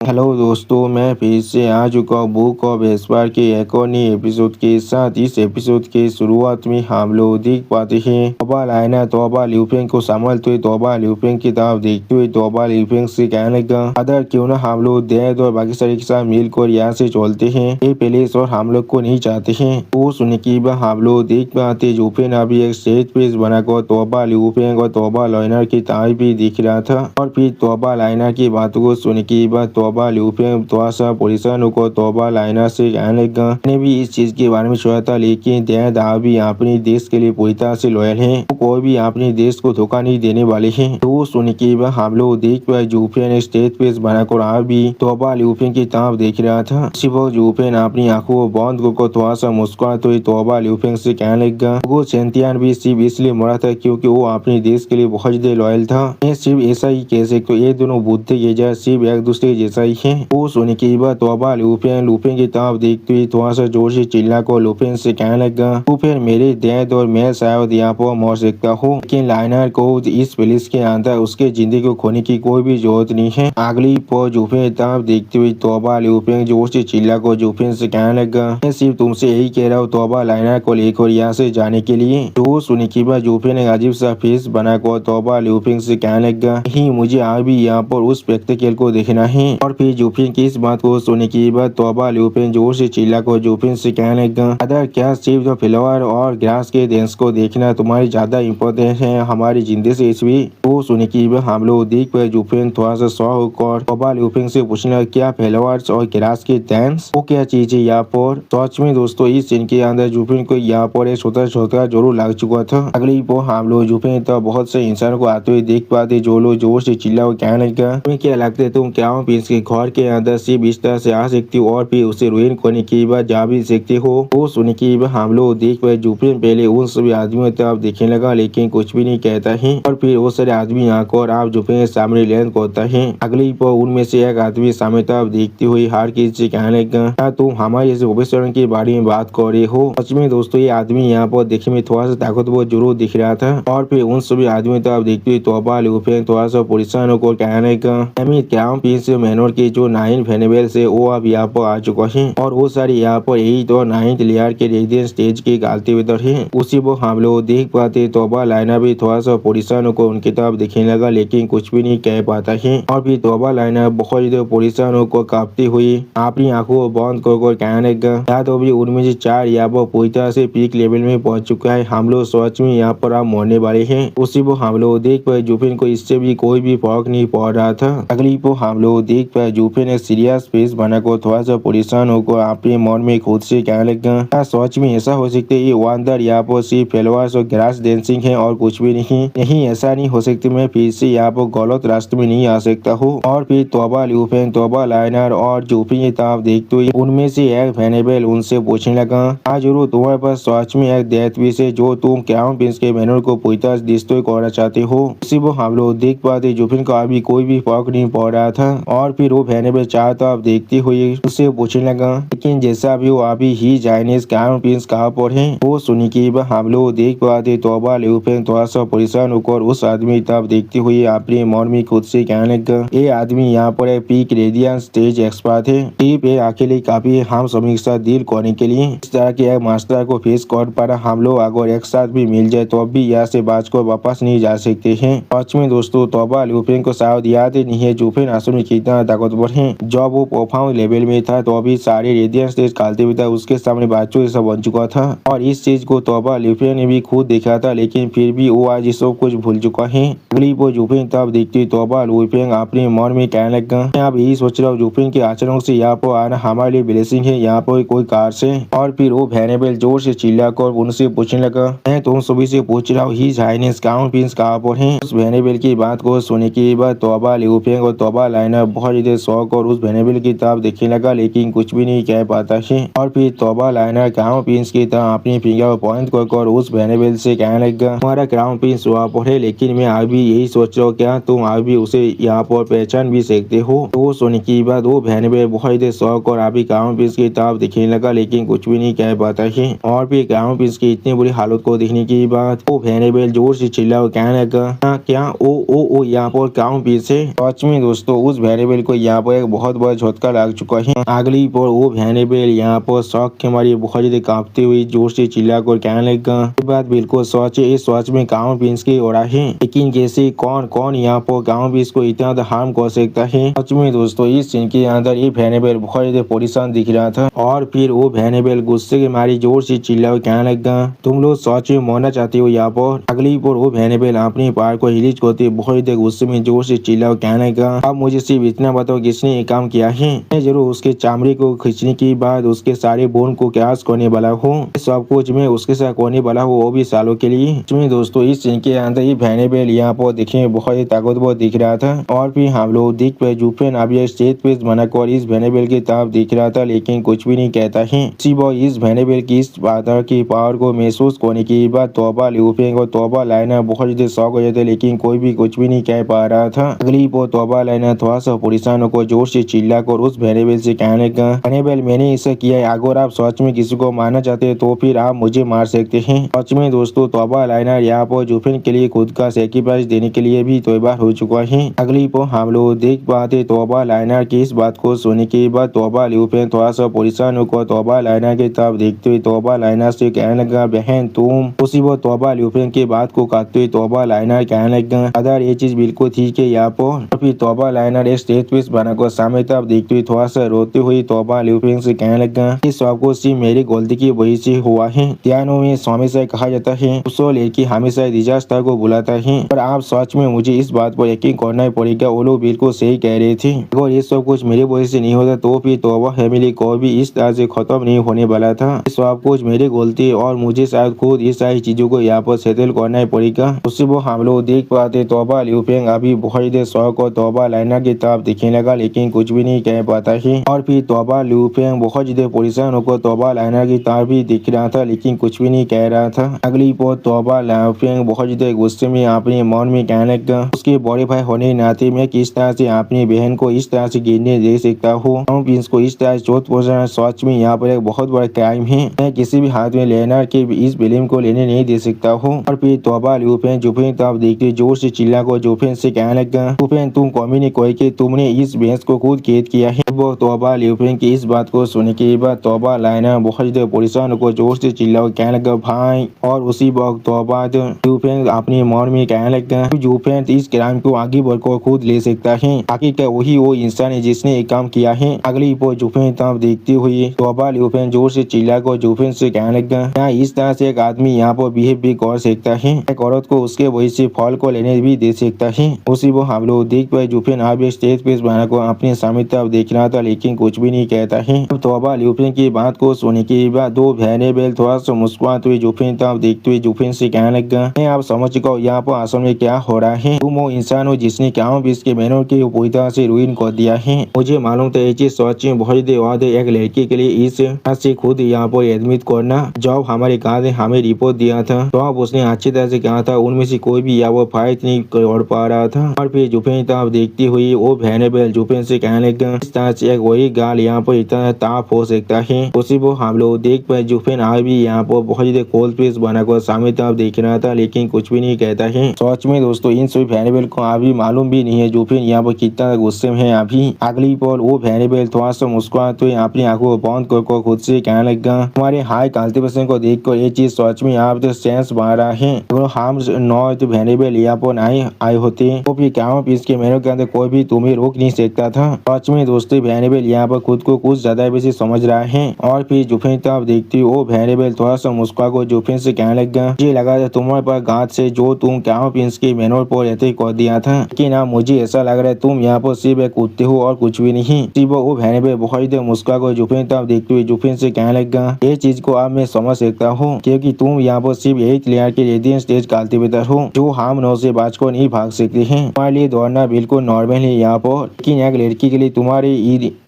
Hello दोस्तों, मैं फिर से आ चुका हूँ बुक ऑफ एस्पायर के एक और नए एपिसोड के साथ। इस एपिसोड के शुरुआत में हम लोग देख पाते हैं तोबा लाइना तोबा ल्यूफेंग को संभालते हुए तोबा ल्यूफेंग की तरफ देखते हुए तोबा ल्यूफेंग से कहने लगा, अदर क्यों ना हम लोग दैद और बाकी सारे के साथ मिलकर यहाँ से चलते हैं, ये पैलेस और हम लोग को नहीं चाहते हैं। वो सुनने के बाद हम लोग देख पाते ल्यूफेंग अभी एक स्टेज पेज बनाकर तोबा ल्यूफेंग और तोबा लाइना की तारीफ भी दिख रहा था। और फिर तोबा लाइना की बातों को सुनने के बाद तोबा ल्यूफेंग थोड़ा सा परेशान होकर तोबा लाइना से कहने लगा, मैंने भी इस चीज के बारे में सोचा था, लेकिन दैद आप भी अपने देश के लिए पूरी तरह से लॉयल हैं, तो कोई भी अपने देश को धोखा नहीं देने वाले हैं। तो सुनने के बाद हम लोग देख पाए ल्यूफेंग ने स्टेज पे बनाकर आप भी तोबा ल्यूफेंग की तरफ देख रहा था। सिर्फ ल्यूफेंग अपनी आंखों को बंद कर थोड़ा सा मुस्कुराते हुए तोबा ल्यूफेंग से कहने लगा, वो चैंटियन भी सिर्फ इसलिए मरा था क्योंकि वो अपने देश के लिए बहुत ज्यादा लॉयल था। मैं सिर्फ ऐसा ही कह सकता हूँ, ये दोनों बुद्धि ये सिर्फ एक दूसरे जैसा ही है। वो सुनने के बाद तोबा लूफेंग की तरफ देखते हुए थोड़ा सा जोर से चिल्ला कर लूफेंग से कहने लगा, लूफेंग मेरे दैद और मैं शायद यहाँ पर मर सकता हूँ, लेकिन लाइनर को इस पुलिस के अंदर उसके जिंदगी को खोने की कोई भी जरूरत नहीं है। अगली पर लूफेंग की तरफ देखते हुए तोबा लूफेंग जोर से चिल्ला कर लूफेंग से कहने लगा, मैं सिर्फ तुमसे यही कह रहा हूँ तोबा लाइनर को लेकर यहाँ से जाने के लिए। तो सुनने के बाद लूफेंग ने अजीब सा फेस बनाकर तोबा लूफेंग से कहने लगा, नहीं मुझे आज भी यहाँ पर उस स्पेक्टेकल को देखना है। और फिर लूफेंग की इस बात को सुनने के बाद तोबा लूफेंग जोर से चिल्लाकर लूफेंग से कहने लगा, अदर क्या सिर्फ जो फ्लावर और ग्रास के डेंस को देखना तुम्हारी ज्यादा इम्पोर्टेंट है हमारी जिंदगी से इसवी। वो सुनने के बाद हम लोग देख पाए लूफेंग थोड़ा सा शॉक होकर तोबा लूफेंग से पूछना, क्या फ्लावर्स और ग्रास के डेंस वो क्या चीज है यहाँ पर। सच में दोस्तों इस सीन के अंदर लूफेंग को यहाँ पर एक छोटा जरूर लग चुका था। अगली पर हम लोग लूफेंग तो बहुत से इंसान को आते हुए देख पाते जो लोग जोर से चिल्ला कहने लगा, तुम्हें क्या लगता है तुम क्या प्रिंस के घर के अंदर सिर्फ इस तरह से आ सकती हो और फिर उसे रुइन करने के बाद जा भी सकते हो। वो सुनने के बाद हम लोग देख पाए लूफेंग पहले उन सभी आदमियों तरफ देखने लगा लेकिन कुछ भी नहीं कहता है। और फिर वो सारे आदमी आकर आप लूफेंग के सामने लैंड करता है। अगली पर उनमें से एक आदमी सामने तरफ देखते हुए हार की से कहने लगा, क्या तुम हमारे इस ऑफिसर के बारे में बात कर रहे हो। सच में दोस्तों ये आदमी यहाँ पर देखने में थोड़ा सा ताकतवर जरूर दिख रहा था। और फिर उन सभी आदमियों तरफ देखते हुए तोबा लूफेंग थोड़ा सा परेशान होकर कहने लगा, क्या प्रिंस मैनोर के जो 9 फेनेबल से वो अब यहाँ पर आ चुका है और वो सारे यहाँ पर 8 और 9 लेयर के रेजिडेंट स्टेज के गालते वेदर है। उसी वो हम लोग देख पाते तोबा लाइना भी थोड़ा सा परेशान होकर उनकी तरफ देखने लगा लेकिन कुछ भी नहीं कह पाता है। और फिर तोबा लाइना बहुत ज्यादा परेशान होकर कांपती हुई अपनी आंखों को बंद कर कहने लगा, या तो भी उनमें से 4 यहाँ पर पूरी तरह से पीक लेवल में पहुंच चुका है, हम लोग सच में यहाँ पर आप मरने वाले हैं। उसी वो हम लोग देख पाए लूफेंग को इससे भी कोई भी फर्क नहीं पड़ रहा था। अगली को हम लोग देख पाए लूफेंग ने सीरियस फेस बनाकर थोड़ा सा परेशान होकर अपने मन में खुद से कहने लगा, क्या सच में ऐसा हो सकता है ये वंडर यहाँ पर सिर्फ फ्लावर्स और ग्रास डांसिंग है और कुछ भी नहीं ऐसा नहीं हो सकता, मैं फिर से यहाँ पर गलत रास्ते में नहीं आ सकता हूँ। और फिर तोबा लूफेंग तोबा लाइनर और लूफेंग की तरफ देखते हुए उनमें से एक फेनेबल उनसे पूछने लगा, हाँ जरूर तुम्हारे पास सच में एक डेथ विश है जो तुम क्राउन प्रिंस के मैनर को पूरी तरह डिस्ट्रॉय करना चाहते हो। उसी वो हम लोग देख पाते लूफेंग को अभी कोई भी फर्क नहीं पड़ रहा था। और फिर वो फेनेबल चार तरफ देखते हुए उससे पूछने लगा, लेकिन जैसा भी वो अभी ही चाइनीज क्राउन प्रिंस कहाँ पर है। वो सुनी के बाद हम लोग देख पाते तोबा लूफेंग थोड़ा सा परेशान होकर उस आदमी की तरफ देखते हुए अपने मन में खुद से कहने लगा, ये आदमी यहाँ पर एक पीक रेडियंस स्टेज एक्सपर्ट है, टीप ये अकेले काफी हम सभी के साथ डील करने के लिए। इस तरह के एक मास्टर को फेस कर पाना हम लोग अगर एक साथ भी मिल जाए तो अब भी यहाँ से बचकर वापस नहीं जा सकते हैं। सच में दोस्तों तोबा लूफेंग को शायद याद ही नहीं है लूफेंग असल में कितना ताकतवर है। जब वो परफॉर्म लेवल में था तो अभी सारे रेडियंस स्टेज खालते हुए था उसके सामने बच्चों जैसा बन चुका था। और इस चीज को तोबा लूफेंग ने भी खुद देखा था लेकिन फिर भी वो आज सब कुछ भूल चुका है। अगली वो लूफेंग तब देखती तोबा लूफेंग अपने मन में कहने लगा, मैं अब यही सोच रहा हूँ लूफेंग के आचरण से यहाँ पर आना हमारे लिए ब्लेसिंग है, यहाँ पर कोई कार से। और फिर वो फेनेबल जोर से चिल्लाकर उनसे पूछने लगा, मैं तुम सभी से पूछ रहा हूँ ही चाइनीज क्राउन प्रिंस कहाँ पर है। उस फेनेबल की बात को सुनने के बाद तोबा लूफेंग और तोबा लाइनर बहुत ज्यादा शौक और उस फेनेबल की तरफ देखने लगा लेकिन कुछ भी नहीं कह पाता है। और फिर तोबा लाइनर क्राउन प्रिंस की तरह अपनी फिंगर पॉइंट कर उस फेनेबल से कहने लगा, हमारा क्राउन प्रिंस वहाँ पर है लेकिन मैं अभी यही सोच रहा हूँ क्या तुम अभी उसे यहाँ पर पहचान भी सकते हो। तो सुनने के बाद वो फेनेबल बहुत ज्यादा शौक और अभी क्राउन प्रिंस की तरफ देखने लगा लेकिन कुछ भी नहीं कह पाता है। और फिर क्राउन प्रिंस की इतनी बुरी हालत को देखने के बाद वो फेनेबल जोर से चिल्ला कहने लगा, क्या ओ यहाँ पर क्राउन प्रिंस है। सच में दोस्तों उस फेनेबल को यहाँ पर एक बहुत बड़ा झटका लग चुका है। अगली पर वो एनाबेल यहाँ पर शौक के मारे बहुत ज्यादा कांपते हुए जोर से चिल्लाकर कहने लगा, ये बात बिल्कुल सच है, इस सच में गाँव प्रिंस की हो रहा है, लेकिन जैसे कौन यहाँ पर गाँव प्रिंस को इतना हार्म कर सकता है। सच में दोस्तों इस सीन के अंदर ये एनाबेल बहुत ज्यादा परेशान दिख रहा था और फिर वो एनाबेल गुस्से के मारे जोर से चिल्ला कहने लगा, तुम लोग सच में मरना चाहते हो यहाँ पर। अगली पर वो एनाबेल अपनी पार को रिलीज करते बहुत ज्यादा गुस्से में जोर से चिल्ला कहने लगा, अब मुझे सिर्फ इतना बताओ किसने ये काम किया है। मैं जरूर उसके चमड़ी को खींचने के बाद उसके सारे बोन को क्रैश करने वाला हूँ, सब कुछ मैं उसके साथ करने वाला हूँ, वो भी सालों के लिए। इसमें दोस्तों इस सीन के अंदर ये एनाबेल यहाँ पर दिखने में बहुत ही ताकतवर दिख रहा था और फिर हम लोग देख पे जूफेन अभी स्टेज पे बनाकर इस एनाबेल की तरफ दिख रहा था, लेकिन कुछ भी नहीं कहता है। इसी वो इस एनाबेल की इस बात की पावर को महसूस करने के बाद तोबा ल्यूफेंग और तोबा लाइनर बहुत ज्यादा शौक हो जाते, लेकिन कोई भी कुछ भी नहीं कह पा रहा था। अगली पर तोबा लाइनर थोड़ा सा परेशान होकर जोर से चिल्लाकर उस एनाबेल से कहने लगा, एनाबेल मैंने ऐसा किया है, अगर आप सच में किसी को मारना चाहते हैं तो फिर आप मुझे मार सकते हैं। सच में दोस्तों तोबा लाइनर यहाँ पर जूफेन के लिए खुद का सैक्रिफाइस देने के लिए भी तैयार हो चुका है। अगली पर हम लोग देख पाते तोबा लाइनर की इस बात को सुनने के बाद तोबा ल्यूफेंग थोड़ा सा परेशान होकर तोबा लाइनर की तरफ देखते हुए तोबा लाइनर से कहने लगा, बहन तुम। उसी वो तोबा ल्यूफेंग की बात को काटते हुए तोबा लाइनर कहने लगा, अदर ये चीज बिल्कुल ठीक है यहाँ पर। फिर तोबा लाइनर एक स्टेज पीस बनाकर सामने तरफ देखते हुए थोड़ा सा रोते हुए तोबा ल्यूफेंग से कहने लगा, इस सब कुछ सिर्फ मेरी गलती की वजह से हुआ है। ध्यानों में हमेशा कहा जाता है उसो लड़की हमेशा डिजास्टर को बुलाता है, और आप सच में मुझे इस बात पर यकीन करना पड़ेगा, वो लोग बिल्कुल सही कह रहे थे। अगर ये सब कुछ मेरी वजह से नहीं होता तो फिर तोबा फैमिली को भी इस तरह से खत्म नहीं होने वाला था। सब कुछ मेरी गलती और मुझे शायद खुद इस सारी चीजों को यहाँ पर सेटल करना पड़ेगा। उससे वो हम लोग देख पाते तोबा ल्यूफेंग अभी बहुत देर शौक और तोबा लाइनर की तरफ दिखने लगा, लेकिन कुछ भी नहीं कह पाता है। और फिर तोबा ल्यूफेंग बहुत ज्यादा परेशान होकर तोबा लाइनर की तरफ भी दिख रहा था, लेकिन कुछ भी नहीं कह रहा था। अगली पर तोबा ल्यूफेंग बहुत ज्यादा गुस्से में अपने मन में कहने लगा, उसके बड़े भाई होने के नाते मैं किस तरह से अपनी बहन को इस तरह से गिरने दे सकता हूँ, को इस तरह चोट पहुंचाना सच में यहाँ पर एक बहुत बड़ा क्राइम है। मैं किसी भी हाथ में लेनर के इस फिल्म को लेने नहीं दे सकता हूँ। और फिर तोबा ल्यूफेंग जूफेन तरफ देखते जोर से चिल्ला को जूफेन से कहने लगा, जूफेन तुम कमी ने कोई कि तुमने इस भैंस को खुद कैद किया है। वो तोबा ल्यूफेंग की इस बात को सुनने के बाद तोबा लाइनर बहुत ज्यादा परेशान होकर जोर से चिल्ला कहने लगा, भाई। और उसी वक्त तोबा जूफेन अपने मन में कहने लगा, जूफेन इस क्राइम को आगे बढ़कर खुद ले सकता है, आखिर वही वो इंसान है जिसने ये काम किया है। अगली पर जूफेन तरफ देखते हुए तोबा ल्यूफेंग जोर से चिल्लाकर जूफेन से कहने लगा, क्या इस तरह से एक आदमी यहाँ पर बिहेव भी कर सकता है, एक औरत को उसके वजह से फल को लेने भी दे सकता है। उसी वो हम लोग देख पाए जूफेन अभी स्टेज पे बनाकर अपने सामने तरफ देख रहा था, लेकिन कुछ भी नहीं कहता है। तोबा ल्यूफेंग की बात को सुनने के बाद दो एनाबेल थोड़ा सा मुस्कुराते हुए जूफेन तरफ देखते हुए जूफेन से कहने लगा, मैं आप समझ चुका हूँ यहाँ पर असल में क्या हो रहा है। तुम वो इंसान हो जिसने गाँव बीच के मेहनत के पूरी तरह से रुइन कर दिया है। मुझे मालूम था ये चीज सच में बहुत देवाद एक लड़की के लिए इस से खुद यहाँ पर एडमिट करना। जब हमारे गाँव ने हमें रिपोर्ट दिया था तो अब उसने अच्छी तरह से कहा था उनमें से कोई भी यहाँ पर फाइट नहीं कर पा रहा था। और फिर जूफेन तरफ देखती हुई वो एनाबेल जूफेन से कहने लगा, इस तरह से एक वही गाल यहाँ पर इतना ताप हो सकता है। उसी वो हम लोग देख पाए जूफेन आज भी यहाँ पर बहुत ज्यादा कोल्ड पीस बनाकर सामने तरफ देख रहा था, लेकिन कुछ भी नहीं कहता है। सच में दोस्तों इन सभी एनाबेल को अभी मालूम भी नहीं है जूफेन यहाँ पर कितना गुस्से में है अभी। अगली पर वो एनाबेल थोड़ा सा मुस्कुराते हुए अपनी आंखों को बंद कर खुद से कहने लगा, तुम्हारे हाई कल्टीवेशन को देखकर ये चीज सच में यहाँ पे सेंस बन रहा है। अगर हम नॉर्थ एनाबेल यहाँ पर नहीं आए होते तो फिर क्या इसके मेहनत के अंदर कोई भी तुम्हें रोक नहीं सकता था। सच में दोस्तों एनाबेल यहाँ पर खुद को कुछ ज्यादा बेसी समझ रहा है। और फिर जूफेन तरफ देखती वो एनाबेल थोड़ा सा मुस्कुरा को जूफेन से कहने लगा, मुझे लगा था तुम्हारे पास गांठ से जो तुम क्या की मेहनत पर रहते कर दिया था, लेकिन अब मुझे ऐसा लग रहा है तुम यहाँ पर सिर्फ एक कुत्ते हो और कुछ भी नहीं। वो एनाबेल बहुत मुस्कुरा को जूफेन तरफ देखते हुए जूफेन से कहने लगा, ये चीज को अब मैं समझ सकता हूँ क्योंकि तुम यहाँ पर सिर्फ एक लेयर के रेडियंट स्टेज कल्टीवेटर हो जो हम नौ से बचकर नहीं भाग सकते हैं। तुम्हारे लिए दौड़ना बिल्कुल नॉर्मल है यहाँ पर, लेकिन एक लड़की के लिए तुम्हारे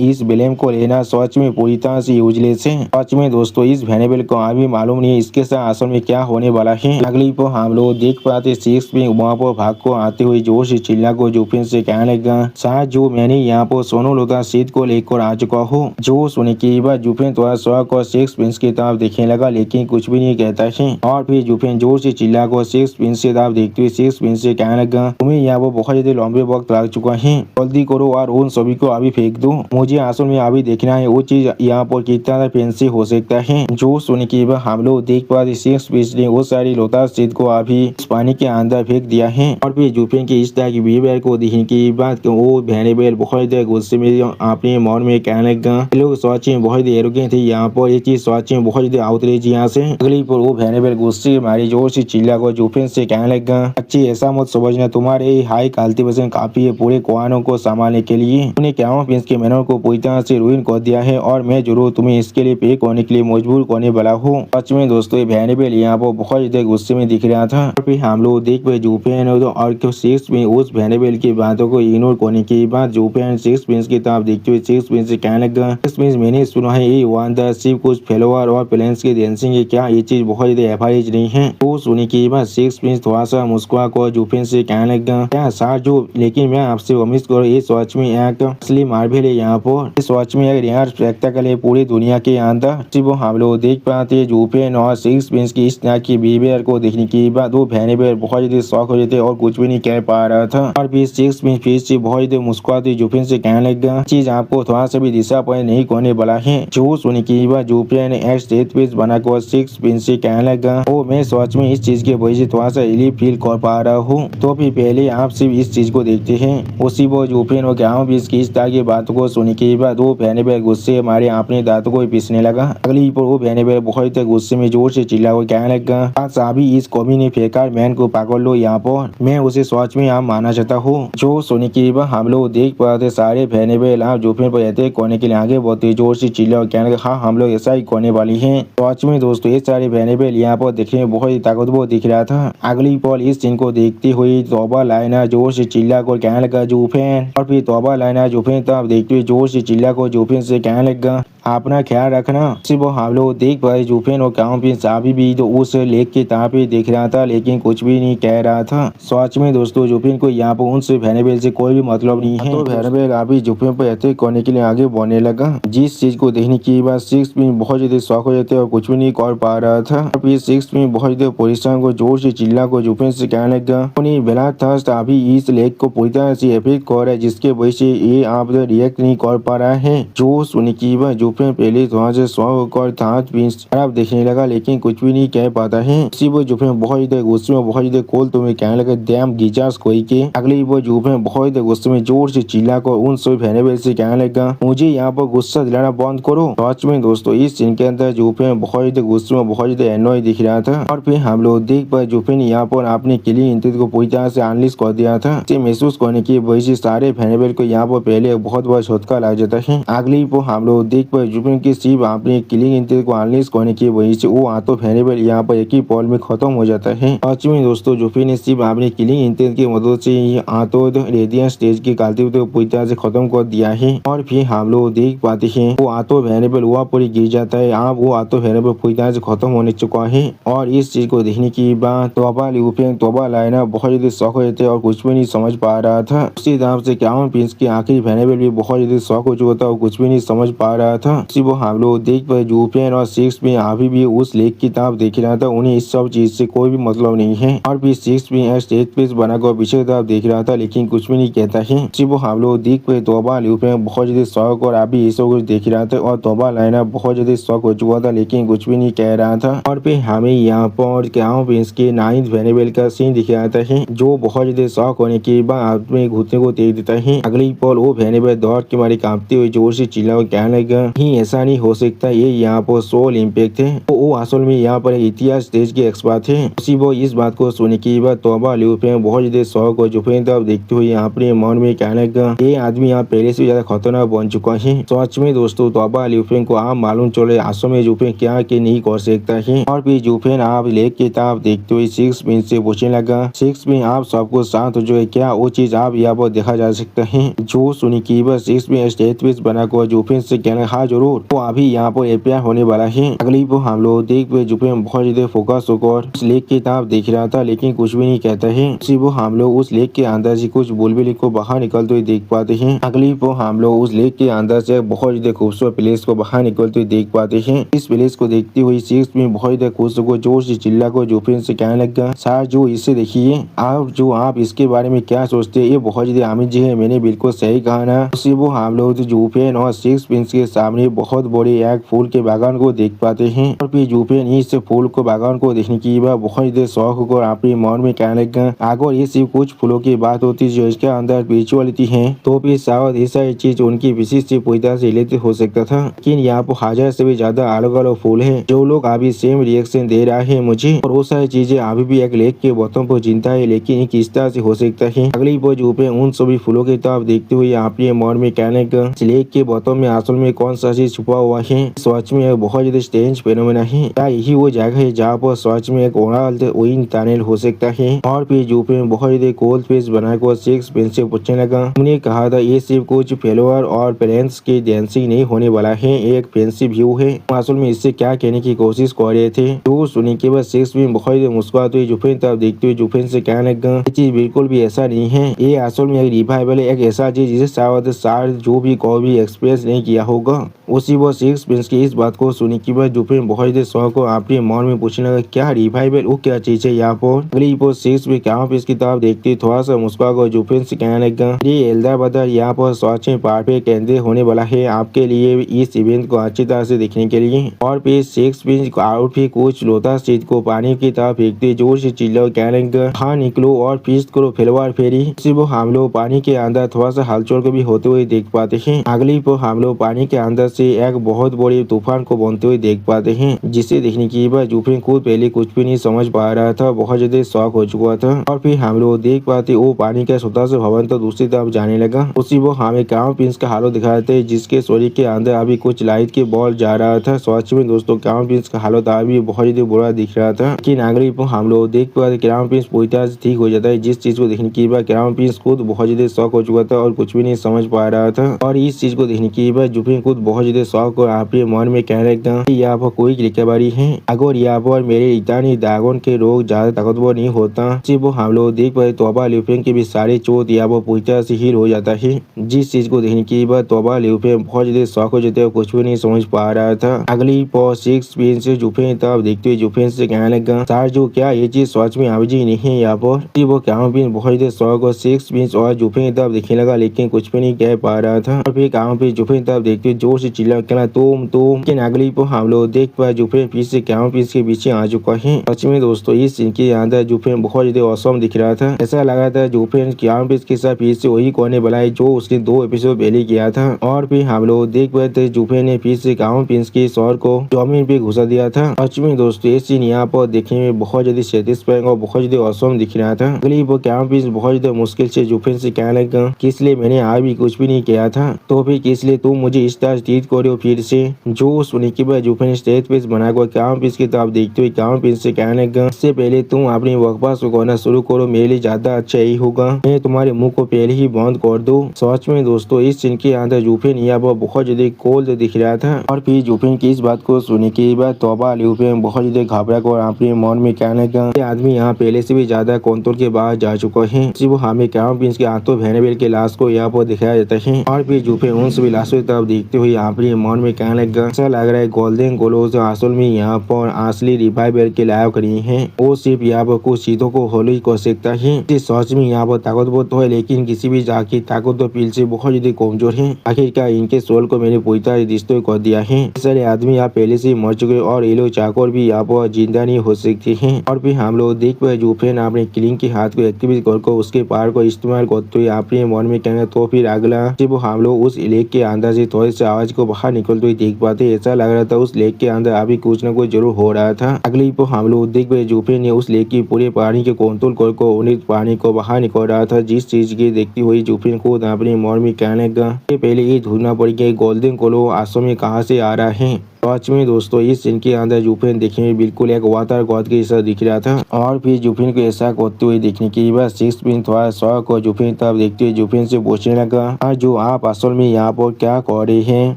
इस ब्लेम को लेना सच में पूरी तरह से यूजलेस है। सच में दोस्तों इस एनाबेल को अभी मालूम नहीं इसके साथ असल में क्या होने वाला है। अगली पर हम लोग देख पाते सिक्स वहाँ पर भाग को आते हुए जोर से चिल्ला को जूफेन से कहने लगा, शायद जो मैंने यहाँ पर सोनू लोता सीट को लेकर आ चुका हूँ। जो सुनने के बाद जूफेन थोड़ा शौक और सिक्स प्रिंस की तरफ देखने लगा, लेकिन कुछ भी नहीं कहता है। और फिर जूफेन जोर से चिल्ला कर सिक्स प्रिंस की तरफ देखते हुए सिक्स प्रिंस से कहने लगा, तुम्हें यहाँ पर बहुत ज्यादा लंबे वक्त लग चुका है, जल्दी करो और उन सभी को अभी फेंक दो। मुझे असल में अभी देखना है वो चीज यहाँ पर कितना फैंसी हो सकता है। जो सुन के बाद हम लोग देख पाते सिक्स पीस ने वो सारी लोटा सीट को अभी पानी के अंदर फेंक दिया है। और फिर जुफेन के इस तरह की बिहेवियर को देखने के बाद वो वेनेबल बहुत गुस्से में अपने मन में कहने लगा, लोग सच में बहुत एरोगेंट थे यहाँ पर, ये चीज सच में बहुत आउटरीच यहाँ से। अगली पर वो वेनेबल गुस्से मारी जोर से चिल्ला कर जुफेन से कहने लगा, अच्छी ऐसा मत समझना, तुम्हारे हाई कल्टीवेशन काफी है पूरे कुआनों को संभालने के लिए। उन्हें क्राउन प्रिंस के मैनर को पूरी तरह से रुइन कर दिया है और मैं जरूर तुम्हें इसके लिए पे करने के लिए मजबूर करने वाला हूँ। सच में दोस्तों ये वेनेबल यहाँ पर बहुत ज्यादा गुस्से में दिख रहा था। और फिर हम लोग देख पाए जुफेन और सिक्स में उस वेनेबल की बातों को इग्नोर करने के बाद जुफेन सिक्स प्रिंस की तरफ देखते हुए सिक्स प्रिंस से कहने लगा, सिक्स प्रिंस मैंने सुना है ये वन द सिर्फ कुछ फेलोवर और प्लेन्स के डांसिंग है, क्या ये चीज बहुत ज्यादा एवरेज नहीं है? तो सुनने के बाद सिक्स प्रिंस थोड़ा सा मुस्कुरा कर जुफेन से कहने लगा, क्या सर जो, लेकिन मैं आपसे उम्मीद करूँ ये सच में एक असली मार्बल है यहाँ पर, इस सच में एक रेयर स्पेक्टेकल है पूरी दुनिया के अंदर। सिर्फ हम लोग देख पाते हैं जुफेन और सिक्स प्रिंस की इस तरह की बिहेवियर को देखने के बाद वो वेनेबल बहुत ज्यादा शौक हो जाते और कुछ भी नहीं कह पा रहा था। और फिर सिक्स प्रिंस फिर से बहुत ज्यादा मुस्कुराते जुफेन से कहने लगा, चीज आपको थोड़ा सा भी डिसअपॉइंट नहीं करने वाला है। जो सुनने के बाद जुफेन ने एक स्टेट पीस बनाकर सिक्स प्रिंस से कहने लगा, ओ मैं सच में इस चीज के वजह से थोड़ा सा रिलीफ फील कर पा रहा हूँ। तो फिर पहले आप सिर्फ इस चीज को देखते हैं। उसी वो जुफेन और ग्राउंड पीस की इस तरह की बातों को सुनने के बाद वो वेनेबल गुस्से मारे अपने दांतों को पीसने लगा। अगली पर वो वेनेबल बहुत गुस्से में जोर से चिल्ला कर कहने लगा, अभी इस कॉमी ने फेंका मैन को पकड़ लो यहाँ पर, मैं उसे सच में आप मानना चाहता हूँ। जो सुनने के बाद हम लोग देख पाते सारे वेनेबल आप जुफेन पर अटैक करने के लिए आगे बढ़ते जोर से चिल्ला और कहने लगा, हाँ हम लोग ऐसा ही करने वाली है। सच में दोस्तों ये सारे वेनेबल यहाँ पर देखने में बहुत ही ताकतवर दिख रहा था। अगली पल इस सीन को देखते हुए तौबा लाइना जोर से चिल्ला कर कहने लगा जुफेन। और फिर तौबा लाइना जुफेन तब देखते हुए जोर से चिल्ला कर जुफेन से कहने लगा, अपना ख्याल रखना। सिर्फ हम लोग देख पाए जुफेन और क्राउन प्रिंस अभी भी तो उस लेक के तरफ ही देख रहा था लेकिन कुछ भी नहीं कह रहा था। सच में दोस्तों जुफेन को यहाँ पर उनसे वेनेबल से कोई भी मतलब नहीं है। तो वेनेबल अभी जुफेन पर अटैक करने के लिए आगे बढ़ने लगा। जिस चीज को देखने के बाद सिक्स प्रिंस बहुत ज्यादा शौक हो जाते और कुछ भी नहीं कर पा रहा था। फिर सिक्स प्रिंस बहुत ज्यादा पोजिशन को जोर से चिल्ला को जुफेन से कहने लगा, बेला थर्स्ट अभी इस लेक को पूरी तरह से इफेक्ट कर रहा है जिसके वजह से ये आप रिएक्ट नहीं कर पा रहा है। जो सुनने के बाद जुफेन पहले थोड़ा से शौक होकर हाथ प्रिंस तरफ देखने लगा लेकिन कुछ भी नहीं कह पाता है। इसी वो जुफेन बहुत ज्यादा गुस्से में बहुत ज्यादा कोल तुम्हें कहने लगा, डैम गीजास कोई के। अगली वो जुफेन बहुत ज्यादा गुस्से में जोर से चिल्ला कर उन सभी वेनेबल से कहने लगा, मुझे यहाँ पर गुस्सा दिलाना बंद करो। सच में दोस्तों इस सीन के अंदर जुफेन बहुत ज्यादा गुस्से में बहुत ज्यादा एनॉय दिख रहा था। और फिर हम लोग देख पाए जुफेन यहाँ पर अपने किलिंग इंटेंट को पूरी तरह से अनलिस्ट कर दिया था। इसे महसूस करने की वजह से सारे वेनेबल को यहाँ पर पहले बहुत बड़ा झटका लग जाता है। अगली वो हम लोग देख पाए जुफेन की सिर्फ अपने किलिंग इंटेंट को अनलिस्ट करने की वजह से वो आतो वेनेबल यहाँ पर एक ही पॉल में खत्म हो जाता है। सच में दोस्तों जुफेन ने सिर्फ अपने किलिंग इंटेंट की मदद से आतो रेडियन स्टेज की कल्टीवेटर को पूरी तरह से खत्म कर दिया है। और फिर हम लोग देख पाते हैं वो आतो वेनेबल वहाँ पर गिर जाता है। अब वो आतो वेनेबल पूरी तरह से खत्म होने चुका है। और इस चीज को देखने के बाद तौबा लिउफेंग तौबा लाइना बहुत ज्यादा शौक हो जाते और कुछ भी नहीं समझ पा रहा था। उसी तरह से क्राउन प्रिंस के आखिरी वेनेबल भी बहुत ज्यादा शौक हो चुका था और कुछ भी नहीं समझ पा रहा था। सिर्फ हम लोग देख पाए जुफेन और सिक्स में अभी भी उस लेक की तरफ देख रहा था, उन्हें इस सब चीज से कोई भी मतलब नहीं है। और फिर सिक्स में स्टेज पीस बनाकर पीछे की तरफ देख रहा था लेकिन कुछ भी नहीं कहता है। सिर्फ हम लोग देख पाए तौबा लिउफेंग बहुत ज्यादा शौक और अभी ये सब कुछ देख रहा था और तौबा लाइना बहुत ज्यादा शौक हो चुका था लेकिन कुछ भी नहीं कह रहा था। और फिर हमें यहाँ पर क्राउन प्रिंस के 9th वेनेबल का सीन दिखाता है जो बहुत ज्यादा शौक होने के बाद अपने घुटने को तेज देता है। अगली पल वो वेनेबल दौड़ के मारे कांपते हुए जोर से चिल्ला और कहने लगा, ही ऐसा नहीं हो सकता, ये यहाँ पर सोल इम्पैक्ट है। तो वो असल में यहाँ पर इतिहास स्टेज के एक्सपर्ट थे। उसी वो इस बात को सुनने के बाद तौबा लिउफेंग बहुत ज्यादा शौक और जुफेन तरफ देखते हुए अपने मन में कहने लगा, ये आदमी यहाँ पहले से ज्यादा खतरनाक बन चुका है। सच में दोस्तों तौबा लिउफेंग को आप मालूम चले आसो में जुफेन क्या के नहीं कर सकता है। और फिर जुफेन आप लेक की तरफ देखते हुए सिक्स प्रिंस से पूछने लगा, सिक्स प्रिंस आप सबको साथ जो है क्या वो चीज आप यहाँ पर देखा जा सकता है। जो सुनी की बस सिक्स प्रिंस स्टेज पीस बनाकर जुफेन से कहना, हाँ जरूर, तो अभी यहाँ पर एफआईआर होने वाला है। अगली पर हम लोग देख पे जुफेन बहुत ज्यादा फोकस होकर उस लेक की तरफ देख रहा था, लेकिन कुछ भी नहीं कहता है। उसी वो हम लोग उस लेक के अंदर से कुछ बुलबुल को बाहर निकलते हुए देख पाते हैं। अगली पर हम लोग उस लेक के अंदर से बहुत ज्यादा खूबसूरत प्लेस को बाहर निकलते हुए देख पाते हैं। इस प्लेस को देखते हुए सिक्स में बहुत ज्यादा खुश होकर जोर से चिल्ला को जुफेन से कहने लगा, सर जो इसे देखिए, आप इसके बारे में क्या सोचते हैं? ये बहुत ज्यादा अमेजिंग है, मैंने बिल्कुल सही कहा ना। उसी वो हम लोग जुफेन और सिक्स प्रिंस के सामने बहुत बड़े एक फूल के बागान को देख पाते हैं। और फिर जुफेन इस फूल को बागान को देखने की बहुत ज्यादा शौक होकर अपने मन में कहने लगा, अगर ये सिर्फ कुछ फूलों की बात होती जो इसके अंदर स्पिरिचुअलिटी है तो फिर शायद ऐसा चीज उनकी विशिष्ट पूजा से रिलेटेड हो सकता था। लेकिन यहाँ पर हजार से भी ज्यादा अलग अलग फूल है जो लोग अभी सेम रिएक्शन दे रहा है मुझे, और वो सारी चीजें अभी भी एक लेक के बॉटम पर जिंदा है, लेकिन किस तरह से हो सकता है? अगली बार जुफेन उन सभी फूलों की तरफ देखते हुए अपने मन में कहने लगा, इस लेक के बॉटम में असल में कौन सा चीज छुपा हुआ है? सच में बहुत ज्यादा स्ट्रेंज फेनोमेना है। क्या यही वो जगह है जहाँ पर सच में एक ओरिजिनल टनल हो सकता है? और फिर जुफेन बहुत ज्यादा कोल्ड फेस बनाकर सिक्स प्रिंस से पूछने लगा, तुमने कहा था ये सिर्फ कुछ फेलोअर और पेरेंट्स की डांसिंग नहीं होने वाला है, एक फैंसी व्यू है। असल में इससे क्या कहने की कोशिश कर रहे थे? तो सुनने के बाद सिक्स प्रिंस बहुत ज्यादा मुस्कुराते हुए जुफेन तरफ देखते हुए जुफेन से कहने लगा, ये चीज बिल्कुल भी ऐसा नहीं है, ये असल में एक रिवाइवल है, एक ऐसा चीज जिसे शायद जो भी कभी एक्सपीरियंस नहीं किया होगा। उसी वो सिक्स प्रिंस की इस बात को सुनने के बाद जुफेन बहुत ज्यादा शौक को अपने मन में पूछने लगा, क्या रिवाइवल, वो क्या चीज है यहाँ पर? अगली वो सिक्स भी क्या इस किताब देखते थोड़ा सा मुस्कुरा कर जुफेन से कहने लगा, ये एल्डर ब्रदर यहाँ पर सच में परफेक्ट केंद्र होने वाला है आपके लिए इस इवेंट को अच्छी तरह से देखने के लिए। और फिर सिक्स प्रिंस और फिर कुछ लोटस सीट को पानी की तरफ फेंकते जोर से चिल्ला कहने लगा, हाँ निकलो और फीस्ट करो फिलवार फेरी। इसी वो हम लोग पानी के अंदर थोड़ा सा हलचल को भी होते हुए देख पाते हैं। अगली पर हम लोग पानी के अंदर से एक बहुत बड़ी तूफान को बनते हुए देख पाते हैं, जिसे देखने की बाद जुफेन खुद पहले कुछ भी नहीं समझ पा रहा था, बहुत ज्यादा शौक हो चुका था। और फिर हम लोग देख पाते वो पानी का छोटा सा भवन तो दूसरी तरफ जाने लगा। उसी वो हमें क्राउन प्रिंस का हालत दिखाते जिसके शरीर के अंदर अभी कुछ लाइट के बॉल जा रहा था। सच में दोस्तों क्राउन प्रिंस का हालत अभी बहुत ज्यादा बुरा दिख रहा था। लेकिन अगली पर हम लोग देख पाते क्राउन प्रिंस पूरी तरह से ठीक हो जाता है, जिस चीज को देखने की बाद क्राउन प्रिंस खुद बहुत ज्यादा शौक हो चुका था और कुछ भी नहीं समझ पा रहा था। और इस चीज को देखने की बाद जुफेन खुद बहुत ज्यादा शौक और अपने मन में कहने लगा, यहाँ पर कोई रिकवरी है, अगर यहाँ पर मेरे इतानी ड्रैगन के रोग ज्यादा ताकतवर नहीं होता। सिर्फ हम लोग देख पाए तोबा ल्यूफेन के भी सारे चोट यहाँ पर पूरी तरह से हील हो जाता है, जिस चीज को देखने की बाद तोबा ल्यूफेन बहुत ज्यादा शौक हो जाते कुछ भी नहीं समझ पा रहा था। अगली पर सिक्स प्रिंस से जुफेन तरफ देखते हुए जुफेन से कहने लगा, सर जो क्या ये चीज सच में अभी नहीं है यहाँ पर? वो क्राउन प्रिंस बहुत ज्यादा शौक और सिक्स प्रिंस और जुफेन तरफ देखने लगा, लेकिन कुछ भी नहीं कह पा रहा था। और फिर क्राउन प्रिंस जुफेन तरफ देखते हुए जोर से चिल्ला कहना, तुम। लेकिन अगली पर हम लोग देख पाए जुफेन फिर से क्राउन प्रिंस के पीछे आ चुका है। सच में दोस्तों इस सीन के अंदर जुफेन बहुत ज्यादा औसम दिख रहा था, ऐसा लग रहा था जुफेन क्राउन प्रिंस के साथ फिर से वही करने वाला है जो उसने 2 एपिसोड पहले किया था। और फिर हम लोग देख पाए थे जुफेन ने फिर से क्राउन प्रिंस के सर को जमीन पे घुसा दिया था। सच में दोस्तों ये सीन यहाँ पर देखने में बहुत ज्यादा सेटिस्फाइंग और बहुत ज्यादा औसम दिख रहा था। अगली वो क्राउन प्रिंस बहुत ज्यादा मुश्किल से जुफेन से कहने लगा, किस लिए मैंने आज भी कुछ भी नहीं किया था, तो फिर किस लिए तुम मुझे इस तरह ट्रीट कर रहे हो फिर से? जो सुनने के बाद जुफेन स्टेज पे बनाकर क्राउन प्रिंस की तरफ देखते हुए क्राउन प्रिंस से कहने लगा, इससे पहले तुम अपनी बकवास को करना शुरू करो, मेरे लिए ज्यादा अच्छा यही होगा, मैं तुम्हारे मुंह को पहले ही बंद कर दो। सच में दोस्तों इस सीन के अंदर जुफेन यहाँ पर बहुत ज्यादा कोल्ड दिख रहा था। और फिर जुफेन की इस बात को सुनने के बाद तोबा ल्यूफेन बहुत ज्यादा घबरा कर अपने मन में कहने लगा, ये आदमी यहाँ पहले से भी ज्यादा कंट्रोल के बाहर जा चुका है। सिर्फ हमें क्राउन प्रिंस के हाथों वेनेबल के लाश को यहाँ पर दिखाया जाता है। और फिर जुफेन उन सभी लाशों की तरफ देखते हुए अपने मन में कहने लगा, ऐसा लग रहा है गोल्डन ग्लोव्स असल में यहाँ पर असली रिवाइवल के लायक नहीं है, वो सिर्फ यहाँ पर कुछ चीजों को होली कर सकता है। सच में यहाँ पर ताकतवर तो है, लेकिन किसी भी जात की ताकत तो पील से बहुत ज्यादा कमजोर है। आखिरकार इनके सोल को मैंने पूरी तरह डिस्ट्रॉय कर दिया है। सारे आदमी यहाँ पहले से मर चुके और ये लोग चाकर भी यहाँ पर जिंदा नहीं हो सकते हैं। और फिर हम लोग देख पाए जुफेन अपने किलिंग के हाथ को एक्टिवेट कर उसके पावर को इस्तेमाल करते हुए अपने मन में कहना, तो फिर अगला सिर्फ हम लोग उस लेक के अंदर से थोड़े से आवाज को बाहर निकलते हुए देख पाते। ऐसा लग रहा था उस लेक के अंदर अभी कुछ न कुछ जरूर हो रहा था। अगली पर हम लोग देख पाए जुफेन ने उस लेक की पूरे पानी के कंट्रोल कर उन्हें पानी को बाहर निकल रहा था, जिस चीज की देखती हुई जुफेन को अपने मन में कहने लगा, पहले ये ढूंढना पड़ेगा गोल्डन ग्लोव आसमान में कहाँ से आ रहा है। सच में दोस्तों इस सीन के अंदर जुफेन देखने में बिल्कुल एक वाटर गॉड के जैसा दिख रहा था। और फिर जुफेन को ऐसा करते हुए देखने के बाद सिक्स पिन थोड़ा शौक और जुफेन तब देखते हुए जुफेन से पूछने लगा, जो आप असल में यहाँ पर क्या कर रहे हैं।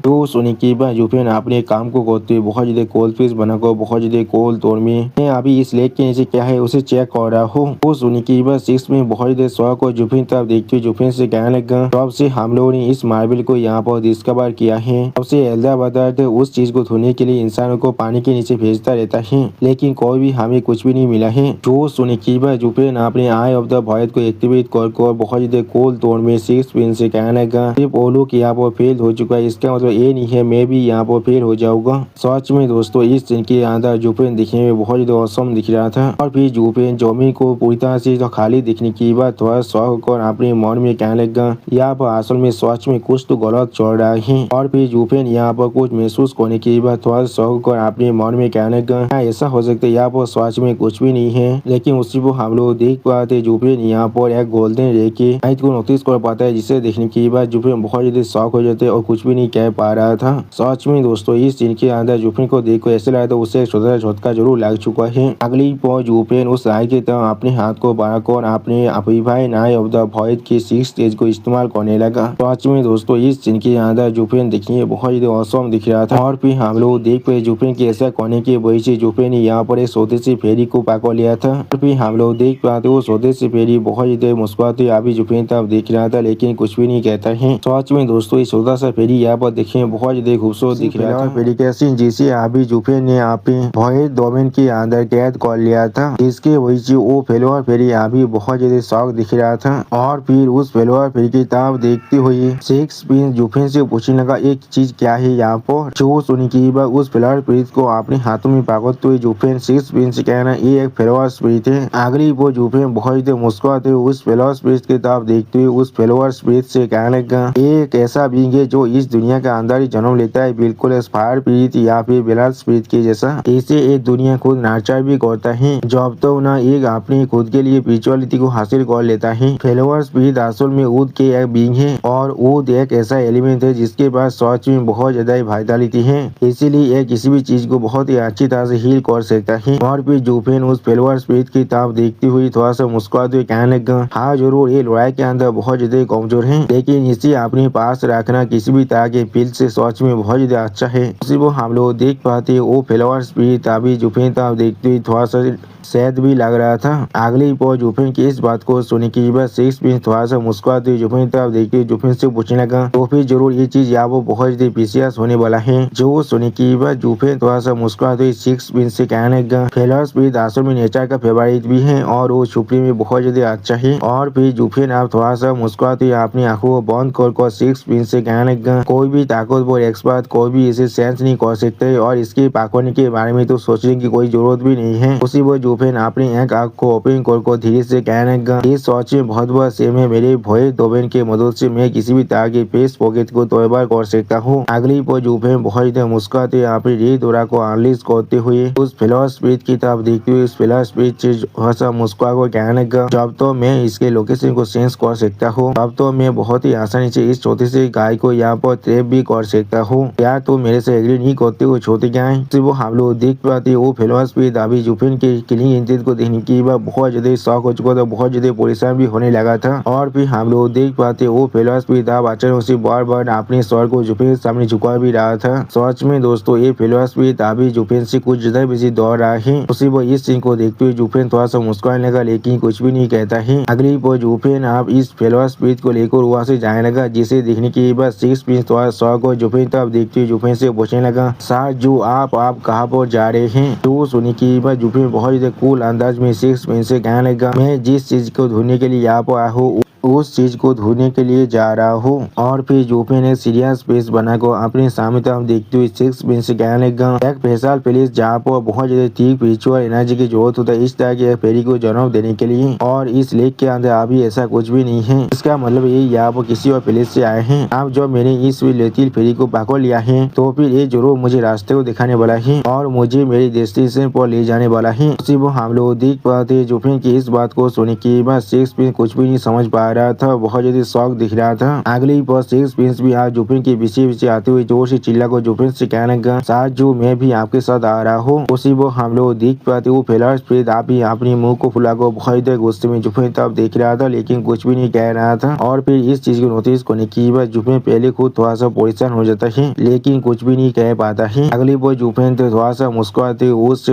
तो सुनने के बाद जुफेन अपने काम को करते हुए बहुत ज्यादा कोल्ड फिश बनाकर बहुत ज्यादा कोल्ड तोड़ में मैं अभी इस लेक के नीचे क्या है उसे चेक कर रहा हूँ। वो सुनने के बाद सिक्स में बहुत ज्यादा शौक और जुफेन तब देखते हुए जुफेन से कहने लगा, तब से हम लोगों ने इस मार्बल को यहाँ पर डिस्कवर किया है। तब से एल्डा बताते उस चीज को धोने के लिए इंसानों को पानी के नीचे भेजता रहता है, लेकिन कोई भी हमें कुछ भी नहीं मिला है। जो सुनने के बाद जुफेन अपने आई ऑफ द वॉइड को एक्टिवेट कर बहुत ज्यादा कोल्ड तोड़ में सिक्स पिन से कहने लगा, सिर्फ वो लोग यहाँ पर फेल हो चुका है, इसका मतलब ये नहीं है मैं भी यहाँ पर फेल हो जाऊंगा। सच में दोस्तों इस सीन के अंदर जुफेन दिखने में बहुत ज्यादा औसम दिख रहा था। और फिर जुफेन जमीन को पूरी तरह से तो खाली दिखने की बात थोड़ा शौक और अपने मन में कहने लगा, यहाँ पर असल में सच में कुछ तो गलत चल रहा है। और फिर जुफेन यहाँ पर कुछ महसूस करने की बात थोड़ा शौक और अपने मन में कहने लगा, ऐसा हो सकता है यहाँ पर सच में कुछ भी नहीं है। लेकिन उसी को हम लोग देख पाते जुफेन यहाँ पर एक गोल्डन रे के लाइट को नोटिस कर पाता है, जिसे देखने के बाद जुफेन बहुत ज्यादा शौक हो जाते और कुछ भी नहीं कह पा रहा था। सच में दोस्तों इस सीन के अंदर जुफेन को देखकर ऐसे लगा था उसे छोटा झटका जरूर लग चुका है। अगली पॉइंट जुफेन उस राय की तरह अपने हाथ को बढ़ाकर अपने अभिभाई नाई ऑफ द वॉइड के सिक्स स्टेज को इस्तेमाल करने लगा। सच में दोस्तों इस सीन के अंदर जुफेन देखिए बहुत ज्यादा औसम दिख रहा था। और फिर हम लोग देख पाए जुफेन के ऐसा करने की वजह से जुफेन ने यहाँ पर एक स्वदेशी फेरी को पकड़ लिया था। और फिर हम लोग देख पाते वो स्वदेशी फेरी बहुत ज्यादा मुस्कुराते अभी जुफेन तब देख रहा था, लेकिन कुछ भी नहीं कहता है। सच में दोस्तों इस छोटा सा फेरी यहाँ पर देखिए बहुत ज्यादा खूबसूरत दिख रहा था। फेरी का सीन जिसे अभी जुफेन ने अपने वॉइड डोमेन के अंदर कैद कर लिया था, जिसके वजह से वो फेलोवर फेरी अभी बहुत ज्यादा शौक दिख रहा था। और फिर उस फेलोवर फेरी की तरफ देखते हुए सिक्स पिन जुफेन से पूछने लगा, एक चीज क्या है यहाँ पर। जो सुनी की बात उस फेलोवर स्पिरिट को अपने हाथों में पकड़ते हुए जुफेन सिक्स पिन से कहना ये एक फेलोवर स्पिरिट है। अगली वो जुफेन बहुत ज्यादा मुस्कुराते हुए उस फेलोवर स्पिरिट की तरफ देखते हुए उस फेलोवर स्पिरिट से कहने लगा, एक ऐसा बीइंग है जो इस दुनिया के अंदर ही जन्म लेता है, बिल्कुल फायर स्पिरिट या फिर बेलाल स्पिरिट के जैसा। इसे एक दुनिया खुद नर्चर भी करता है, जब तो ना एक अपनी खुद के लिए स्पिरिचुअलिटी को हासिल कर लेता है। फेलोवर स्पिरिट असल में ऊद के एक बीइंग है और ऊद एक ऐसा एलिमेंट है जिसके पास सच में बहुत ज्यादा वाइटलिटी है, इसीलिए यह किसी भी चीज को बहुत ही अच्छी तरह से हील कर सकता है। और फिर जुफेन उस फेलोवर स्पिरिट की तरफ देखती हुई थोड़ा सा मुस्कुराते हुए कहने लगा, हाँ जरूर ये लड़ाई के अंदर बहुत ज्यादा कमजोर है, लेकिन इसे अपने पास रखना किसी भी तरह के फील्ड से सच में बहुत ज्यादा अच्छा है। उसी वो हम लोग देख पाते वो फेलोवर स्पिरिट अभी जुफेन तरफ देखते हुए थोड़ा सा शायद भी लग रहा था। अगली पॉइंट जुफेन की इस बात को सुनने के बाद सिक्स पिन थोड़ा सा मुस्कुराते हुए जुफेन तरफ देखते हुए जुफेन से पूछने लगा, तो फिर जरूर ये चीज यहाँ वो बहुत ज्यादा प्रीशियस होने वाला है। जो सुनने के बाद जुफेन थोड़ा सा मुस्कुराते हुए सिक्स पिन से कहने लगा, फेलोवर स्पिरिट असल में नेचर का फेवरेट भी है और वो छुपने में बहुत ज्यादा अच्छा है। और फिर जुफेन आप थोड़ा सा मुस्कुराते हुए अपनी आंखों को बंद कर सिक्स पिन से कहने लगा, कोई भी ताकतवर एक्सपर्ट कोई भी इसे सेंस नहीं कर सकते और इसके पकड़ने के बारे में तो सोचने की कोई जरूरत भी नहीं है। उसी वो जुफेन अपनी एक आंख को ओपन कर धीरे से कहने लगा, ये सच में बहुत बड़ा सेम है, मेरे भोए डोमेन के मदद से मैं किसी भी तरह के पेस पॉकेट को तोड़बार कर सकता हूँ। अगली पर जुफेन बहुत ज्यादा मुस्कुराते अपनी रे दौरा को अनलिस्ट करते हुए उस फेलोवर स्पिरिट की तरफ देखते हुए उस फेलोवर स्पिरिट से हंसा मुस्कुरा कर कहने लगा, जब तो मैं इसके लोकेशन को सेंस कर सकता हूँ तब तो मैं बहुत ही आसानी से इस छोटे से गाय को यहाँ पर ट्रैप भी कर सकता हूँ। क्या तो मेरे से एग्री नहीं करते हो छोटे गाय। वो हम लोग देख पाते वो फेलोवर स्पिरिट अभी जुफेन के किलिंग इंटेंट को देखने की बात बहुत ज्यादा शौक हो चुका था, बहुत ज्यादा परेशान भी होने लगा था। और फिर हम लोग देख पाते वो फेलोवर स्पिरिट अब अचानक से बार बार अपने स्वर को जुफेन के सामने झुका भी रहा था। सच में दोस्तों ये फेलोवर स्पिरिट अभी जुफेन से कुछ ज्यादा बिजी दौड़ रहा है। उसी वो इस सीन को देखते हुए जुफेन थोड़ा सा मुस्कुराने लगा, लेकिन कुछ भी नहीं कहता है। अगली पर जुफेन आप इस फेलोवर स्पिरिट को लेकर वहाँ से जाने लगा, जिसे देखने के बाद सिक्स पिन थोड़ा शौक और जुफेन तब देखते हुए जुफेन से पूछने लगा, सर जो आप कहाँ पर जा रहे हैं। तो सुनने के बाद जुफेन बहुत ज्यादा कूल अंदाज में सिक्स पिन से कहने लगा, मैं जिस चीज को ढूंढने के लिए यहाँ पर आया हूँ उस चीज को ढूंढने के लिए जा रहा हूँ। और फिर जुफेन ने सीरियस फेस बनाकर अपने सामने तरफ देखते हुए सिक्स पिन से कहने लगा, एक स्पेशल प्लेस जहाँ पर बहुत ज्यादा ठीक स्पिरिचुअल एनर्जी की जरूरत होता है इस तरह के फेरी को जन्म देने के लिए, और इस लेक के अंदर अभी ऐसा कुछ भी नहीं है। इसका मतलब ये यहाँ पर किसी और प्लेस से आए हैं। आप जो मैंने इस लेतिल फेरी को पकड़ लिया है तो फिर ये जरूर मुझे रास्ते को दिखाने वाला है और मुझे मेरी डेस्टिनेशन पर ले जाने वाला है। उसी वो हम लोग देख पाते जुफेन की इस बात को सुनने के बाद सिक्स पिन कुछ भी नहीं समझ पा रहा था, बहुत ज्यादा शौक दिख रहा था। अगली पर सिक्स प्रिंस भी आज जुफिन के पीछे आते हुए जोर से चिल्ला को जुफिन से कहने लगा, साथ जो मैं भी आपके साथ आ रहा हूँ। उसी वो हम लोग देख पाते वो फिलहाल स्प्रिट आप ही अपने मुंह को फुला को बहुत देर गुस्से में जुफिन तब देख रहा था, लेकिन कुछ भी नहीं कह रहा था। और फिर इस चीज को नोटिस करने की बाद जुफिन पहले खुद थोड़ा सा परेशान हो जाता है, लेकिन कुछ भी नहीं कह पाता है। अगली बार जुफिन तो थोड़ा सा मुस्कुराते उस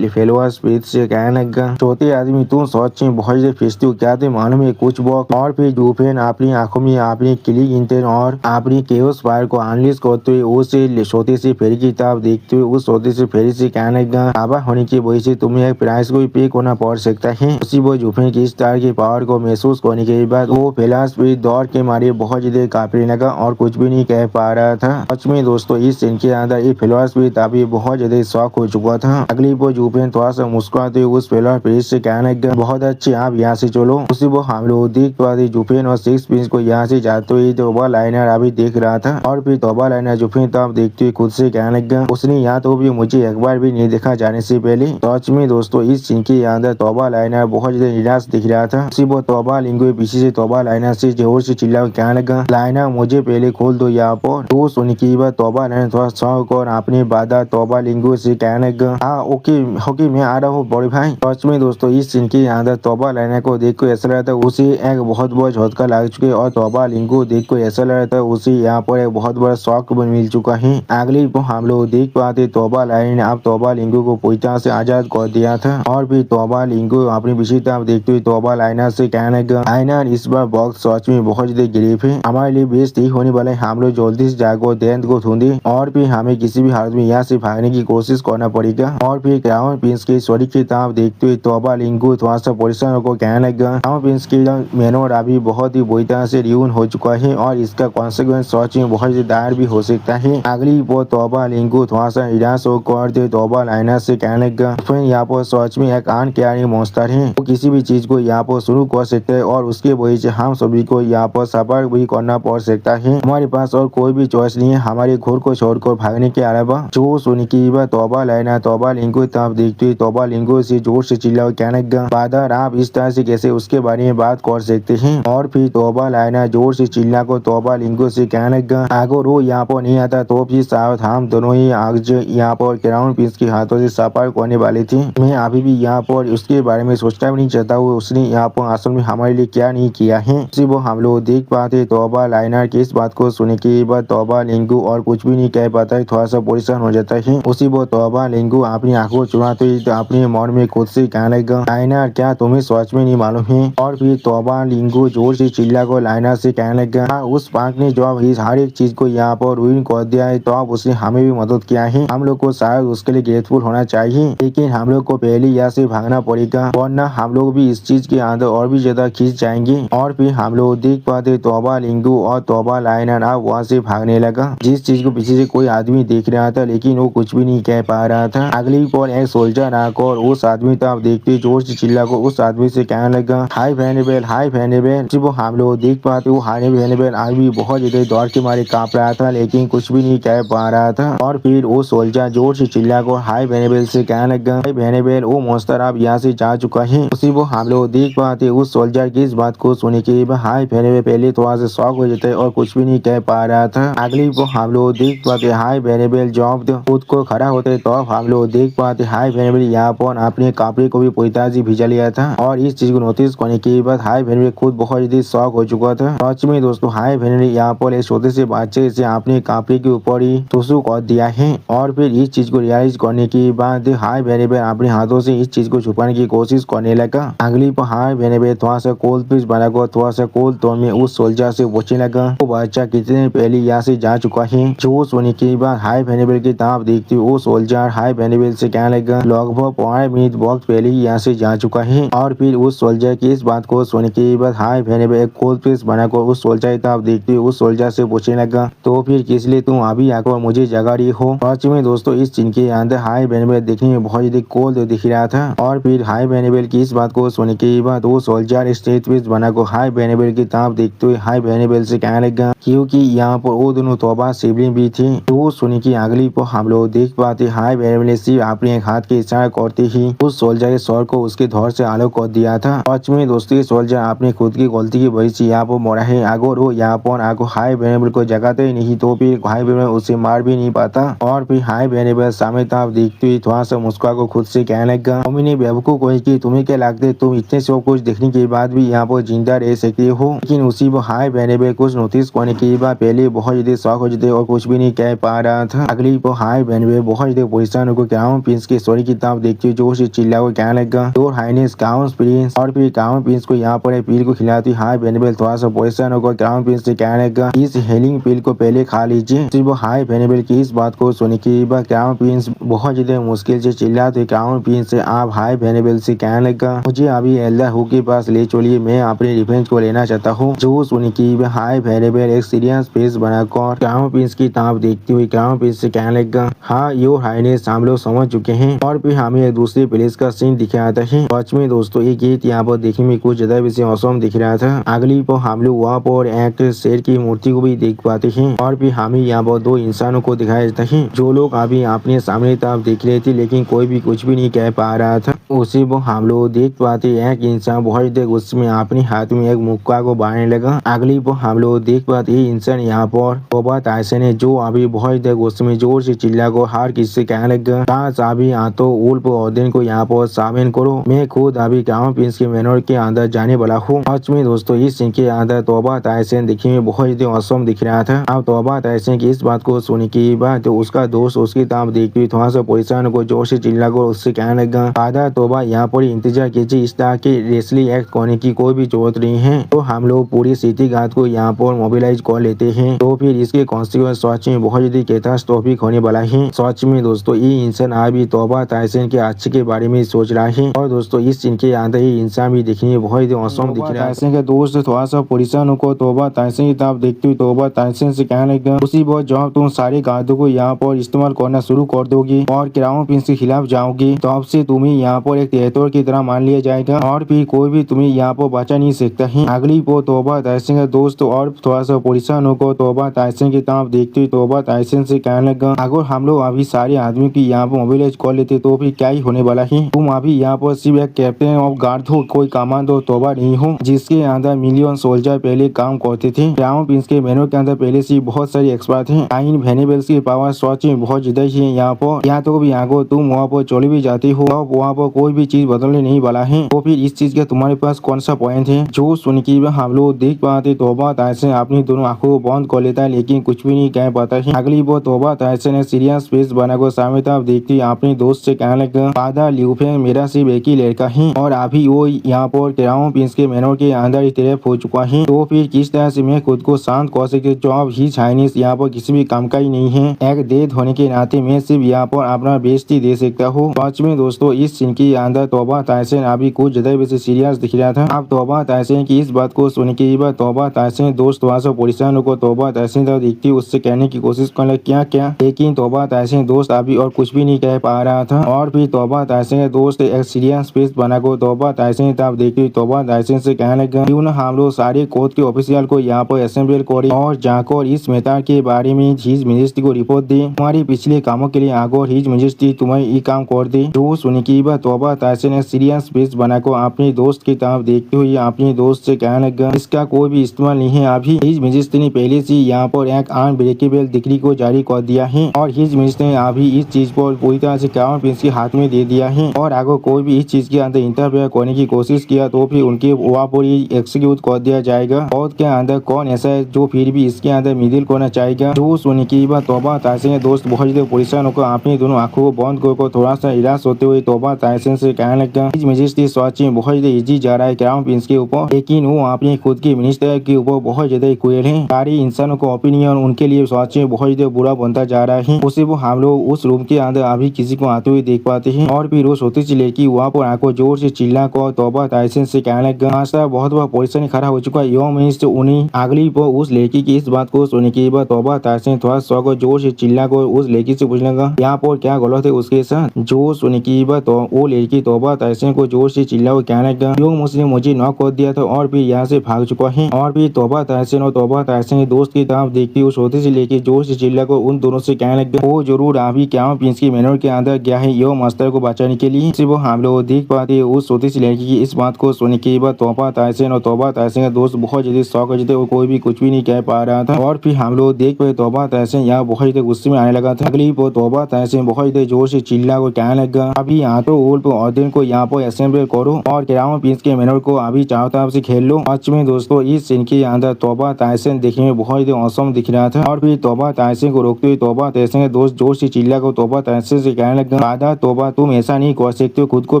फेलवा स्प्रिट से कहने लगा, छोटे आदमी तुम सच में बहुत ज्यादा फिरती हो क्या, तुम मालूम है कुछ वक्त। और फिर जुफिन अपनी आंखों में अपनी क्लिक इंटेन और अपनी केओस फायर को अनलिस्ट करते हुए उस छोटे से फेरी की तरफ देखते हुए उस छोटे से फेरी से कहने लगा, बाबा होने की वजह से तुम्हें एक प्राइस को भी पे करना पड़ सकता है। उसी वो जुफिन की इस तरह की पावर को महसूस करने के बाद वो फिलहाल स्पीड दौड़ के मारे बहुत ज्यादा कांपने लगा और कुछ भी नहीं कह पा रहा था। सच में दोस्तों इस सीन के अंदर ये फिलहाल स्पीड अभी बहुत ज्यादा शौक हो चुका था। अगली वो जुफिन थोड़ा सा मुस्कुराते हुए उस फिलहाल प्रिंस से कहने लगा, बहुत अच्छे आप यहाँ से चलो। उसी वो हम लोग देख पाते जुफिन और सिक्स प्रिंस को यहाँ से जाते हुए तोबा लाइनर अभी देख रहा था। और फिर तोबा लाइनर जुफिन तब देखते हुए खुद से कहने लगा, उसने यहाँ तो भी मुझे एक बार भी नहीं देखा जाने से पहले। सच में दोस्तों इस सीन के अंदर तोबा लाइनर बहुत ज्यादा निराश दिख रहा था। उसी वो तोबा लिंगो पीछे से तोबा लाइनर से जोर से चिल्ला कहने लगा, लाइनर मुझे पहले खोल दो यहाँ पर। तो सुनने की बात तोबा लाइनर थोड़ा शौक और अपने बाधा तोबा लिंगो से कहने लगा, हाँ ओके मैं आ रहा हूँ बड़े भाई। सच में दोस्तों इस सीन के अंदर तोबा लाइनर को देख कर ऐसा लगा था उसे एक बहुत बड़ा झटका लग चुके और तोबा लिंगो देख कर ऐसा लग रहा था उसे यहाँ पर एक बहुत बड़ा शौक मिल चुका है। अगली हम लोग देख पाते तोबा लाइनर ने अब तोबा लिंगो को पूरी तरह से आजाद कर दिया था। और फिर तोबा लिंगो अपनी विषय तरफ देखते हुए तोबा लाइनर से कहने लगा, लाइनर इस बार बॉक्स सच में बहुत ज्यादा गरीब है, हमारे लिए बेस्ट ही होने वाला है, हम लोग जल्दी से जाकर देंत को ढूंढे और फिर हमें किसी भी हालत में यहाँ से भागने की कोशिश करना पड़ेगा। और फिर क्राउन प्रिंस के शरीर की तरफ देखते हुए तोबा लिंगो थोड़ा सा परेशान होकर कहने लगा, क्राउन प्रिंस की मेनोर अभी बहुत ही बुरी तरह से रियून हो चुका है और इसका कॉन्सिक्वेंस सच में बहुत ज्यादा दायर भी हो सकता है। अगली वो तोबा लिंगो थोड़ा सा निराश होकर तोबा लाइनर से कहने लगा, फिर यहाँ पर सच में एक अनकैरिंग मॉन्स्टर है, वो किसी भी चीज को यहाँ पर शुरू कर सकते हैं और उसके वजह से हम सभी को यहाँ पर सफर भी करना पड़ सकता है। हमारे पास और कोई भी चॉइस नहीं है हमारे घर को छोड़कर भागने के अलावा। जो सुनी की बात तोबा लाइनर तोबा लिंगो तरफ देखते हुए तोबा लिंगो से जोर से चिल्ला कहने लगा, फादर आप इस तरह से कैसे उसके बारे में बात कर सकते हैं। और फिर तोबा लाइनर जोर से चिल्ला को तोबा लिंगो से कहने लगा, अगर वो यहाँ पर नहीं आता तो भी साथ हम दोनों ही आज यहाँ पर क्राउन प्रिंस के हाथों से सफर करने वाले थे। मैं अभी भी यहाँ पर उसके बारे में सोचना भी नहीं चाहता हूँ उसने यहाँ पर असल में हमारे लिए क्या नहीं किया है। उसी वो हम लोग देख पाते तोबा लाइनर की इस बात को सुनने के बाद तोबा लिंगो और कुछ भी नहीं कह पाता है, थोड़ा सा परेशान हो जाता है। उसी वो तोबा लिंगो अपनी आंखों चुराते ही अपने मन में खुद से कहने लगा, लाइनर क्या तुम्हें सच में नहीं मालूम है। और फिर तोबा लिंगो जोर से चिल्ला को लाइनर से कहने लगा, उस पार्क ने जो इस हर एक चीज को यहाँ पर रूइन कर दिया है तो अब उसने हमें भी मदद किया है, हम लोग को शायद उसके लिए ग्रेटफुल होना चाहिए, लेकिन हम लोग को पहले यहाँ से भागना पड़ेगा वरना हम लोग भी इस चीज के अंदर और भी ज्यादा खींच जाएंगे। और फिर हम लोग देख पाते तोबा लिंगो और तोबा लाइनर अब वहाँ से भागने लगा, जिस चीज को पीछे से कोई आदमी देख रहा था लेकिन वो कुछ भी नहीं कह पा रहा था। अगली पर एक सोल्जर आकर उस आदमी तक देखते जोर से चिल्ला को उस आदमी से कहने लगा, हाय वेनेबल हाय वेनेबल। वो हम लोग देख पाते वो हाय वेनेबल आज भी बहुत ज्यादा दौड़ के मारे कांप रहा था लेकिन कुछ भी नहीं कह पा रहा था। और फिर वो सोल्जर जोर से चिल्ला को हाय वेनेबल से कहने लगा, हाय वेनेबल वो मॉन्स्टर अब यहाँ से जा चुका है। उसी वो हम लोग देख पाते उस सोल्जर की इस बात को सुने के बाद हाय वेनेबल पहले थोड़ा सा शॉक हो जाता है और कुछ भी नहीं कह पा रहा था। अगली वो हम लोग देख पाते हाय वेनेबल जॉब खुद को खड़ा होते तो हम लोग देख पाते हाय वेनेबल यहाँ पर अपने कपड़े को भी पूरी तरह से भिजा लिया था। और इस चीज को नोटिस करने के बाद हाय वेनेबल खुद बहुत ज्यादा शॉक हो चुका था। सच में दोस्तों हाय वेनेबल यहाँ पर एक छोटे से बच्चे से अपने कपड़े के ऊपर ही टुसू कर दिया है। और फिर इस चीज को रियलाइज करने के बाद हाय वेनेबल अपने हाथों से इस चीज को छुपाने की कोशिश करने लगा। अगली पर हाय वेनेबल थोड़ा सा कोल्ड पीस बनाकर थोड़ा सा कोल्ड टोन में उस सोल्जर से पूछने लगा, वो बच्चा कितने पहले यहाँ से जा चुका है। जो सुनने के बाद हाय वेनेबल की तरफ देखते हुए वो सोल्जर हाय वेनेबल से कहने लगा, लगभग 5 मिनट वक्त पहले ही यहाँ से जा चुका है। और फिर उस सोल्जर की इस बात को सुनने के बाद हाय वेनेबल एक कोल्ड पीस बनाकर उस सोल्जर की तरफ देखते हुए उस सोल्जर से पूछने लगा, तो फिर किस लिए तुम अभी आकर मुझे जगा रही हो। सच में दोस्तों इस सीन के अंदर हाय वेनेबल देखने में बहुत ज्यादा कोल्ड दिख रहा था। और फिर हाय वेनेबल की इस बात को सुनने के बाद वो सोल्जर स्टेज पीस बनाकर हाय वेनेबल की तरफ देखते हुए हाय वेनेबल से कहने लगा, क्योंकि यहाँ पर वो दोनों तोबा सिबलिंग भी थी। तो सुनी की अगली पर हम लोग देख पाते हाय वेनेबल ने सिर्फ अपने हाथ के इशारा करते ही उस सोल्जर के सर को उसके धौर से अलग कर दिया था। सच में दोस्तों सोल्जर अपने खुद खुद की गलती की वजह से यहाँ पर मरा है। अगर वो यहाँ पर आगो हाई वेनेबल को जगाते ही नहीं तो फिर हाई वेनेबल उसे मार भी नहीं पाता। और फिर हाई वेनेबल सामने आप देखते हुए थोड़ा सा मुस्कुरा को खुद से कहने लगा, मम्मी ने बेवकूफ को कि तुम्हें क्या लगता तुम इतने सब कुछ देखने के बाद भी यहाँ पर जिंदा रह सकते हो। लेकिन उसी वो हाई वेनेबल कुछ नोटिस करने के बाद पहले बहुत ज्यादा शौक हो जाते और कुछ भी नहीं कह पा रहा था। अगली वो हाई वेनेबल बहुत ज्यादा परेशान होकर क्राउन प्रिंस की स्टोरी किताब देखते हुए जोर से चिल्ला को कहने लगा, योर हाइनेस क्राउन प्रिंस। और फिर क्राउन प्रिंस को यहाँ पर पील को खिलाती हाई वेनेबल थोड़ा सा परेशान होकर क्राउन प्रिंस से कहने लगा, इस हीलिंग पिल को पहले खा लीजिए। फिर वो हाई वेनेबल की इस बात को सुनने के बाद क्राउन प्रिंस बहुत ज्यादा मुश्किल से चिल्लाते क्राउन प्रिंस से आप हाई वेनेबल से कहने लगा, मुझे अभी एल्डर हु के पास ले चलिए, मैं अपने रिवेंज को लेना चाहता हूँ। जो सुन की हाई वेनेबल एक सीरियस फेस बनाकर क्राउन प्रिंस की तरफ देखती हुई क्राउन प्रिंस से कहने लगा, हाँ योर हाइनेस हम लोग समझ चुके हैं। और फिर हमें एक दूसरे प्लेस का सीन दिखाता है। सच में दोस्तों ये गीत यहाँ पर देखने में कुछ ज्यादा वैसे औसम दिख रहा था। अगली पर हम लोग वहाँ पर एक शेर की मूर्ति को भी देख पाते हैं। और फिर हमें यहाँ पर दो इंसानों को दिखाया जाता है जो लोग अभी अपने सामने तरफ देख रहे थे लेकिन कोई भी कुछ भी नहीं कह पा रहा था। उसी को हम लोग देख पाते एक इंसान बहुत देर उसमें अपने हाथ में एक मुक्का को बांधने लगा। अगली पर हम लोग देख पाते ये इंसान यहाँ पर तोबा टायसन है जो अभी बहुत देर उसमें जोर से चिल्ला को हार किससे कहने लगा, काश अभी तो उल्फ ओडिन को यहाँ पर शामिल करो, मैं खुद अभी क्राउन प्रिंस के मेनोर के अंदर जाने वाला हूँ। सच में दोस्तों इस सीन के अंदर तोबा टायसन दिखने में बहुत ज्यादा औसम दिख रहा था। अब तोबा टायसन की इस बात को सुनने के बाद तो उसका दोस्त उसकी तरफ देखते हुए थोड़ा सा परेशान को जोर से चिल्ला कर उससे कहने लगा, फादर तोबा यहाँ पर इंतजार कीजिए, इस तरह के रेसली एक्ट करने की कोई भी जरूरत नहीं है। तो हम लोग पूरी सिटी गार्ड को यहाँ पर मोबिलाइज कर लेते हैं तो फिर इसके कॉन्सिक्वेंस सच में बहुत ज्यादा कैटास्ट्रोफिक होने वाला है। सच में दोस्तों ये इंसान अभी तोबा टायसन के अच्छे के बारे में सोच रहा है। और दोस्तों इस सीन के अंदर ये इंसान भी दिखने में बहुत ज्यादा औसम दिख रहा है। टायसन के दोस्त थोड़ा सा परेशान होकर तोबा टायसन की तरफ देखते हुए तोबा टायसन से कहने लगा, उसी बहुत जब तुम सारे गार्डों को यहाँ पर इस्तेमाल करना शुरू कर दोगी और क्राउन प्रिंस के खिलाफ जाओगी तो अब से तुम्हें यहाँ पर एक तेहतोर की तरह मान लिया जाएगा और फिर कोई भी तुम्हें यहाँ पर बचा नहीं सकता है। अगली वो तोबा टायसन का दोस्त और थोड़ा सा परेशान होकर तोबा टायसन की तरफ देखते हुए तोबा टायसन से कहने लगा, अगर हम लोग अभी सारे आदमी की यहाँ पर मोबिलाइज कर लेते तो फिर क्या ही होने वाला है। तुम अभी यहाँ पर सिर्फ एक कैप्टन ऑफ गार्ड हो, कोई कमांडो तोबा नहीं हो जिसके अंदर मिलियन सोल्जर पहले काम करते थे। क्राउन प्रिंस के मेनू के अंदर पहले से बहुत सारे एक्सपर्ट हैं। आइन वेनेबल्स की पावर सच में बहुत ज्यादा ही है यहाँ पर। यहाँ तो भी आगो तुम वहाँ पर चले भी जाते हो अब वहाँ पर कोई भी चीज बदलने नहीं वाला है तो फिर इस चीज का तुम्हारे पास कौन सा पॉइंट है। जो सुन के हम लोग देख पाते तोबा टायसन अपनी दोनों आंखों को बंद कर लेता है लेकिन कुछ भी नहीं कह पाता है। अगली वो तोबा टायसन ने सीरियस फेस बनाकर सामने तरफ देखती अपने दोस्त से कहने लगा, फादर ल्यूफेंग मेरा सिर्फ एक ही लड़का है और अभी वो यहाँ पर क्राउन प्रिंस के मेनोर के अंदर इस तरफ हो चुका है तो फिर किस तरह से मैं खुद को शांत कर सके जो अब ही चाइनीज यहाँ पर किसी भी काम का ही नहीं है। एक डेथ होने के नाते मैं सिर्फ यहाँ पर अपना बेस्ट ही दे सकता हूँ। सच में दोस्तों इस सीन के अंदर तोबा टायसन अभी कुछ ज्यादा वैसे सीरियस दिख रहा था। अब तोबा टायसन की इस बात को सुन के बाद तोबा टायसन दोस्त वहाँ से परेशान होकर तोबा टायसन तरफ देखती उससे कहने की कोशिश करने क्या क्या, लेकिन तोबा टायसन दोस्त अभी और कुछ भी नहीं कह पा रहा था। और फिर तोबा टायसन के दोस्त एक सीरियस फेस बनाकर तोबा टायसन तरफ देखती तोबा टायसन से कहने लगा, क्यों न हम लोग सारे कोर्ट के ऑफिशियल को यहाँ पर असेंबल करें और जाकर इस मैटर के बारे में हिज मिनिस्ट्री को रिपोर्ट दे, तुम्हारे पिछले कामों के लिए आगे हिज मिनिस्ट्री तुम्हें ये काम कर दे। जो सुन की बात तोबा टायसन ने सीरियस फेस बनाकर अपने दोस्त की तरफ देखते हुए अपने दोस्त से कहने लगा, इसका कोई भी इस्तेमाल नहीं है। अभी हिज मिनिस्ट्री ने पहले से यहाँ पर एक अनब्रेकेबल डिग्री को जारी कर दिया है और हिज मिनिस्ट्री ने अभी इस चीज पर पूरी तरह से क्राउन प्रिंस के हाथ में दे दिया है और अगर कोई भी इस चीज के अंदर इंटरफेयर करने की कोशिश किया तो फिर उनके वहाँ पर एक्सिक्यूट कर दिया जाएगा। और के अंदर कौन ऐसा है जो फिर भी इसके अंदर मिडिल करना चाहेगा। जो सुनने की बात तोबा टायसन के दोस्त बहुत ज्यादा परेशान होकर अपनी दोनों आंखों को बंद कर थोड़ा सा निराश होते हुए तोबा टायसन से कहने लगा, हिज मिनिस्ट्री सच में बहुत ज्यादा इजी जा रहा है क्राउन प्रिंस के ऊपर, लेकिन वो अपनी खुद की मिनिस्टर के ऊपर बहुत ज्यादा क्रूएल है। सारे इंसानों का ओपिनियन उनके लिए सच में बहुत ज्यादा बुरा बनता जा रहा है। उसे वो हम लोग उस रूम के अंदर अभी किसी को आते हुए देख पाते हैं और फिर वो छोटी सी लड़की वहाँ पर आंखों जोर से चिल्ला कर तोबा टायसन से कहने लगा, नाश्ता बहुत बड़ा परेशानी खड़ा हो चुका है। मिनिस्टर उन्हीं अगली पर उस लड़की की इस बात को सुनने के बाद तोबा टायसन थोड़ा सा जोर से चिल्ला कर उस लड़की से पूछने लगा, यहाँ पर क्या गलत है उसके साथ। जो सुनने की बात वो लड़की तोबा टायसन को जोर से चिल्ला कर कहने लगा, जो मुझे नॉक कर दिया था और फिर यहाँ से भाग चुका है। और फिर तोबा टायसन और तोबा टायसन के दोस्त की तरफ देखती उस छोटी सी लड़की जोर से चिल्ला कर उन दोनों से कहने लगा, वो जरूर अभी क्राउन प्रिंस की मेनोर के अंदर गया है यो मास्टर को बचाने के लिए। सिर्फ हम लोग देख पाते उस छोटी सी लड़की की इस बात को सुनने के बाद तोबा ताहसीन और तौबा ताहसीन के दोस्त बहुत ज्यादा शौक हो जाते और कोई भी कुछ भी नहीं कह पा रहा था। और फिर हम लोग देख पाए तौबा ताहसीन यहाँ बहुत ज्यादा गुस्से में आने लगा था। अगली पर तौबा ताहसीन बहुत ज्यादा जोर से चिल्ला को कहने लगा, अभी यहाँ तो उल्फ ऑर्डिन को यहाँ पर असेंबल करो और क्राउन प्रिंस के मैनर को अभी चारों तरफ से खेल लो। सच में दोस्तों इस सीन के अंदर तौबा ताहसीन देखने में बहुत ज्यादा औसम दिख रहा था। और फिर तौबा ताहसीन को रोकते हुए तौबा ताहसीन के दोस्त जोर से चिल्ला को तौबा ताहसीन से कहने लगा, बादा तौबा तुम ऐसा नहीं कर सकते हो, खुद को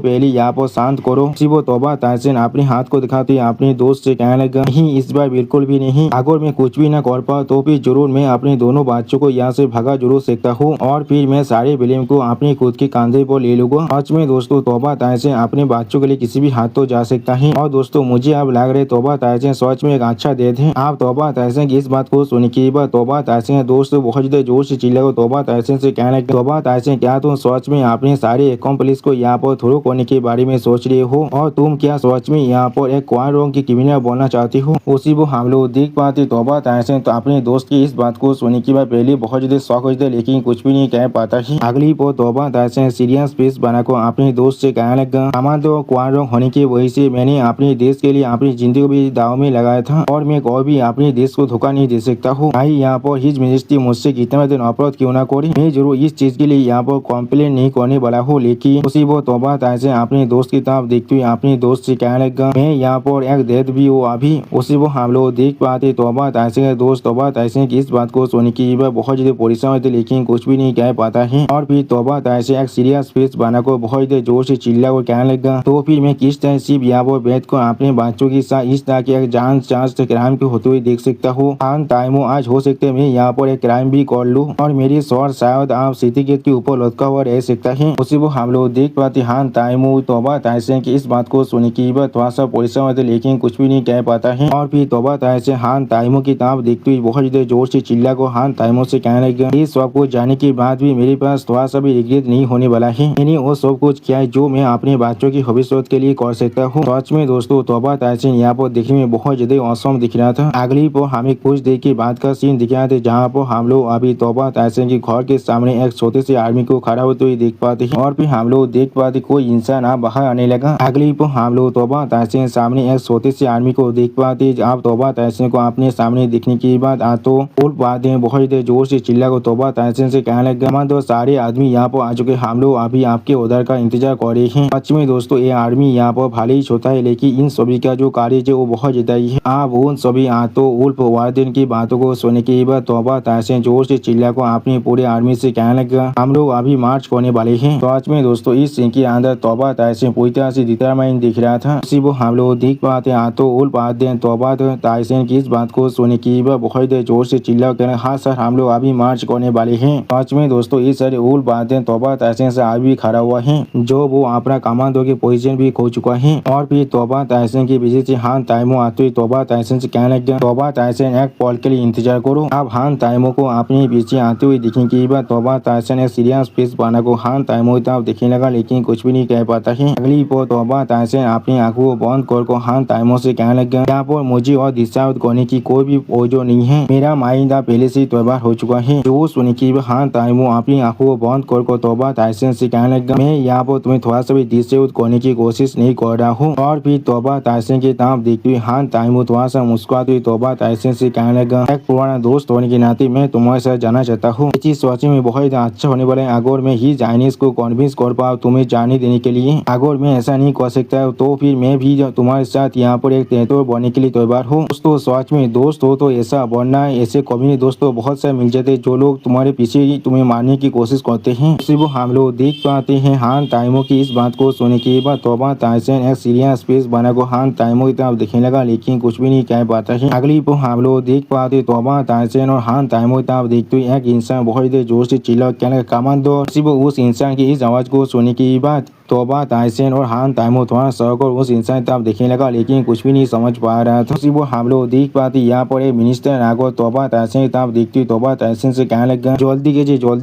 पहले यहाँ पर शांत करो। वो तौबा ताहसीन अपने हाथ को दिखाते अपने दोस्त से कहने लगा, नहीं इस बार बिल्कुल भी नहीं, अगर मैं कुछ भी न कर पाऊँ तो फिर जरूर मैं अपने दोनों बच्चों को यहाँ से भगा जरूर सकता हूँ और फिर मैं सारे ब्लेम को अपने खुद के कंधे पर ले लूंगा। सच में दोस्तों तौबा ताहसीन अपने बच्चों के लिए किसी भी हाथ तो जा सकता है। और दोस्तों मुझे अब लग रहे तौबा ताहसीन सच में एक अच्छा डेट है। आप तौबा ताहसीन की इस बात को सुन के बाद तौबा ताहसीन दोस्त बहुत ज्यादा जोर से चिल्ला को तौबा ताहसीन से कहने लगा, तौबा ताहसीन क्या तुम सच में अपने सारे अकॉम्प्लिस को यहाँ पर थ्रो करने के बारे में सोच रहे हो और तुम क्या सच में यहाँ पर एक क्वारंग की क्रिमिनल बनना चाहती हो। उसी वो हम लोग देख पाते तौबा ताहसीन तो अपने दोस्त की इस बात को सुनने के बाद पहले बहुत ज्यादा शौक होते लेकिन कुछ भी नहीं कह पाता है। अगली पर तौबा ताहसीन सीरियस फेस बनाकर अपने दोस्त से कहने लगा, हमारे तो क्वारंग होने की वजह से मैंने अपने देश के लिए अपनी जिंदगी भी दाव में लगाया था और मैं कोई भी अपने देश को धोखा नहीं दे सकता हूँ। भाई यहाँ पर हिज मेजेस्टी मुझसे कितना दिन अपराध क्यों ना करे, मैं जरूर इस चीज के लिए यहाँ पर कॉम्प्लेन नहीं करने वाला हूँ। लेकिन उसी वो तौबा ताहसीन अपने दोस्त की तरफ देखते हुए अपने दोस्त से कहने लगा, मैं यहाँ पर एक डेट भी हूँ अभी। उसी वो हम लोग देख पाते तौबा ताहसीन के दोस्त तौबा ताहसीन की इस बात को सुन के बहुत ज्यादा परेशान होते लेकिन कुछ भी नहीं कह पाता है। और फिर तौबा ताहसीन एक सीरियस फेस बनाकर बहुत ज्यादा जोर से चिल्ला को कहने लगा, तो फिर मैं किस तरह सिर्फ यहाँ पर बैठ कर अपने बच्चों के साथ इस तरह के एक जान चांस क्राइम के होते हुए देख सकता हूँ। टाइमो आज हो सकते मैं यहाँ पर एक क्राइम भी कर लूँ और मेरी शॉर्ट शायद आप सिटी गेट के ऊपर लटका हुआ रह सकता है। उसी वो हम लोग देख पाते हान टाइमो तौबा ताहसीन की इस बात को सुन के थोड़ा सा परेशान होते लेकिन कुछ भी नहीं कह पाता है। और फिर तौबा ताहसीन हान टाइमो की तरफ देखते हुए बहुत ज्यादा जोर से चिल्ला को हान टाइमो से कहने लगा, इस सब कुछ जाने के बाद भी मेरे पास थोड़ा सा भी रिग्रेट नहीं होने वाला है। मैंने वो सब कुछ किया है जो मैं अपने बच्चों की भविष्य के लिए कर सकता हूँ। सच में दोस्तों तौबा ताहसीन यहाँ पर देखने में बहुत ज्यादा औसम दिख रहा था। अगली पर हमें कुछ देर के बाद का सीन दिख रहा था जहाँ पर हम लोग अभी तौबा ताहसीन के घर के सामने एक छोटे से आर्मी को खड़ा होते हुए देख पाते हैं। और फिर हम लोग देख पाते कोई इंसान आप बाहर आने लगा। अगली पर हम लोग तौबा ताहसीन सामने एक छोटे से आर्मी को देख पाते। आप तौबा ताहसीन को अपने सामने देखने के बाद तो उल्फ ऑर्डिन बहुत जोर से चिल्ला को तौबा ताहसीन से कहने लगा, हम तो सारे आदमी यहाँ पर आ चुके, हम लोग अभी आपके ऑर्डर का इंतजार कर रहे हैं। सच में दोस्तों ये आर्मी यहाँ पर भले ही छोटा है लेकिन इन सभी का जो कार्य है वो बहुत ज्यादा ही है। आप उन सभी तो उल्फ ऑर्डिन की बातों को सुनने के बाद तौबा ताहसीन जोर से चिल्ला को अपनी पूरे आर्मी से कहने लगा, हम लोग अभी मार्च करने वाले हैं। तो आज में दोस्तों इस सीन के अंदर तौबा ताहसीन पूरी तरह से डिटरमाइन दिख रहा था। उसी वो हम लोग देख पाते तो उल्फ ऑर्डिन तौबा ताहसीन की इस बात को सुनने के बाद बहुत जोर से चिल्ला कर, हाँ सर हम लोग अभी मार्च करने वाले हैं। आज में दोस्तों इस सर उल्फ ऑर्डिन तौबा ताहसीन से अभी खड़ा हुआ है जो वो अपना कमांडो की पोजीशन भी खो चुका है। और फिर तौबा ताहसीन की वजह से हान टाइमो आते हुए तौबा ताहसीन से कहने लगा, तौबा ताहसीन एक पल के लिए इंतजार करो। अब हान टाइमो को अपने पीछे आते हुए दिखने के बाद तौबा ताहसीन एक सीरियस फेस बना को हान टाइमो की तरफ देखने लगा लेकिन कुछ भी नहीं कह पाता है। अगली पर तौबा ताहसीन अपनी आंखों को बंद कर हान टाइमो से कहने लगा, यहाँ पर मुझे और डिसाइड करने की कोई भी ओजो नहीं है, मेरा माइंड पहले से तैयार हो चुका है। जो सुन के हान टाइमो अपनी आंखों को बंद कर तौबा ताहसीन से कहने लगा, मैं यहाँ पर तुम्हें थोड़ा सा भी डिसाइड करने की कोशिश नहीं कर रहा हूँ। और फिर तौबा ताहसीन की तरफ देखते हुए हान टाइमो थोड़ा सा मुस्कुराते हुए तौबा ताहसीन से कहने लगा, एक पुराना दोस्त होने के नाते मैं तुम्हारे साथ जाना चाहता हूँ। ये चीज सोचने में बहुत अच्छा होने वाला है। अगर मैं ही चाइनीज को कन्विंस कर पाऊँ तुम्हें जाने देने के लिए, अगर मैं ऐसा नहीं कर सकता तो फिर मैं भी तुम्हारे साथ यहाँ पर एक तेतुर बनने के लिए तैयार हूँ। दोस्तों सच में दोस्त हो तो ऐसा बनना, ऐसे कभी दोस्तों बहुत सारे मिल जाते जो लोग तुम्हारे पीछे तुम्हें मारने की कोशिश करते हैं। इसी वो हम लोग देख पाते हैं हान टाइमो की इस बात को सुनने के बाद तौबा ताहसीन एक सीरियस फेस बना को हान टाइमो की तरफ देखने लगा लेकिन कुछ भी नहीं कह पाता है। अगली पर हम लोग देख पाते तौबा ताहसीन और हान टाइमो की तरफ देखते हुए एक इंसान बहुत जोर से चिल्ला कहने का कमांडो। उस इंसान की इस आवाज को सुनने के बाद तौबा ताहसीन और हान टाइमो थोड़ा सहकर उस इंसान की तरफ देखने लगा लेकिन कुछ भी नहीं समझ पा रहा था। वो हम लोग देख पाते यहाँ पर एक मिनिस्टर आगो तौबा ताहसीन की तरफ देखती हुई तौबा ताहसीन से कहने लगा, जल्दी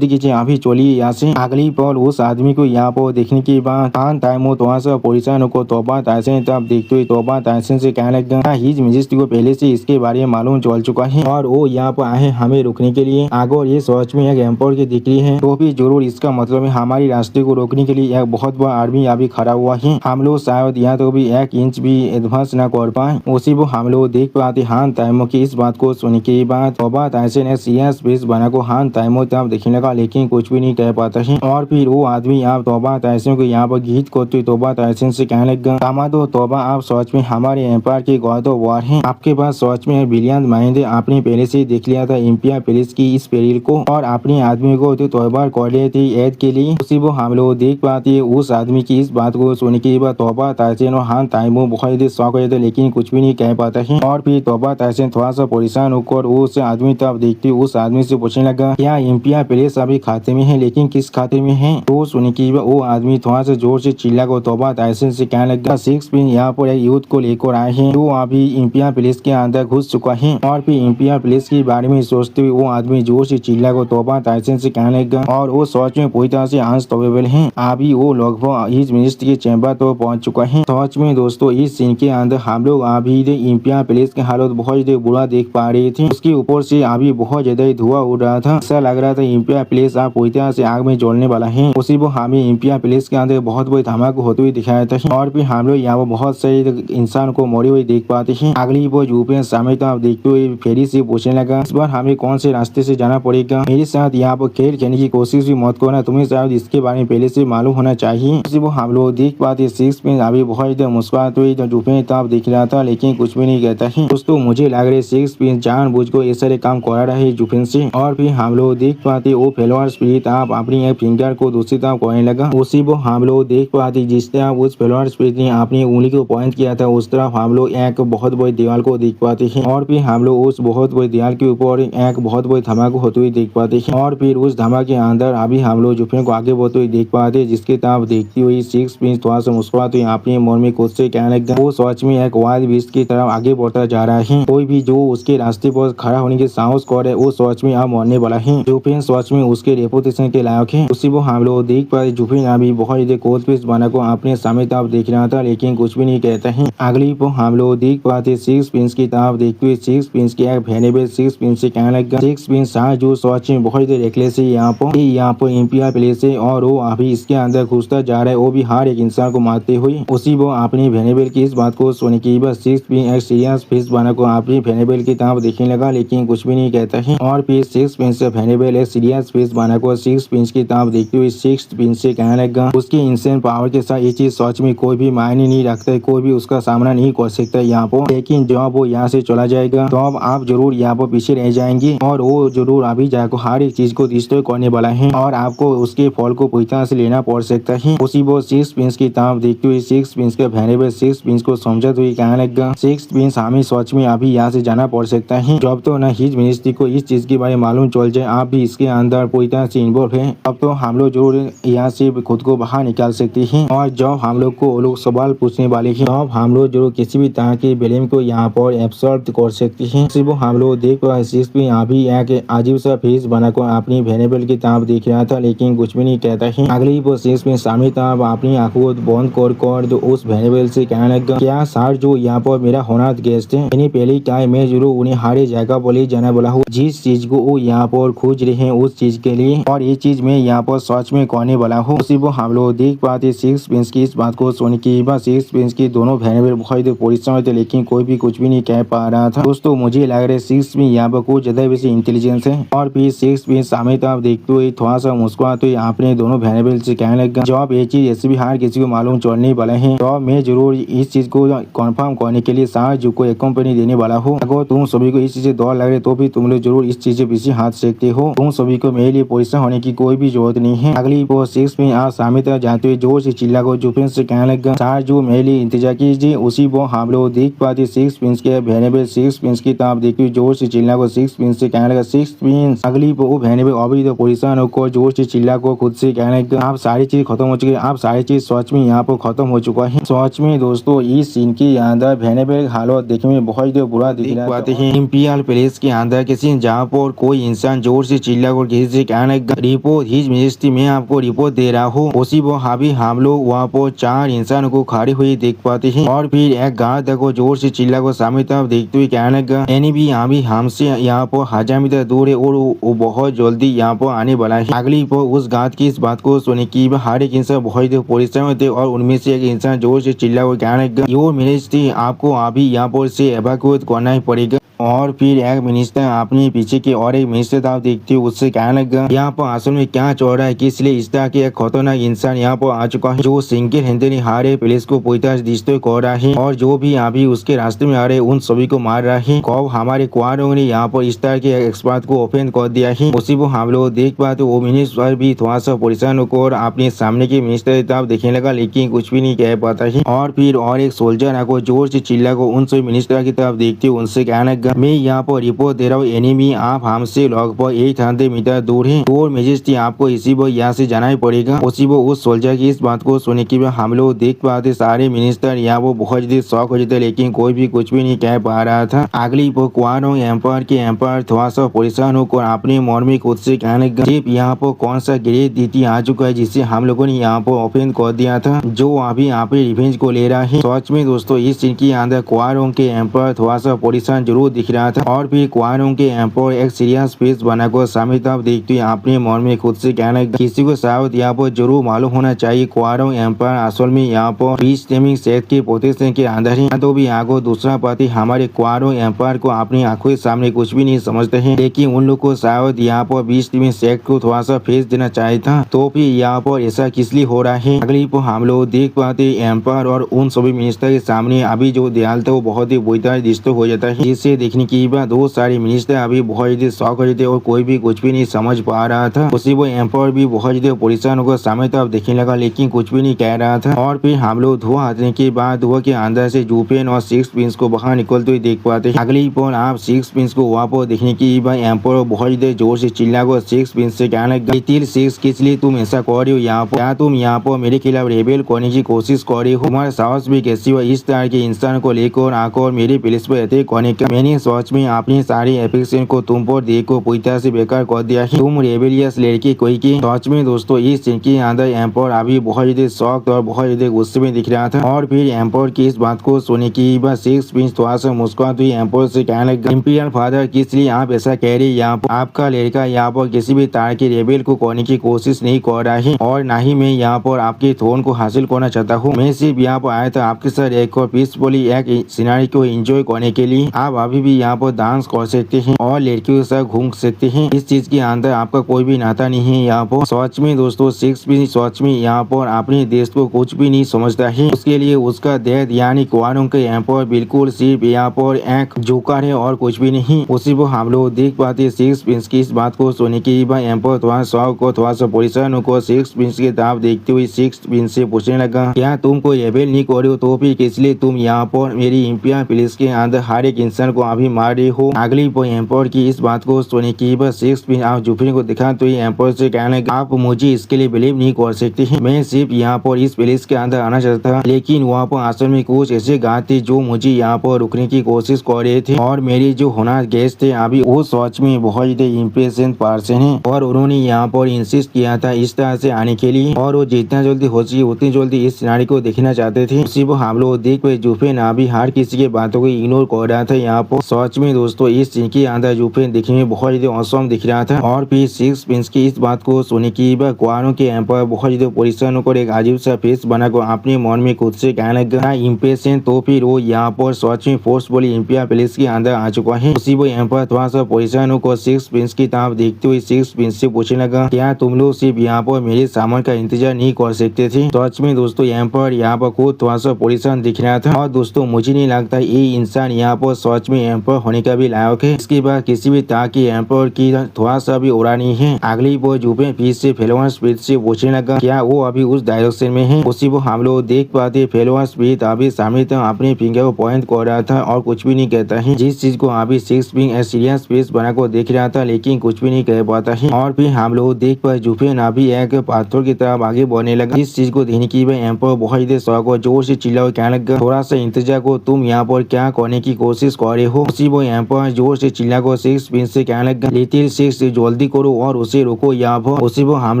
कीजिए अभी चलिए यहाँ से। अगली पल उस आदमी को यहाँ पर देखने के बाद हान टाइमो थोड़ा सा परेशान होकर तौबा ताहसीन की तरफ देखते हुए तौबा ताहसीन से कहने लगा, हिज मेजेस्टी को पहले से इसके बारे में मालूम चल चुका है और वो यहाँ पर आए हमें रोकने के लिए। अगर ये सच में एक एम्पायर की दिख रही है तो भी जरूर इसका मतलब है हमारी रास्ते को रोकने के लिए एक बहुत बड़ा आर्मी अभी खड़ा हुआ है। हम लोग शायद यहाँ तो भी 1 इंच भी एडवांस न कर पाए। उसी वो हम लोग देख पाते हान ताइमो की इस बात को सुन के बाद तोबा ताइसन ने सीरियस फेस बना को हान ताइमो तब देखने लगा, लेकिन कुछ भी नहीं कह पाता है। और फिर वो आदमी आप तोबा ताइसन को यहाँ पर गीत करते तोबा ताइसन से कहने लगा, दामादो तोबा आप सच में हमारे एम्पायर के गॉड ऑफ वॉर हैं। आपके पास सच में ब्रिलियंट माइंड है। आपने पहले से देख लिया था इंपिया पेरिस की इस पेरिल को और अपने आदमी को तो तोबा कर लिए थे ऐड के लिए। उसी वो हम लोग देख पाते उस आदमी की इस बात को सुन के बाद तोबा ताइसन और हान ताइमो बहुत शौक रहे थे, लेकिन कुछ भी नहीं कह पाता है। और फिर तोबा ताइसन थोड़ा सा परेशान होकर उस आदमी तब देखते उस आदमी से पूछने लगा, क्या इंपिया पेरिस अभी खाते में है, लेकिन किस खाते में है? तो सुन के वो आदमी थोड़ा सा जोर से चिल्ला को तोबा ताइसन से कहने लगा, 6 पिन यहाँ पर एक यूथ को लेकर आए हैं जो अभी इंपिया पेरिस के अंदर घुस चुका है। और फिर इंपिया पेरिस के बारे में सोचते हुए वो आदमी जोर से चिल्ला को तोबा ताइसन से कहने लगा, और वो सोच में पूरी तरह से अनस्टॉपेबल है। अभी वो लगभग हिज मिनिस्टर के चैम्बर तो पहुंच चुका है। सच में दोस्तों इस सीन के अंदर हम लोग अभी इंपिया पेरिस की हालत बहुत ज्यादा बुरा देख पा रहे थे। उसके ऊपर से अभी बहुत ज्यादा धुआं उड़ रहा था। ऐसा लग रहा था इंपिया पेरिस आप पूरी तरह से आग में जलने वाला है। उसी वो हमें इंपिया पेरिस के अंदर बहुत बड़ी धमाका होते हुए दिखाया था। और फिर हम लोग यहाँ बहुत सारे इंसान को मरे हुए देख पाते हैं। अगली वो यूपीएन सामने तो आप देखते हुए फेरी से पूछने लगा, इस बार हमें कौन से रास्ते से जाना पड़ेगा? मेरे साथ यहाँ पर खेल खेलने की कोशिश भी मत करना, तुम्हें शायद इसके बारे में पहले से मालूम होना चाहिए। उसी वो हम लोग देख पाते 6 पिन अभी बहुत ज्यादा मुस्कुराते हुए यूपीएन तो आप दिख रहा था, लेकिन कुछ भी नहीं कहता है। दोस्तों मुझे लग रहा है 6 पिन जानबूझ को ऐसा काम करा रहा है यूपीएन से। और फिर हम लोग देख पाते वो फेलोअर स्पिरिट आप अपनी एक फिंगर को दूसरी तरफ करने लगा। उसी वो हम लोग देख पाते जिस तरह उस फेलोअर स्पिरिट ने अपनी उंगली को पॉइंट किया था उस तरफ हम लोग एक बहुत बड़ी दीवार को देख पाते हैं। और फिर हम लोग उस बहुत बड़ी दीवार के ऊपर एक बहुत बड़ी धमाका होते हुए देख पाते हैं। और फिर उस धमाके के अंदर अभी हम लोग यूपीएन को आगे बढ़ते हुए देख पाते हैं, जिसके तरफ देखती हुई 6 पिन थोड़ा सा मुस्कुराते हुए अपने मन में खुद से कहने लगा, वो सच में एक वाइल्ड बीस्ट की तरफ आगे बढ़ता जा रहा है। कोई भी जो उसके रास्ते पर खड़ा होने के साहस करे वो सच में अब मरने वाला है। यूपीएन सच में उसके रेपुटेशन के लायक है। उसी वो हम लोग देख पाते यूपीएन अभी बहुत ज्यादा कोल्ड पीस बना को अपने सामने तरफ देख रहा था, लेकिन कुछ भी नहीं कहता है। अगली वो हम लोग देख पाते 6 पिन की तरफ देखते हुए 6 पिन की एक वेनेबल 6 पिन से कहने लगा, 6 पिन जो सच में बहुत ज्यादा रेकलेस है यहाँ पर इंपिया पेरिस है और वो अभी इसके अंदर घुसता जा रहा है, वो भी हर एक इंसान को मारते हुए। उसी वो अपनी वेनेबल की इस बात को सुन के बस 6 पिन एक सीरियस फेस बना को अपनी वेनेबल की तरफ देखने लगा, लेकिन कुछ भी नहीं कहता है। और फिर 6 पिन से वेनेबल एक सीरियस फेस बना को 6 पिन की तरफ देखते हुए 6 पिन से कहने लगा, उसकी इंसेंट पावर के साथ ये चीज सच में कोई भी मायने नहीं रखता है, कोई भी उसका सामना नहीं कर सकता यहाँ पर। लेकिन जब वो यहाँ से चला जाएगा तो अब आप जरूर यहाँ पर पीछे रह जाएंगे और वो जरूर अभी जाकर हर एक चीज को डिस्ट्रॉय करने वाला है और आपको उसके फल को पूरी तरह से लेना पड़ सकता है। उसी वो 6 पिन की तरफ देखते हुए 6 पिन के वेनेबल 6 पिन को समझते हुए कहने लगा, 6 पिन हमें सच में अभी यहाँ से जाना पड़ सकता है। जब तो न हिज मिनिस्ट्री को इस चीज के बारे में मालूम चल जाए आप भी इसके अंदर पूरी तरह से इन्वॉल्व है, अब तो हम लोग जरूर यहाँ से खुद को बाहर निकाल सकते हैं। और जब हम लोग को लोग सवाल पूछने वाले हैं तब हम लोग जरूर किसी भी तरह के ब्लेम को यहाँ पर एब्सॉर्ब कर सकते हैं। सिर्फ हम लोग देख पा 6 पिन अभी एक अजीब सा फेस बनाकर अपनी वेनेबल की तरफ देख रहा था, लेकिन कुछ भी नहीं कहता है। अगली वो 6 पिन सामने तरफ अपनी आंखों को बंद कर जो उस वेनेबल से कहने लगा, क्या सर जो यहाँ पर मेरा होना गेस्ट है इन्हें पहले क्या मैं जरूर उन्हें हर जगह बोले जाने वाला हूँ जिस चीज को वो यहाँ पर खोज रहे हैं उस चीज के लिए, और ये चीज मैं यहाँ पर सच में करने वाला हूँ। उसी वो हम लोग देख पाते 6 पिन की इस बात को सुन के 6 पिन की दोनों वेनेबल बहुत परिश्रम थे, लेकिन कोई भी कुछ भी नहीं कह पा रहा था। दोस्तों मुझे लग रहा है 6 पिन यहाँ पर कुछ ज्यादा वैसे इंटेलिजेंस है। और फिर 6 पिन सामने तरफ देखते हुए थोड़ा सा मुस्कुराते हुए अपने दोनों वेनेबल से कहने लगा, जब ये चीज ऐसे भी हर किसी को मालूम चलने वाला है तो मैं जरूर इस चीज को कंफर्म करने के लिए साजू को एक कंपनी देने वाला हूँ। अगर तुम सभी को इस चीज से डर लग रहे तो भी तुम लोग जरूर इस चीज से पीछे हाथ सकते हो। तुम सभी को मेरे लिए पैसा होने की कोई भी जरूरत नहीं है। अगली वो 6 पिन आज सामने तरफ जाते हुए जोर से चिल्ला को यूपीएन से कहने लगा, सर जो मेरे लिए इंतजार कीजिए। उसी वो हम लोग देख पाते 6 पिन के वेनेबल 6 पिन की तरफ देखते हुए जोर से चिल्ला को 6 पिन से कहने लगा, 6 पिन अगली वो वेनेबल अभी तो परेशान होकर जोर से चिल्ला को खुद से कहने लगा, आप सारी चीज खत्म हो चुकी है, आप सारी चीज सच में यहाँ पर खत्म हो चुका है। सच में दोस्तों इस सीन के अंदर वेनेबल हालत देखने में बहुत बुरा दिख रहा है। इंपिरियल पैलेस के अंदर किसी जहाँ पर कोई इंसान जोर से चिल्ला कर किसी से कहने लगा, रिपोर्ट हिज मिनिस्ट्री में आपको रिपोर्ट दे रहा हूँ। उसी वो हावी हम लोग वहाँ पर 4 इंसान को खड़े हुए देख पाते हैं। और फिर एक गार्ड को जोर से चिल्ला को सामने तरफ देखते हुए कहने लगा, यानी भी अभी हमसे यहाँ पर 1000 मीटर दूर है और वो बहुत जल्दी यहाँ पर आने वाला है। अगली पर उस गार्ड की इस बात को सुने की हर एक इंसान से बहुत परेशान होते और उनमें से एक इंसान जोर से चिल्ला कर कहने लगा, योर मिनिस्ट्री, आपको अभी यहाँ पर से एवाक्यूएट करना ही पड़ेगा। और फिर एक मिनिस्टर अपने पीछे के और एक मिनिस्टर था देखते हुए उससे कहने लगा, यहाँ पर असल में क्या चल रहा है कि इसलिए इस तरह के एक खतरनाक इंसान यहाँ पर आ चुका है जो सिंगल हैंडली हारे पुलिस को पूरी डिस्ट्रॉय कर रहा है और जो भी अभी उसके रास्ते में आ रहे उन सभी को मार रहा है। कब हमारे क्वारों ने यहाँ पर इस तरह के एक्सपर्ट को ओपन कर दिया है, उसी को हम लोग देख पाते वो मिनिस्टर भी थोड़ा सा परेशान होकर अपने सामने के मिनिस्टर की तरफ देखने लगा लेकिन कुछ भी नहीं कह पाता है। और फिर और एक सोल्जर आकर जोर से चिल्ला को उन सभी मिनिस्टर की तरफ देखते हुए उनसे कहने लगा, मैं यहाँ पर रिपोर्ट दे रहा हूँ एनिमी आप हमसे लगभग 800 मीटर दूर है और मेजेस्टी आपको इसी वो यहाँ से जाना ही पड़ेगा। उसी वो उस सोल्जर की इस बात को सुनने के बाद हम लोग देख पाते सारे मिनिस्टर यहाँ वो बहुत जल्दी शॉक हो जाते लेकिन कोई भी कुछ भी नहीं कह पा रहा था। अगली वो क्वारो एम्पायर के एम्पायर थोड़ा सा परेशान होकर अपने मन में खुद से कहने लगा, चिप यहाँ पर कौन सा ग्रेट नीति आ चुका है जिससे हम लोगों ने यहाँ पर ओपन कर दिया था जो अभी यहाँ पे रिवेंज को ले रहा है। सच में दोस्तों इस सीन के अंदर क्वारो के एम्पायर थोड़ा सा परेशान जरूर दिख रहा था और फिर क्वारो के एम्पायर एक सीरियस फेस बनाकर सामने तरफ देखते हुए अपने मन में खुद से कहने लगा, किसी को शायद यहाँ पर जरूर मालूम होना चाहिए क्वारो एम्पायर असल में यहाँ पर पीस टेमिंग सेट के पोजीशन के अंदर है। तो भी आगे दूसरा पार्टी हमारे क्वारो एम्पायर को अपनी आंखों के सामने कुछ भी नहीं समझते हैं लेकिन उन लोग को शायद यहाँ पर पीस टेमिंग सेट को थोड़ा सा फेस देना चाहिए था। तो फिर यहाँ पर ऐसा किस लिए हो रहा है। अगली पर हम लोग देख पाते एम्पायर और उन सभी मिनिस्टर के सामने अभी जो दयाल था वो बहुत ही बुरी डिस्टर्ब हो जाता है जिससे देखने की बाद दो सारे मिनिस्टर अभी बहुत ज्यादा शॉक हो जाते और कोई भी कुछ भी नहीं समझ पा रहा था। उसी वो एम्पायर भी बहुत ज्यादा परेशान होकर सामने तरफ देखने लगा लेकिन कुछ भी नहीं कह रहा था। और फिर हम लोग धुआं हटने के बाद धुआं के अंदर से जूपेन और सिक्स प्रिंस को बाहर निकलते हुए देख पाते हैं। अगली पर आप सिक्स प्रिंस को वहाँ पर देखने की बाद एम्पायर बहुत ज्यादा जोर से चिल्ला कर सिक्स प्रिंस से कहने लगा, सिक्स किस लिए तुम ऐसा कर रहे हो यहाँ पर, क्या तुम यहाँ पर मेरे खिलाफ रेबेल करने की कोशिश कर रहे हो, तुम्हारा साहस भी कैसी हुआ इस तरह के इंसान को लेकर आकर मेरे पुलिस पर अटैक करने का। मैंने सच में अपनी सारी एफिक्शन को तुम पर देखो पूरी तरह से बेकार कर दिया है, तुम रेबेलियस लड़की कोई की। सच में दोस्तों इस सीन के अंदर एम्पायर अभी बहुत ज्यादा शॉक और बहुत ज्यादा गुस्से में दिख रहा था। और फिर एम्पायर की इस बात को सुनने की बाद सिक्स प्रिंस थोड़ा सा मुस्कुराते हुए एम्पायर से कहने लगा, इंपीरियल फादर किस लिए आप ऐसा कह रहे हैं, यहाँ पर आपका लड़का यहाँ पर किसी भी तरह के रेबेल को करने की कोशिश नहीं कर रहा है और न ही मैं यहाँ पर आपके थ्रोन को हासिल करना चाहता हूँ। मैं सिर्फ यहाँ पर आया था आपके साथ एक और पीसफुली एक सिनारी को एंजॉय करने के लिए। आप अभी भी यहाँ पर डांस कर सकते हैं और लड़कियों के साथ घूम सकते हैं, इस चीज के अंदर आपका कोई भी नाता नहीं है। यहाँ पर सच में दोस्तों सिक्स भी सच में यहाँ पर अपने देश को कुछ भी नहीं समझता है, उसके लिए उसका देश यानी क्वारो के एम्पायर बिल्कुल सिर्फ यहाँ पर एक जोकर है और कुछ भी नहीं। उसी को हम लोग देख पाते सिक्स प्रिंस की इस बात को सुनने के बाद एम्पायर थोड़ा शौक को थोड़ा सा परेशान होकर सिक्स प्रिंस की तरफ देखते हुए सिक्स प्रिंस से पूछने लगा, क्या तुम कोई रेबेल नहीं कर रहे हो तो फिर किस लिए तुम यहाँ पर मेरी इंपीरियल पुलिस के अंदर हर एक इंसान को अभी मार रहे हो। अगली पर एम्पायर की इस बात को सुनने के बाद सिक्स प्रिंस आप जूफरी को दिखा तो एम्पायर से कहने लगा, आप मुझे इसके लिए बिलीव नहीं कर सकते हैं, मैं सिर्फ यहाँ पर इस पुलिस के अंदर आना चाहता था लेकिन वहाँ पर असल में कुछ ऐसे गार्ड थे जो मुझे यहाँ पर रुकने की कोशिश कर रहे थे और मेरी जो होना गेस्ट थे अभी वो सच में बहुत ज्यादा इम्प्रेशन पर्सन है और उन्होंने यहाँ पर इंसिस्ट किया था इस तरह से आने के लिए और वो जितना जल्दी हो सके उतनी जल्दी इस सिनारी को देखना चाहते थे। उसी को हम लोग देख पे जूफेन अभी हर किसी की बातों को इग्नोर कर रहा था। यहाँ पर सच में दोस्तों इस सीन के अंदर जूफेन दिखने में बहुत ज्यादा औसम दिख रहा था। और फिर सिक्स प्रिंस की इस बात को सुनने की बाद क्वारो के एम्पायर बहुत ज्यादा परेशान होकर एक अजीब सा फेस बनाकर अपने मन में खुद से कहने लगा इम्प्रेशन। तो फिर वो यहाँ पर सच में फोर्सफुली इंपीरियल पुलिस के अंदर आ चुका है। उसी वो एम्पायर थोड़ा सा परेशान होकर सिक्स प्रिंस की तरफ देखते हुए सिक्स प्रिंस से पूछने लगा, क्या तुम लोग सिर्फ यहाँ पर मेरे सामान का इंतजार नहीं कर सकते थे। सच में दोस्तों एम्पायर यहाँ पर खुद थोड़ा सा परेशान दिख रहा था और दोस्तों मुझे नहीं लगता ये इंसान यहाँ पर सच में एम्पायर होने का भी लायक है। इसके बाद किसी भी तरह की एम्पायर की थोड़ा सा भी उड़ा नहीं है। अगली वो जूफेन फिर से फेलोवर स्पीड से पूछने लगा, क्या वो अभी उस डायरेक्शन में है। उसी को हम लोग देख पाते फेलोवर स्पीड अभी सामने तक अपने फिंगर को पॉइंट कर रहा था और कुछ भी नहीं कहता है, जिस चीज को अभी सिक्स प्रिंस सीरियस फेस बनाकर देख रहा था लेकिन कुछ भी नहीं कह पाता है। और फिर हम लोग देख पाए जूफेन अभी एक पाथर की तरफ आगे बढ़ने लगा। इस चीज को देखने की एम्पायर बहुत ज्यादा शौक और जोर से चिल्ला कहने लगा, थोड़ा सा इंतजार को तुम यहाँ पर क्या करने की कोशिश कर रहे हो। हो। उसी वो यहाँ पर जोर से चिल्ला को सिक्स प्रिंस से कहने लगा, लिटिल सिक्स जल्दी करो और उसे रोको यहाँ पर। उसी वो हम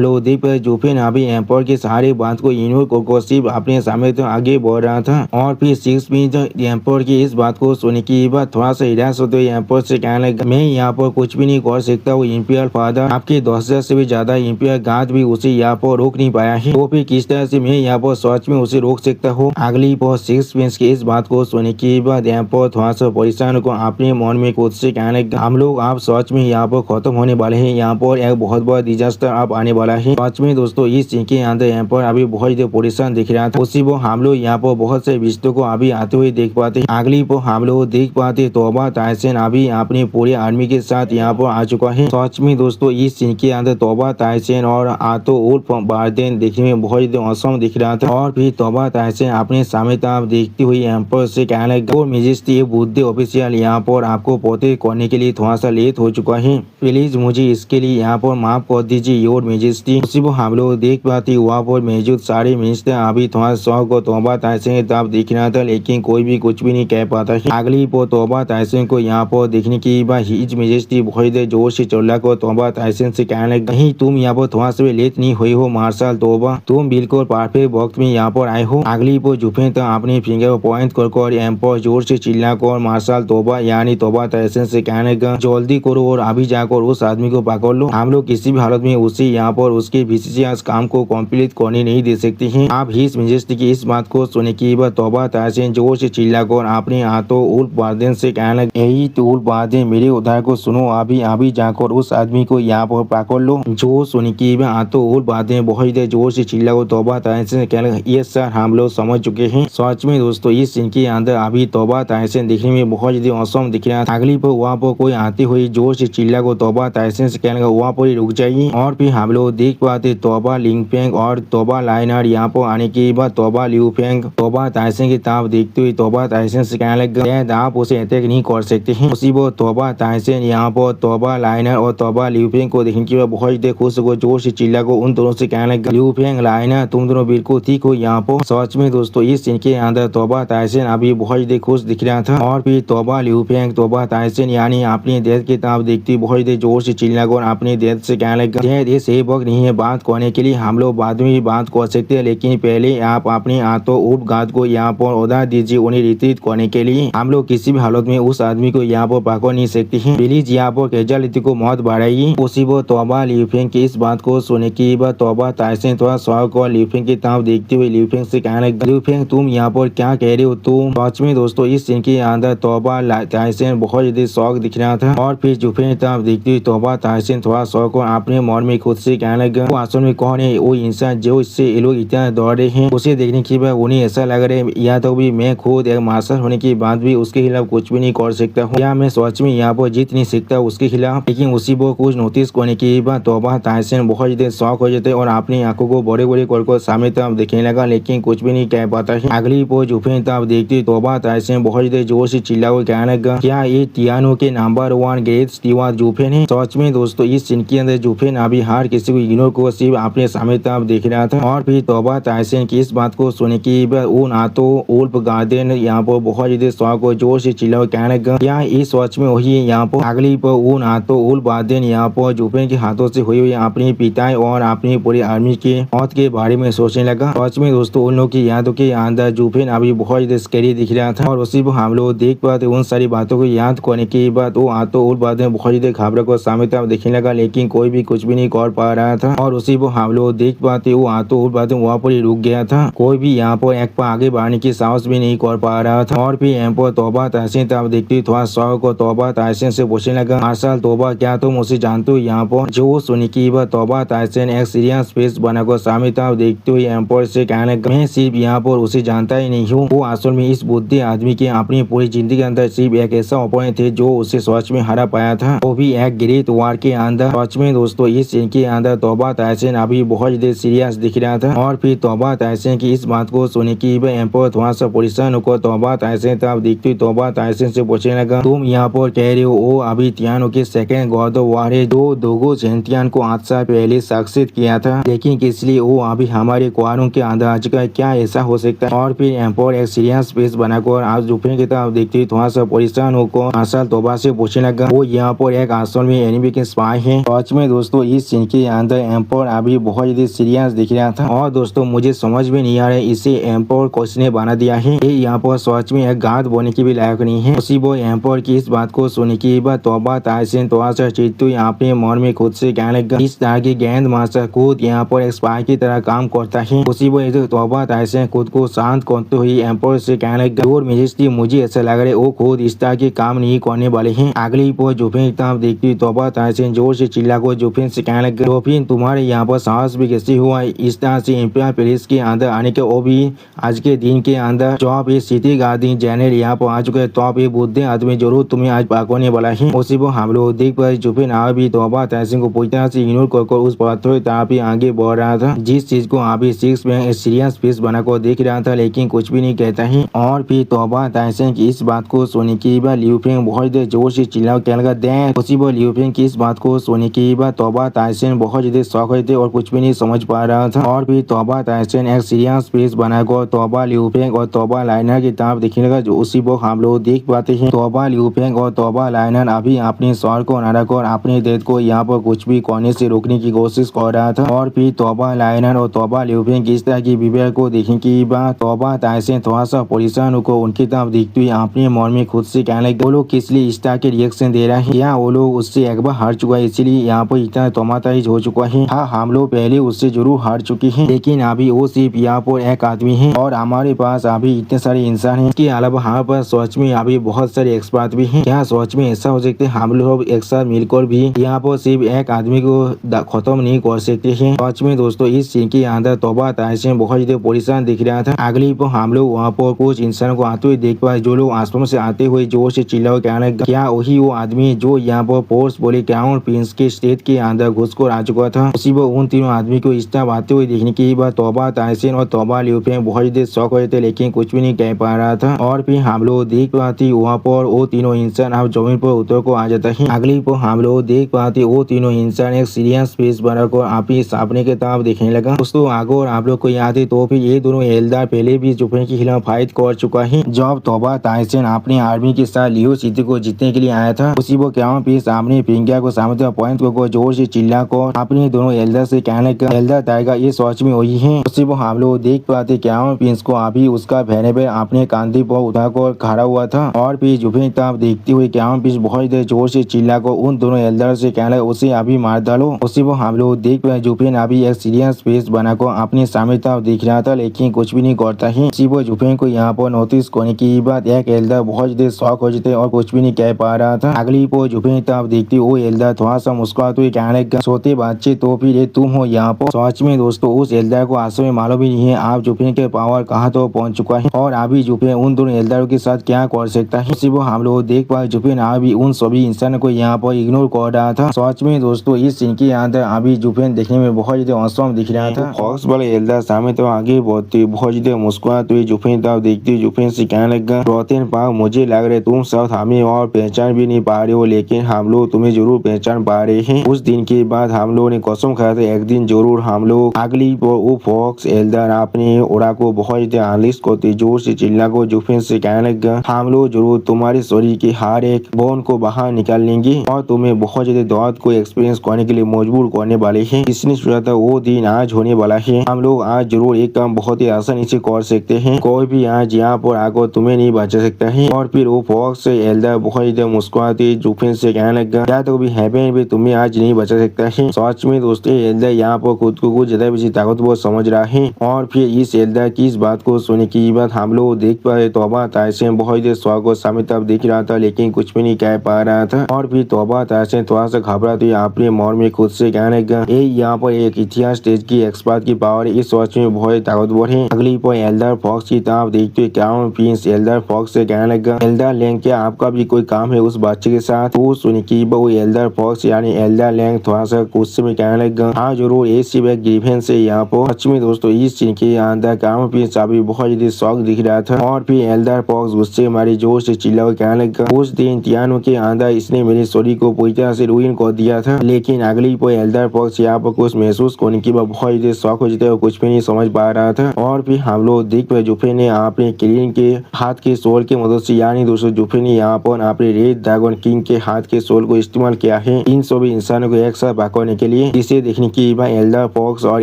लोग देख पाए जुफिन अभी एम्पर के सारे बात को इग्नोर कर सिर्फ अपने सामने तो आगे बढ़ रहा था। और फिर सिक्स प्रिंस एम्पर की इस बात को सुनने के बाद थोड़ा सा निराश होते हुए एम्पर से कहने लगा, मैं यहाँ पर कुछ भी नहीं कर सकता हूँ इंपीरियल फादर, आपके 10,000 से भी ज्यादा इंपीरियल गार्ड भी उसे यहाँ पर रोक नहीं पाया है, तो फिर किस तरह से मैं यहाँ पर सच में उसे रोक सकता हूँ। अगली पर सिक्स प्रिंस की इस बात को सुनने के बाद एम्पर थोड़ा सा परेशान को अपने मन में खुद से कहने लगा, हम लोग आप सच में यहाँ पर खत्म होने वाले हैं, यहाँ पर एक बहुत बड़ा डिजास्टर अब आने वाला है। सच में दोस्तों इस सीन के अंदर यहाँ पर अभी बहुत ही परेशान दिख रहा था। उसी वो हम लोग यहाँ पर बहुत से रिश्तों को अभी आते हुए देख पाते। अगली पर हम लोग देख पाते तोबा ताइसन अभी अपनी पूरी आर्मी के साथ यहाँ पर आ चुका है। सच में दोस्तों इस सीन के अंदर तोबा ताइसन और आतो उर्फ बार्देन देखने में बहुत ही औसम दिख रहा था। और फिर तोबा ताइसन अपने सामने तरफ देखती हुई एम्पर से कहने लगा, मेजेस्टी बुद्धि ऑफिशियल यहाँ पर आपको पोते करने के लिए थोड़ा सा लेट हो चुका है, प्लीज मुझे इसके लिए यहाँ पर माफ कर दीजिए योर मेजेस्टी। उसी वो हम लोग देख पाते वहाँ पर मौजूद सारे मिनिस्टर अभी थोड़ा शौक को तोबा ताइसन की तरफ दिख रहा था, लेकिन कोई भी कुछ भी नहीं कह पाता है। अगली पर तोबा ताइसन को यहाँ पर देखने की बाद हिज मेजेस्टी बहुत जोर से चिल्ला को तोबा ताइसन से कहने लगा, नहीं तुम यहाँ पर थोड़ा सा भी लेट नहीं हुई हो मार्शल तोबा, तुम बिल्कुल परफेक्ट वक्त में यहाँ पर आए हो। अगली पर जुफिन तो अपने फिंगर पॉइंट कर एम्पर जोर से चिल्ला कर मार्शल तोबा यानी तोबा ताइसन से कहने लगा, जल्दी करो और अभी जाकर उस आदमी को पकड़ लो, हम लोग किसी भी हालत में उसे यहाँ पर उसके विशेष काम को कंप्लीट करने नहीं दे सकते हैं। आप हिज मेजेस्टी की इस बात को सुनने के बाद तोबा ताइसन जोर से चिल्ला कर अपने हाथों उल्फ बार्देन से कहने लगा, यही तो उल्फ बार्देन मेरे उधार को सुनो, अभी अभी जाकर उस आदमी को यहाँ पर पकड़ लो। जो सुन के हाथों उल्फ बार्देन बहुत जोर से चिल्ला कर तोबा ताइसन से कहने लगा, यस सर हम लोग समझ चुके हैं। सच में दोस्तों इस सीन के अंदर अभी तोबा ताइसन दिखने में बहुत ज्यादा औसम दिख रहा था। अगली पर वहाँ पर कोई आते हुए जोर से चिल्ला को तोबा ताइसन से कहने लगा, वहाँ पर रुक जाइए। और फिर हम लोग देख पाते तोबा लिंगफेंग और तोबा लाइनर यहाँ पर आने के बाद तोबा लिंगफेंग तोबा ताइसन की तरफ देखते हुए तोबा ताइसन से कहने लगा, आप उसे अटैक नहीं कर सकते हैं। उसी वो तोबा ताइसन यहाँ पर तोबा लाइनर और तोबा लिंगफेंग को देखने के बाद बहुत खुश हो जोर से चिल्ला को उन दोनों से कहने लगा, लिंगफेंग लाइनर तुम दोनों बिल्कुल ठीक हो यहाँ पर। सच में दोस्तों इस सीन के अंदर तोबा ताइसन अभी बहुत खुश दिख रहा था। और फिर तोबा लिंगफेंग तोबा ताइसन यानी अपने देश की तरफ देखती बहुत जोर से चिल्ला कर अपने देश से कहने लगा, ये सही वक्त नहीं है बात करने के लिए, हम लोग बाद में भी बात कर सकते हैं, लेकिन पहले आप अपने हाथों उप गार्ड को यहाँ पर उधार दीजिए उन्हें रिट्रीट करने के लिए। हम लोग किसी भी हालत में उस आदमी को यहाँ पर पकड़ नहीं सकते हैं, प्लीज यहाँ पर कैजुअलिटी को मौत बढ़ाइए। उसी वो तोबा लिंगफेंग की इस बात को सुनने के बाद तोबा ताइसन थोड़ा शौक और लिंगफेंग की तरफ देखते हुए लिंगफेंग से कहने लगा, लिंगफेंग तुम यहाँ पर क्या कह रहे हो तुम। सच में दोस्तों इस सीन के अंदर तोबा ताइसन बहुत ज्यादा शौक दिख रहा था। और फिर जुफिन की तरफ देखते हुए तोबा ताइसन थोड़ा शौक और अपने मन में खुद से कहने लगा, वो असल में कौन है वो इंसान जो इससे ये लोग इतना दौड़ रहे हैं, उसे देखने के बाद उन्हें ऐसा लग रहा है या तो भी मैं खुद एक मार्शल होने के बाद भी उसके खिलाफ कुछ भी नहीं कर सकता हूँ, या मैं सच में यहाँ पर जीत नहीं सकता उसके खिलाफ। लेकिन उसी को कुछ नोटिस करने के बाद तोबा ताइसन बहुत ज्यादा शौक हो जाते और अपनी आंखों को बड़े बड़े कर सामने तरफ देखने लगा, लेकिन कुछ भी नहीं कह पाता है। अगली पर जुफिन तरफ देखते तोबा ताइसन बहुत ज्यादा जोर से चिल्ला कर कहने लगा, क्या ये टियानो के नंबर 1 ग्रेट स्टीवर्ड जुफिन है। सच में दोस्तों इस सीन के अंदर जुफिन अभी हर किसी को इग्नोर को सिर्फ अपने सामने तरफ देख रहा था। और फिर तोबा ताइसन की इस बात को सुनने के बाद उन हाथों उल्फ गार्डन यहाँ पर बहुत ज्यादा शौक और जोर से चिल्ला कहने लगा, क्या इस सच में वही है यहाँ पर। अगली पर उन हाथों उल्फ गार्डन यहाँ पर जुफिन के हाथों से हुई हुई अपनी पिता और अपनी पूरी आर्मी के मौत के बारे में सोचने लगा। सच में दोस्तों उन लोग की यादों के अंदर जुफिन अभी बहुत ज्यादा स्कैरी दिख रहा था। और उसी पर हम लोग देख पाते उन सारी बातों को याद करने के बाद वो हाथों उल्फ गार्डन बहुत ज्यादा घबरा कर सामने तरफ देखने लगा, लेकिन कोई भी कुछ भी नहीं कर पा रहा था। और उसी पर हम लोग देख पाते वो हाथों उल्फ गार्डन वहाँ पर ही रुक गया था, कोई भी यहाँ पर एक पाँव आगे बढ़ने की साहस भी नहीं कर पा रहा था। और फिर यहाँ पर तोबा ताइसन तरफ देखती थोड़ा शौक को तोबा ताइसन से पूछने लगा, मार्शल तोबा क्या तुम उसे जानते हो यहाँ पर। जो सुनी की बात तोबा ताइसन एक सीरियस फेस बनाकर सामने तरफ देखते हुए एम्पर से कहने लगा, मैं सिर्फ यहाँ पर उसे जानता ही नहीं हूँ, वो असल में इस बुद्धि आदमी के अपनी पूरी जिंदगी के अंदर सिर्फ एक ऐसा ओपोनेंट थे जो उसे सच में हरा पाया था, वो भी एक ग्रेट वार के अंदर। सच में दोस्तों इस सीन के अंदर तोबा ताइसन अभी बहुत ज्यादा सीरियस दिख रहा था। और फिर तोबा ताइसन की इस बात को सुनने की एम्पर थोड़ा सा परेशान होकर तोबा ताइसन तरफ देखते हुए तोबा ताइसन से पूछने लगा, तुम यहाँ पर कह रहे हो वो अभी टियानो के सेकंड गॉड ऑफ वार है जो दोगो चैंपियन को 8 साल पहले सक्सेस किया था, लेकिन इसलिए वो अभी हमारे क्वारों के अंदर आ चुका है, क्या ऐसा हो सकता है। और फिर एम्पर एक सीरियस फेस बनाकर आज जुफिन की तरफ देखते हुए थोड़ा सा परेशान होकर असल तोबा से पूछने लगा वो यहाँ पर एक असल में एनिमी के स्पाई है। सच में दोस्तों इस सीन के अंदर एम्पर अभी बहुत ज्यादा सीरियस दिख रहा था और दोस्तों मुझे समझ में नहीं आ रहा है इसे एम्पर किसने बना दिया है। ये यहाँ पर सच में एक गाद बोने की भी लायक नहीं है। उसी वो एम्पर की इस बात को सुनने के बाद तोबा ताइसन थोड़ा सा चिंतित अपने मन में खुद से कहने लगा इस तरह की गेंद मास्टर खुद यहाँ पर एक स्पाई की तरह काम करता है। उसी वो तोबा ताइसन खुद को शांत करते हुए एम्पर से कहने लगा और मेजेस्टी मुझे ऐसा लग रहा है वो खुद इस तरह के काम नहीं करने वाले हैं। अगली पर जोफिन तब देखती तोबा ताइसन जोर से चिल्ला को जोफिन से कहने लगा जोफिन तुम्हारे यहाँ पर साहस भी कैसे हुआ इस तरह से इंपीरियल पैलेस के अंदर आने के वो भी आज के दिन के अंदर जो आप ये सिटी गार्डियन जनरल यहाँ पर आ चुके हैं तो आप ये बुद्धि आदमी जरूर तुम्हें आज पकड़ने वाला है। उसी वो हम लोग देख पाए जोफिन आ भी तोबा ताइसन को पूरी तरह से इग्नोर कर उस पत्थर की तरफ ही आगे बढ़ रहा था जिस चीज को अभी सिक्स में सीरियस फेस बनाकर देख रहा था लेकिन कुछ भी नहीं कहता है। और फिर तोबा ताइसन की इस बात को सुनने के बाद लियू फेंग बहुत देर जोर से चिल्ला कहने लगा दे। उसी वो लियू फेंग की इस बात को सुनने के बाद तोबा ताइसन बहुत ज्यादा शौक हुए थे और कुछ भी नहीं समझ पा रहा था। और फिर तोबा ताइसन एक सीरियस फेस बनाकर तोबा लियू फेंग और तोबा लाइनर की तरफ देखने लगा जो उसी वो हम लोग देख पाते हैं तोबा लियू फेंग और तोबा लाइनर अभी अपने सर को न रखकर अपने देश को यहाँ पर कुछ भी करने से रोकने की कोशिश कर रहा था। और फिर तोबा लाइनर और तोबा लियू फेंग इस तरह की विवेक को देखने की बाद तोबा ताइसन थोड़ा सा परेशान को उनकी तरफ देखते हुए अपने मन में खुद से कहने लगे वो लोग किस लिए इस तरह के रिएक्शन दे रहा है या वो लोग उससे एक बार हार चुका है इसीलिए यहाँ पर इतना तोमाताइज हो चुका है। हाँ हम लोग पहले उससे जरूर हार चुके हैं लेकिन अभी वो सिर्फ यहाँ पर एक आदमी है और हमारे पास अभी इतने सारे इंसान हैं। इसके अलावा हमारे पास सच में अभी बहुत सारे एक्सपर्ट भी हैं। क्या सच में ऐसा हो सकता है हम लोग एक साथ मिलकर भी यहाँ पर सिर्फ एक आदमी को खत्म नहीं कर सकते हैं। सच में दोस्तों इस सीन के अंदर तोबा ताइसन बहुत ज्यादा परेशान दिख रहा था। अगली पर हम लोग वहाँ पर कुछ इंसानों को आते हुए देख पाए जो लोग आसमान से आते हुए जोर से चिल्ला कहने क्या वही वो आदमी जो यहाँ पर फोर्स बोले क्राउन प्रिंस के स्टेट के अंदर घुस कर आ चुका था। उसी वो उन तीनों आदमी को इस तरह आते हुए देखने के बाद तोबा ताइसन और तोबा लियू फेंग बहुत ज्यादा शौक हुए थे लेकिन कुछ भी नहीं कह पा रहा था। और फिर हम लोग देख पाते वहाँ पर वो तीनों इंसान अब जमीन पर उतर को आ जाता है। अगली पर हम लोग देख पाते वो तीनों इंसान एक सीरियस फेस बनाकर अपने सामने के तरफ देखने लगा। दोस्तों अगर आप लोग को याद है तो फिर ये दोनों एल्डर पहले भी जोफिन के खिलाफ फाइट कर चुका है। जब तोबा ताइसन अपने आर्मी के साथ लियो सिटी को जीतने के लिए आया था उसी वो क्राउन प्रिंस सामने पिंगिया को सामने पॉइंट को जोर से चिल्ला कर अपने दोनों एल्डर से कहने का एल्डर टाइगर ये सच में वही है। उसी वो हम लोग देख पाते क्राउन प्रिंस को अभी उसका बहने पे अपने कांधे पर उठाकर खड़ा हुआ था। और फिर जोफिन तरफ देखते हुए क्राउन प्रिंस बहुत देर जोर से चिल्ला कर उन दोनों एल्डर से कहने उसे अभी मार डालो। उसी वो हम लोग देख पाए जोफिन अभी एक सीरियस फेस बनाकर अपने सामने तरफ देख रहा था लेकिन कुछ भी नहीं करता है। उसी वो जोफिन को यहाँ पर नोटिस करने की बात एक एल्डर बहुत ज्यादा शौक हो जाते और कुछ भी नहीं कह पा रहा था। अगली पर जोफिन तरफ देखती वो एल्डर थोड़ा सा मुस्कुराते हुए कहने लगा सोते बच्चे तो फिर ये तुम हो यहाँ पर। सच में दोस्तों उस एल्डर को आंसू में मालूम भी नहीं है आप जोफिन के पावर कहाँ तो पहुंच चुका है और अभी जोफिन उन दोनों एल्डरों के साथ क्या कर सकता है। उसी वो हम लोग देख पाए जोफिन अभी उन सभी इंसानों को यहाँ पर इग्नोर कर रहा था। सच में दोस्तों इस सीन के अंदर अभी जोफिन देखने में बहुत ज्यादा औसम दिख रहा था। फॉक्स वाले एल्डर सामने तो आगे बढ़ते बहुत ज्यादा मुस्कुराते हुए जोफिन तरफ देखते जोफिन से कहने लगा रोतेन पाओ मुझे लग रहा है तुम सब हमें और पहचान भी नहीं पा रहे हो लेकिन हम लोग तुम्हें जरूर पहचान पा रहे हैं। उस दिन के बाद हम लोगों ने कसम खाया था एक दिन जरूर हम लोग अगली वो फॉक्स एल्डर अपने ओरा को बहुत ज्यादा आलिश करते जोर से चिल्ला को जोफिन से कहने लगा हम लोग जरूर तुम्हारे शरीर के हर एक बोन को बाहर निकाल लेंगे और तुम्हें बहुत ज्यादा दर्द को एक्सपीरियंस करने के लिए मजबूर करने वाले हैं। इसने सोचा था वो दिन आज होने वाला है। हम लोग आज जरूर एक काम बहुत ही आसानी से कर सकते हैं। कोई भी आज यहाँ पर आकर तुम्हें नहीं बचा सकता है। और फिर वो फॉक्स एल्डर बहुत ज्यादा मुस्कुराते जोफिन से कहने लगा क्या तो भी हैपन भी तुम्हें आज नहीं बचा सकता है। सच में दोस्तों एल्डर यहाँ पर खुद को कुछ ज्यादा बेसी ताकतवर समझ रहा है। और फिर इस एल्डर की इस बात को सुनने की बात हम लोग देख पाए तोबा ताइसन बहुत देर स्वागत को सामने तरफ देख रहा था लेकिन कुछ भी नहीं कह पा रहा था। और फिर तोबा ताइसन थोड़ा सा घबराते अपने मन में खुद से कहने लगा यहाँ पर एक इतिहास स्टेज की एक्सपर्ट की पावर इस सच में बहुत ताकतवर है। अगली पर एल्डर फॉक्स की तरफ देखते हुए क्राउन प्रिंस एल्डर फॉक्स से कहने लगा एल्डर लैंग क्या आपका भी कोई काम है उस बच्चे के साथ। वो सुनी की वो एल्डर फॉक्स यानी एल्डर लैंग थोड़ा सा गुस्से में कहने लगा हाँ जरूर ये सिर्फ एक ग्रीवेंस है यहाँ पर। सच में दोस्तों इस सीन के अंदर क्राउन प्रिंस अभी बहुत ज्यादा शौक दिख रहा था। और फिर एल्डर फॉक्स गुस्से मारी जोर से चिल्ला कहने लगा उस दिन तियानो के अंदर इसने मेरे शरीर को पूरी तरह से रुइन कर दिया था लेकिन अगली पर एल्डर फॉक्स यहाँ पर कुछ महसूस करने की बहुत ज्यादा शौक हो जाते और कुछ भी नहीं समझ पा रहा था। और फिर हम लोग देख पाए जोफिन ने अपने क्लीन के हाथ के सोल की मदद से यानी नहीं दोस्तों, जुफे ने यहाँ पर अपने रेड ड्रैगन किंग के हाथ के सोल को इस्तेमाल किया है इन सभी इंसानों को एक साथ पकड़ने के लिए, जिसे देखने की एल्डर फॉक्स और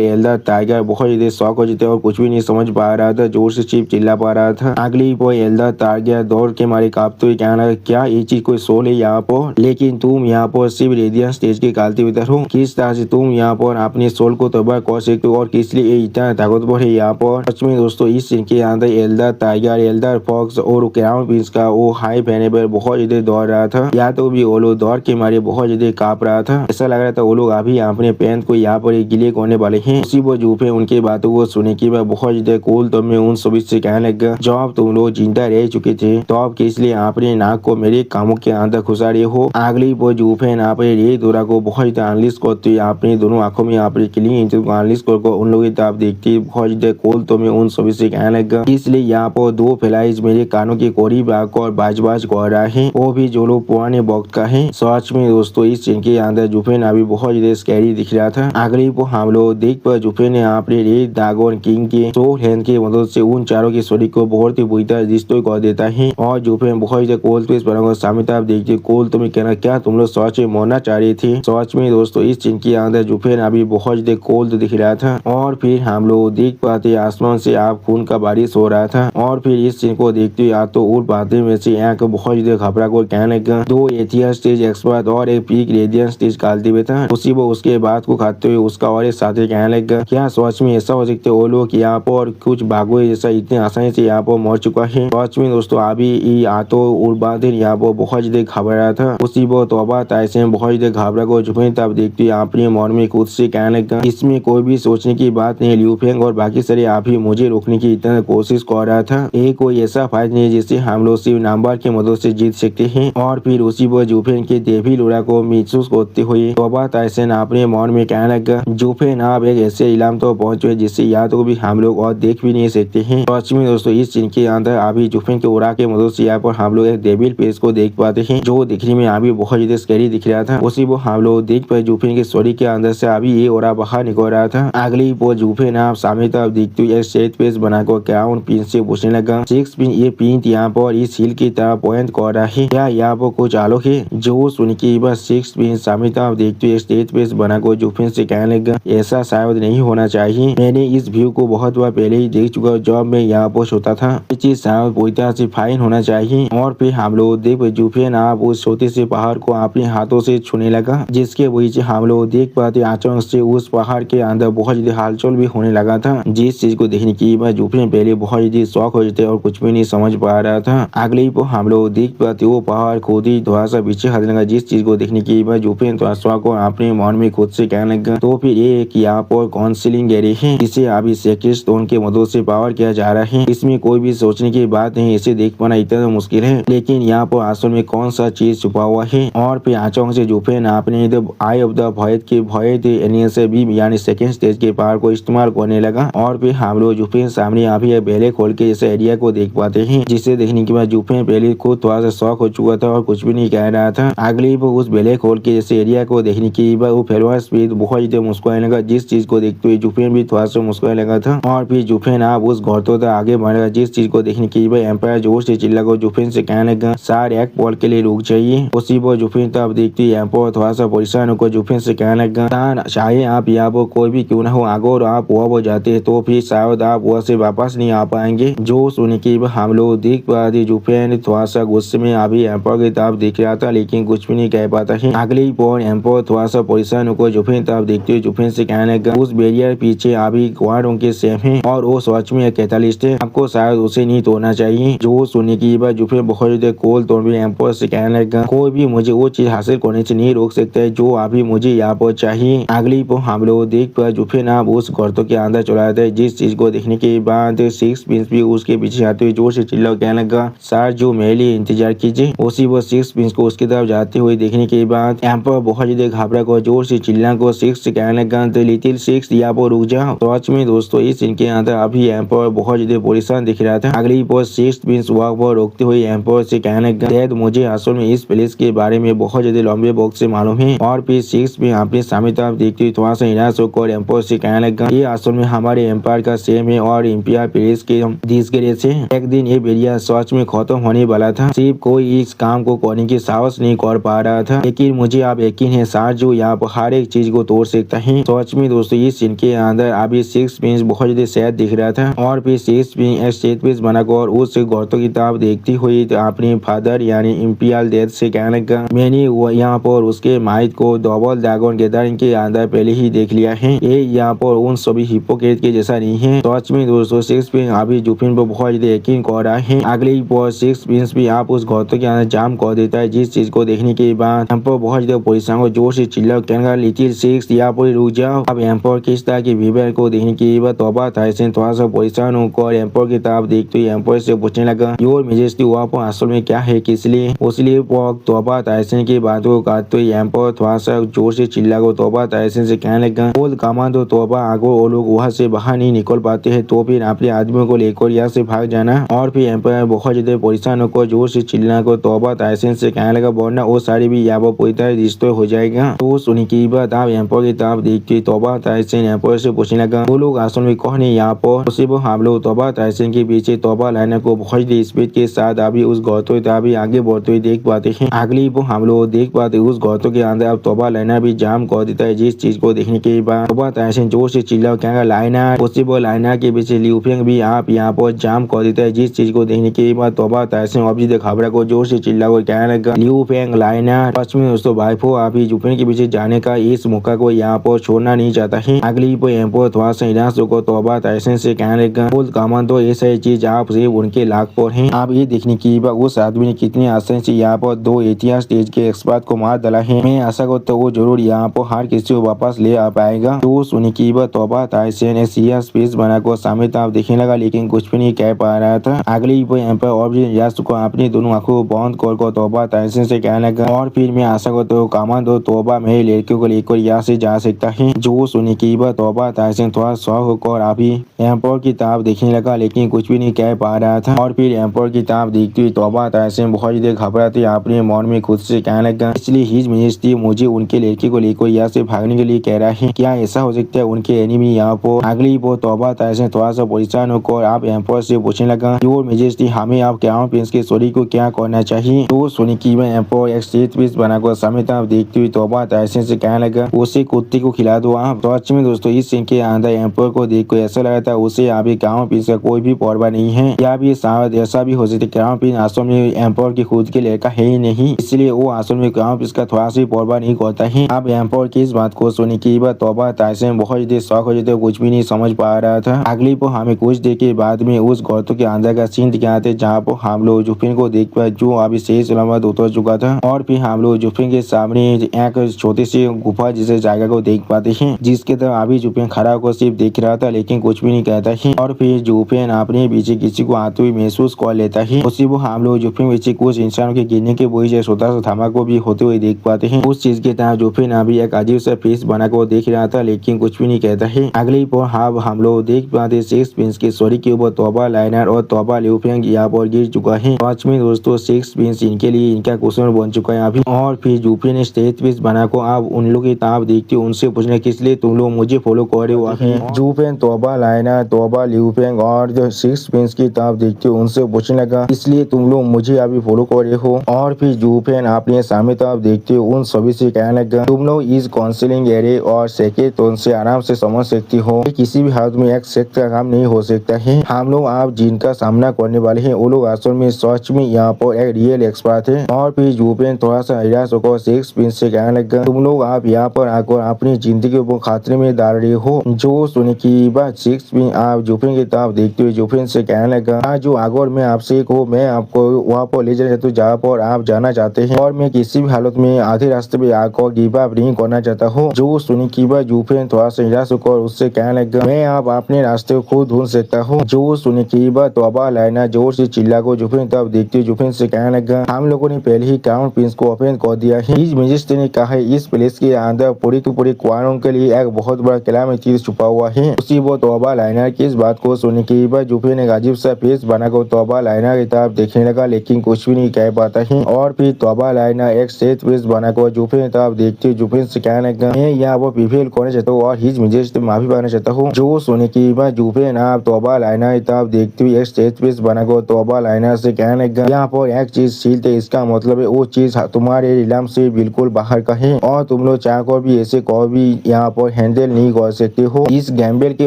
एल्डर टाइगर बहुत ज्यादा शौक हो जाते और कुछ भी नहीं समझ पा रहा था, जोर से सिर्फ चिल्ला पा रहा था। अगली वो एल्डर टाइगर दौड़ के मारे कांपते हुए कहना, क्या ये चीज कोई सोल है यहाँ पर, लेकिन तुम यहाँ पर सिर्फ रेडियंस स्टेज के कल्टिवेटर हो, किस तरह से तुम यहाँ पर अपने सोल को तबाह कर सकते हो और किस लिए इतना ताकतवर है यहाँ पर। सच में दोस्तों इस सीन के अंदर एल्डर टाइगर, एल्डर फॉक्स और क्राउन प्रिंस का वो हाई फैने पर बहुत ज्यादा दौड़ रहा था, या तो भी वो लोग दौड़ के मारे बहुत ज्यादा कांप रहा था। ऐसा लग रहा था वो लोग अभी अपने पैंट को यहाँ पर गिले करने वाले हैं। उसी वो जुफे उनके बातों को सुने के बाद बहुत ज्यादा कूल तो मैं उन सभी से कहने लगा, जब तुम लोग जिंदा रह चुके थे तो अब किस लिए अपने नाक को मेरे कामों के अंदर घुसा रहे हो। अगली वो जुफे अपने रे दोरा को बहुत ज्यादा एनालिस करते हुए अपने दोनों आंखों में अपने क्लीन एनालिस कर उन लोगों की तरफ देखती बहुत ज्यादा कूल तो मैं उन सभी से कहने लगा, इसलिए यहाँ पर दो फ्लाइज मेरे कानों के करीब आकर बाज बाज कर रहा है, वो भी जो लोग पुराने वक्त का है। सच में दोस्तों इस सीन के अंदर जुफे अभी बहुत ज्यादा स्कैरी दिख रहा था। अगली वो हम लोग देख पर जुफे ने अपने रेड ड्रैगन किंग के सोल हैंड की मदद से उन चारों के शरीर को बहुत ही बुरी तरह डिस्ट्रॉय कर देता है और जुफे बहुत ज्यादा कोल तो इस पर सामने तरफ देखते कोल तुम्हें कहना, क्या तुम लोग सच में मरना चाह रहे थे। सच में दोस्तों इस सीन के अंदर जुफे अभी बहुत ज्यादा कोल दिख रहा था और फिर हम लोग देख पाते आसमान से आप खून का बारिश हो रहा था और फिर इस सीन को देखते हुए आप तो उड़ पाते में से यहाँ को बहुत ज्यादा घबरा को कहने का, दो एथियस स्टेज एक्सपर्ट और एक पीक रेडियंस स्टेज कल्टिवेटर था। उसी वो उसके बाद को खाते हुए उसका और एक साथी कहने लगा, क्या सच में ऐसा हो सकता है वो लोग यहाँ पर कुछ भागो जैसा इतने आसानी से यहाँ पर मर चुका है। सच में दोस्तों अभी आतो उड़बादिन यहाँ पर बहुत ज्यादा घबरा था। उसी वो तोबा तैसे बहुत ज्यादा घबरा को जुफे तब देखते हुए अपने मन में खुद से कहने लगा, इसमें कोई भी सोचने की बात नहीं, लियू फेंग और बाकी सारे आप ही मुझे रोकने की इतना कोशिश कर रहा था। एक कोई ऐसा फाइट नहीं जिसे हम लोग सिर्फ नंबर की मदद से जीत सकते हैं। और फिर उसी वो जुफेन के देवी लोड़ा को महसूस करते हुए तोबा तैसन अपने मन में कहने लगा, जुफेन आप एक ऐसे इलाम तो पहुंचे जिससे या तो भी हम लोग और देख भी नहीं सकते हैं। सच में दोस्तों इस सीन के अंदर अभी जुफेन के उड़ा के मदद से यहाँ पर हम लोग एक डेविल फेस को देख पाते हैं जो दिखने में अभी बहुत ज्यादा स्कैरी दिख रहा था। उसी वो हम लोग देख पाए जुफेन के शरीर के अंदर से अभी ये ओरा बाहर निकल रहा था। अगली वो जुफेन आप सामने तरफ देखते हुए एक सेट पेस बनाकर क्राउन पिन से पूछने लगा, सिक्स पिन ये पिन यहाँ पर इस हिल की तरफ पॉइंट कर रहा है, क्या यहाँ पर कुछ आलोक है। जो सुन के बस सिक्स पिन सामने तरफ देखते हुए स्टेट पेस बनाकर जुफेन से कहने लगा, ऐसा शायद नहीं होना चाहिए, मैंने इस व्यू को बहुत बार पहले ही देख चुका जब मैं यहाँ पर सोता था, ये चीज शायद पूरी तरह से फाइन होना चाहिए। और फिर हम लोग देख जुफेन आप उस छोटे से पहाड़ को अपने हाथों से छूने लगा, जिसके बीच हम लोग देख पाते अचानक से उस पहाड़ के अंदर बहुत ज्यादा हलचल भी होने लगा था, जिस चीज को देखने की बाद जुफेन पहले बहुत ज्यादा शौक हो जाते और कुछ भी नहीं समझ पा रहा था। अगले को हम लोग देख पाते वो पहाड़ खुद ही थोड़ा सा पीछे हटने लगा, जिस चीज को देखने की बाद जुफेन थोड़ा शौक को अपने मन में खुद से कहने लगा, तो फिर ये यहाँ पर काउंसिलिंग गैरी है, इसे अभी सेक्रेट स्टोन के मदद से पावर किया जा रहा है, इसमें कोई भी सोचने की बात नहीं, इसे देख पाना इतना मुश्किल है, लेकिन यहाँ पर असल में कौन सा चीज छुपा हुआ है। और फिर अचानक से जुफेन अपने आई ऑफ द भॉयड के भॉयड एनियल से भी यानी सेकंड स्टेज के पावर को इस्तेमाल करने लगा। और फिर हम लोग जुफेन सामने अभी बेले खोल के जैसे एरिया को देख पाते हैं, जिसे देखने के बाद जुफेन पहले खुद थोड़ा सा शौक हो चुका था और कुछ भी नहीं कह रहा था। अगली वो उस बेले खोल के जैसे एरिया को देखने के बाद वो फेलवा स्पीड बहुत ज्यादा मुस्कुराने लगा, जिस चीज को देखते हुए जुफेन भी थोड़ा सा मुस्कुराने लगा था। और फिर जुफेन आप उस घरतों तक आगे बढ़ेगा, जिस चीज को देखने के बाद एम्पायर जोर से चिल्ला को जुफेन से कहने लगा, सार एक पॉल के लिए रुक जाइए। उसी वो जुफेन तब देखते एम्पायर थोड़ा सा परेशान होकर जुफेन से कहने लगा, चाहे आप यहाँ पर कोई भी क्यों ना हो, अगर आप वह जाते तो फिर शायद आप वह से वापस नहीं आ पाएंगे। जो सुन के हम लोग देख पाते जुफेन थोड़ा सा गुस्से में अभी एम्पायर की तरफ देख रहा था, लेकिन कुछ भी नहीं कह पाता है। अगली पर एम्पायर थोड़ा सा परेशान होकर जुफेन तरफ देखते हुए जुफेन से कहने लगा, उस बैरियर पीछे अभी गार्ड उनके सेम है और वो सच में कैटलिस्ट है, आपको शायद उसे नहीं तोड़ना चाहिए। जो सुनने की बात जुफेन बहुत ज्यादा कोल तोड़ भी एम्पायर से कहने लगा, कोई भी मुझे वो चीज हासिल करने से नहीं रोक सकता है जो अभी मुझे यहाँ पर चाहिए। अगली पर हम लोग देख पाए जुफेन आप उस गर्तों के अंदर चला था, जिस चीज को देखने के बाद सिक्स पिंस भी उसके पीछे आते हुए जोर से चिल्ला कहने लगा, सर जो मेरे लिए इंतजार कीजिए। उसी वो सिक्स पिंस को उसकी तरफ जाते हुए देखने के बाद एम्पायर बहुत ज्यादा घबरा को जोर से चिल्ला को सिक्स से कहने लगा, लिटिल सिक्स यहाँ पर रुक जाओ। सच में दोस्तों इस इनके अंदर अभी एम्पायर बहुत ज्यादा परेशान दिख रहा था। अगली पर सिक्स पिंस वहाँ पर रोकते हुए एम्पायर से कहने लगा, मुझे असल में इस प्लेस के बारे में बहुत ज्यादा लंबे वक्त से मालूम है। और फिर सिक्स भी अपने सामने तरफ देखते हुए थोड़ा सा निराश होकर एम्पायर से कहने लगा, ये असल में हमारे एम्पायर का सेम है और एम्पायर प्लेस के डिस्ग्रेस है। एक दिन ये बेरिया सच में खत्म होने वाला था। सिर्फ कोई इस काम को करने की साहस नहीं कर पा रहा था, लेकिन मुझे अब यकीन है सर जो यहाँ पर हर एक चीज को तोड़ सकता है। सच में दोस्तों इस सीन के अंदर अभी सिक्स प्रिंस बहुत ज्यादा सैड दिख रहा था और फिर सिक्स प्रिंस एक सेट पीस बनाकर उस गौतम की तरफ देखती हुई तो अपने फादर यानी इम्पियल डेथ से कहने लगा मैंने यहाँ पर उसके माइट को डबल ड्रैगन गैदरिंग के अंदर पहले ही देख लिया है। ये यहाँ पर उन सभी हिपोक्रेट के जैसा नहीं है। सच में दोस्तों सिक्स प्रिंस अभी जुफिन पर बहुत ज्यादा यकीन कर रहा है। अगले पर सिक्स प्रिंस भी आप उस गौतम के अंदर जाम कर देता है, जिस चीज को देखने के बाद एम्पर बहुत ज्यादा परेशान को जोर से चिल्ला कहने लिटिल सिक्स यहाँ पर रुक जाओ। अब एम्पर किस तरह के बिहेवियर को देखने के बाद तोबा ताइसन थोड़ा सा परेशान होकर एम्पर की तरफ देखते हुए एम्पर से पूछने लगा योर मेजेस्टी वहाँ पर असल में क्या है किस लिए। उसलिए तोबा ताइसन की बातों को काटते हुए एम्पर थोड़ा सा जोर से चिल्ला कर तोबा ताइसन से कहने लगा बोल कमांडो तोबा अगर वो लोग वहाँ से बाहर नहीं निकल पाते हैं तो फिर अपने आदमियों को लेकर यहाँ से भाग जाना। और फिर एम्पर बहुत ज्यादा परेशान होकर जोर से चिल्ला कर तोबा ताइसन से कहने लगा वरना वो सारी भी यहाँ पर पूरी तरह डिस्ट्रॉय हो जाएगा। तो सुनने की बात आप एम्पर की तरफ देखते तोबा ताइसन एम्पर से पूछने लगा वो लोग असल में कौन है यहाँ पर। सिर्फ हम लोग तोबा ताइसन के पीछे तोबा लाइनर को बहुत स्पीड के साथ अभी उस गौतम अभी आगे बढ़ते हुए देख पाते हैं। अगली वो हम लोग देख पाते उस गौतम के अंदर अब तोबा लाइनर भी जाम कर देता है, जिस चीज को देखने के बाद तोबा ताइसन जोर से चिल्ला कहेगा लाइनर। उसी वो लाइनर के पीछे लियू फेंग भी आप यहाँ पर जाम कर देता है, जिस चीज को देखने के बाद तोबा ताइसन अभी घबरा को जोर से चिल्ला कर कहने लगा लियू फेंग लाइनर। पश्चिमी दोस्तों भाईफो अभी जुफिन के पीछे जाने का इस मौका को यहाँ पर छोड़ना नहीं चाहता है। अगली वो एम्पर थोड़ा सा निराश होकर तोबा ताइसन से कहने लगा बोल कमान तो ऐसा चीज आप सिर्फ उनके लाख पर हैं। आप ये देखने की बात उस आदमी ने कितनी आसानी से यहाँ पर दो इतिहास स्टेज के एक्सपर्ट को मार डाला है। मैं आशा करता हूँ वो जरूर यहाँ पर हर किसी को वापस ले आ पाएगा। तो सुनने की बात तोबा ताइसन एक सीरियस फेस बनाकर सामने तरफ देखने लगा, लेकिन कुछ भी नहीं कह पा रहा था। अगली वो एम्पर और भी निराश होकर अपनी दोनों आंखों को बंद कर तोबा ताइसन से कहने लगा और फिर मैं आशा करता हूँ कमान दो तोबा मेरी लड़कियों को लेकर यहाँ से जा सकता है। जो सुनने की बात तोबा ताइसन थोड़ा शौक होकर अभी एम्पर की तरफ देखने लगा, लेकिन कुछ भी नहीं कह पा रहा था। और फिर एम्पर की तरफ देखते हुए तोबा ताइसन बहुत ज्यादा घबराते अपने मन में खुद से कहने लगा इसलिए हिज मिनिस्ट्री मुझे उनके लड़की को लेकर यहाँ से भागने के लिए कह रहा है। क्या ऐसा हो सकता है उनके एनिमी यहाँ पर। अगली वो तोबा ताइसन थोड़ा सा परेशान होकर आप एम्पर से पूछने लगा योर मेजेस्टी हमें आप क्राउन प्रिंस के स्टोरी को क्या करना चाहिए। तो सुनी की मैं एम्पर एक सेट पीस बनाकर सामने तरफ देखते हुए तोबा ताइसन से कहने लगा उसे कुत्ते को खिला दो आप। सच में दोस्तों इस सीन के अंदर एम्पर को देख कर ऐसा लगा था उसे अभी क्राउन प्रिंस का कोई भी परवाह नहीं है। या भी शायद ऐसा भी हो सकता क्राउन प्रिंस असल में एम्पर की खुद के लड़का है ही नहीं, इसलिए वो असल में क्राउन प्रिंस का थोड़ा सा परवाह नहीं करता है। अब एम्पर की इस बात को सुनी की बात तोबा ताइसन बहुत ज्यादा शौक हो जाते कुछ भी नहीं समझ पा रहा था। अगली पर हमें कुछ देर के बाद में उस गौतम के अंदर का सीन दिखाते जहाँ पर हम लोग जुफिन को देख पाए जो अभी सही सलामत उतर चुका था। और फिर हम लोग जुफिन के सामने एक छोटी सी गुफा जैसे जगह को देख पाते हैं, जिसके तरफ अभी जुफिन खड़ा होकर सिर्फ देख रहा था लेकिन कुछ भी नहीं कहता है। और फिर जुफिन अपने पीछे किसी को आते हुए महसूस कर लेता है। उसी वो हम लोग जुफिन पीछे कुछ इंसानों के गिरने के वही जैसे छोटा सा धमाका भी होते हुए देख पाते हैं। उस चीज के तरफ जुफिन अभी एक अजीब सा फेस बनाकर देख रहा था लेकिन कुछ भी नहीं कहता है। अगली पर हम लोग देख पाते सिक्स प्रिंस के स्टोरी के ऊपर तोबा लाइनर और तोबा लियू फेंग यहाँ पर गिर चुका है। सच में दोस्तों सिक्स प्रिंस इनके लिए इनका क्वेश्चन बन चुका है अभी। और फिर जुफिन ने स्टेज पीस बनाकर आप उन लोग की ताब देखते उनसे पूछने किस लिए तुम लोग मुझे फॉलो कर रहे हो। जुफिन तोबा लाइनर तोबा लियू फेंग और जो सिक्स प्रिंस की ताब देखते उनसे पूछने लगा इसलिए तुम लोग मुझे अभी फॉलो कर रहे हो। और फिर जुफिन अपने सामने तरफ देखते उन सभी से कहने लगा तुम लोग इस काउंसलिंग एरे और सेके तो उनसे आराम से समझ सकती हो किसी भी हालत में एक सेक्ट का काम नहीं हो सकता है। हम लोग आप जिनका सामना करने वाले हैं वो लोग असल में सच में यहाँ पर एक रियल एक्सपर्ट है। और फिर जुफिन थोड़ा सा निराश होकर सिक्स प्रिंस से कहने लगा तुम लोग आप यहाँ पर आकर अपनी जिंदगी को खतरे में डाल रहे हो। जो सुने की बात सिक्स प्रिंस आप जुफिन की तरफ देखते हुए जुफिन से कहने लगा जो अगर मैं आपसे को मैं आपको वहाँ पर ले जाना चाहता हूँ जहाँ पर आप जाना चाहते हैं और मैं किसी भी हालत में आधे रास्ते में आकर गिव अप नहीं करना चाहता हूँ। जो सुनी की बात जुफिन थोड़ा सा निराश होकर उससे कहने लगा मैं आप अपने रास्ते को खुद ढूंढ सकता हूँ। जो सुनी की बात तोबा लाइनर जोर से चिल्ला को जुफिन तरफ देखते जुफिन से कहने लगा हम लोगों ने पहले ही क्राउन प्रिंस को ओपन कर दिया है। हिज मैजेस्टी ने कहा है इस प्लेस के अंदर पूरी की पूरी क्वारों के लिए एक बहुत बड़ा किला में चीज छुपा हुआ है। उसी वो तोबा लाइनर की इस बात को सुनने के बाद जुफिन ने अजीब सा फेस बनाकर तोबा लाइनर की तरफ देखने लगा लेकिन कुछ भी नहीं कह पाता है। और फिर तोबा लाइनर एक सेट फेस बनाकर जुफिन की तरफ देखते जुफिन से कहने लगा मैं यहाँ वो प्रिवेल करना चाहता हूँ और हिज मैजेस्टी माफी मांगना चाहता हूँ। जो सुनने के बाद जुफिन आप तोबा लाइनर की तरफ देखते हुए एक सेट फेस बनाकर तोबा लाइनर से कहने लगा यहाँ पर एक चीज सील है, इसका मतलब है वो चीज तुम्हारे रिलम से बिल्कुल बाहर का है और तुम लोग चाह कर भी ऐसे कभी भी यहाँ पर हैंडल नहीं कर सकते हो। इस गैम्बल के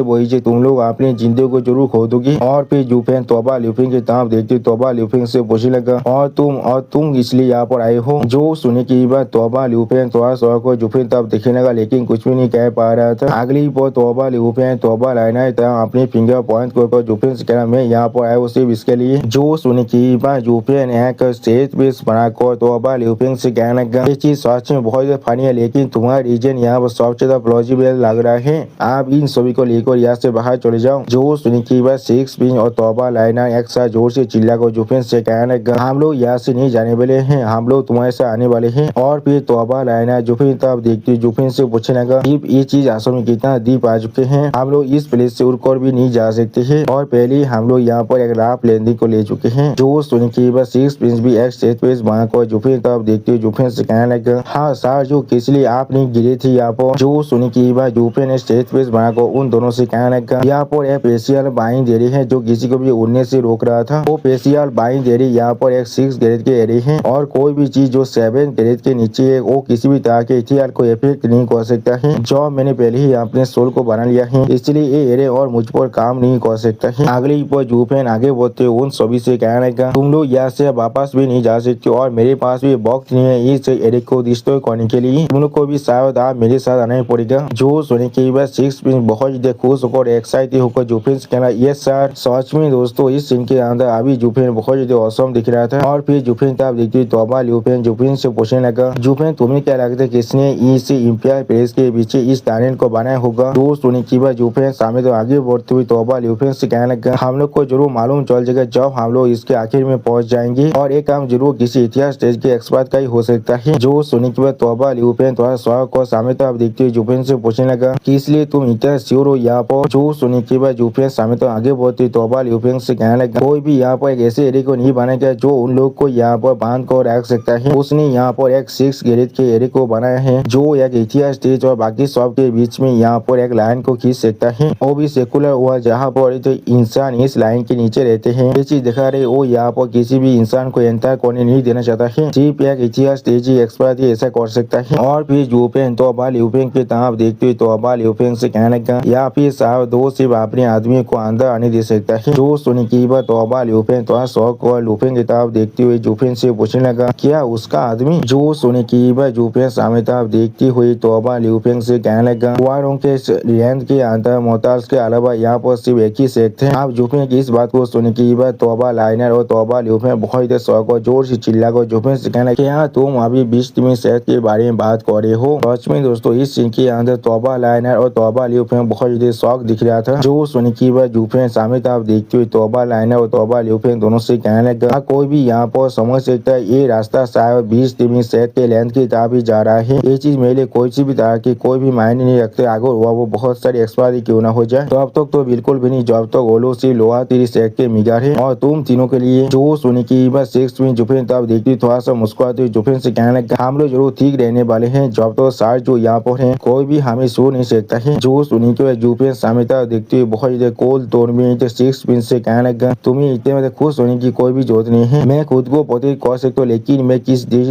वजह से तुम लोग अपनी जिंदगी को जरूर खो दोगे। और फिर जुफेन तोबा ल्यूफिंग की तरफ देखते तोबा ल्यूफिंग से पूछने लगा और तुम इसलिए यहाँ पर आए हो। जो सुनने की बात तोबा ल्यूफिंग थोड़ा सा को जुफेन तरफ देखने लगा लेकिन कुछ भी नहीं कह पा रहा था। अगली पर तोबा ल्यूफिंग तोबा लाइनर तरह अपने फिंगर पॉइंट को जुफेन से कहना मैं यहाँ पर आया सिर्फ इसके लिए। जो सुनने की बात जुफेन एक स्टेज पीस बनाकर तोबा ल्यूफिंग से कहने लगा ये चीज सच में बहुत फनी है लेकिन तुम्हारा रीजन यहाँ पर सबसे ज्यादा प्लॉजिबल लग रहा है। आप इन सभी को लेकर यहाँ से बाहर चले जाओ। जो सुनने की बात सिक्स पिन और तोबा लाइनर एक साथ जोर से चिल्ला कर जुफेन से कहने लगा हम लोग यहाँ से नहीं जाने वाले हैं, हम लोग तुम्हारे साथ आने वाले हैं। और फिर तोबा लाइनर जुफेन तरफ देखती जुफेन से पूछने लगा ये चीज असल में कितना दीप आ चुके हैं, हम लोग इस प्लेस से उड़कर भी नहीं जा सकते हैं और पहले हम लोग यहाँ पर एक लाभ लेने को ले चुके हैं। जो सुनने की बात सिक्स पिन भी एक स्टेज पे बनाकर जुफेन तरफ देखते जुफेन से कहने लगा हाँ सर जो किस लिए आप नहीं गिरे थे यहाँ पर। जो सुनने की बात जुफेन ने स्टेज पे बनाकर उन दोनों से कहने लगा यहाँ पर एक स्पेशल बाइंग दे रही है जो किसी को भी उड़ने से रोक रहा था। वो स्पेशल बाइंग दे रही यहाँ पर एक 6 ग्रेड के एरे है और कोई भी चीज जो 7 ग्रेड के नीचे है वो किसी भी तरह के हथियार को इफेक्ट नहीं कर सकता है। जो मैंने पहले ही अपने सोल को बना लिया है इसलिए ये एरे और मुझ पर काम नहीं कर सकता है। अगली पर जुफेन आगे बढ़ते उन सभी से कहने लगा तुम लोग यहाँ से वापस भी नहीं जा सकते और मेरे पास भी वक्त नहीं है इस एरे को डिस्ट्रॉय करने के लिए, तुम लोग को भी शायद आप मेरे साथ आना ही पड़ेगा। जो सुनने के बाद सिक्स पिन बहुत ज्यादा खुश होकर एक्साइटेड होकर जुफेन से कहना ये सर सच में दोस्तों इस सीन के अंदर अभी जुफेन बहुत ज्यादा औसम दिख रहा था। और फिर जुफेन तब देखती तोबा ल्यूफिंग जुफेन से पूछने लगा जुफेन तुम्हें क्या लगता है किसने इस इंपियर प्रेस के पीछे इस टनल को बनाया होगा। जो सुनने के बाद जुफेन सामने तो आगे बढ़ते हुए तोबा ल्यूफिंग से कहने लगा हम लोग को जरूर मालूम चल जाएगा जब हम लोग इसके आखिर में पहुंच जाएंगे और एक काम जरूर किसी इतिहास स्टेज के एक्सपर्ट का ही हो सकता है। जो सुनने के बाद तोबा ल्यूफिंग थोड़ा स्वागत को सामने तो देखते हुए जुफेन से पूछने लगा कि इसलिए तुम इतना श्योर हो यहाँ पर। जो सुनने के बाद जुफेन सामने तो आगे बढ़ते तोबा ल्यूफिंग से कहने लगा कोई भी यहाँ पर एक ऐसे एरे को नहीं बनाया जो उन लोग को यहाँ पर बांध कर रख सकता है। उसने यहाँ पर एक 6 ग्रेड के एरे को बनाया है जो एक इतिहास स्टेज और बाकी सब के बीच में यहाँ पर एक लाइन को खींच सकता है। वो भी सेकुलर हुआ जहाँ पर तो इंसान इस लाइन के नीचे रहते हैं। ये चीज दिखा रहे वो यहाँ पर किसी भी इंसान को एंटर करने नहीं देना चाहता है, सिर्फ एक इतिहास स्टेज एक्सपर्ट ही ऐसा कर सकता है। और फिर जुफेन तोबा ल्यूफिंग की तरफ देखते हुए तोबा ल्यूफिंग से कहने लगा या फिर साहब दो सिर्फ अपने आदमी को अंदर आने दे सकता है। जो सुनने की बात तोबा ल्यूफिंग थोड़ा शौक और ल्यूफिंग की तरफ देखते हुए जुफेन से पूछने लगा क्या उसका आदमी। जो सुनने की बात जुफेन सामने तरफ देखती हुई तोबा ल्यूफिंग से कहने लगा वारों के लैंड के अंदर मोहताज के अलावा यहाँ पर सिर्फ एक ही शेख थे। आप जुफेन की इस बात को सुनने की बात तोबा लाइनर और तोबा ल्यूफिंग बहुत शौक और जोर से चिल्ला कर जुफेन से कहना क्या तुम अभी 20 शेख के बारे में बात कर रहे हो। सच में दोस्तों इस सीन के अंदर तोबा लाइनर और तोबा ल्यूफिंग बहुत ज्यादा शौक दिख रहा था। जो सुनने की बात जुफेन सामने तरफ देखते हुए तोबा लाइनर और तोबा ल्यूफिंग दोनों से कहने लगा कोई भी यहाँ पर समझ सकता है ये रास्ता शायद 20 शेख के लेंथ की तरफ ही जा रहा है। ये चीज मेरे लिए कोई सी भी तरह की कोई भी मायने नहीं रखते अगर वो बहुत सारी एक्सपायरी क्यों ना हो जाए। तो अब तक तो बिल्कुल भी नहीं जब तक वो लोग सिर्फ लोहा 30 शेख के मिगार है और तुम तीनों के लिए। जो सुनने की बात सिक्स पिन जुफेन तब देखती थोड़ा सा मुस्कुराते हुए जुफेन से कहने लगा हम लोग जरूर ठीक रहने वाले हैं जब तो सार जो यहाँ पर है कोई भी हमें सो नहीं सकता है। जो सुनने के बाद जुफेन सामने तरफ देखते हुए बहुत ज्यादा कोल तोड़ में सिक्स पिन से कहने लगा तुम्हें इतने खुश होने की कोई भी जरूरत नहीं है। मैं खुद को पति कर सकता हूँ लेकिन मैं किस देश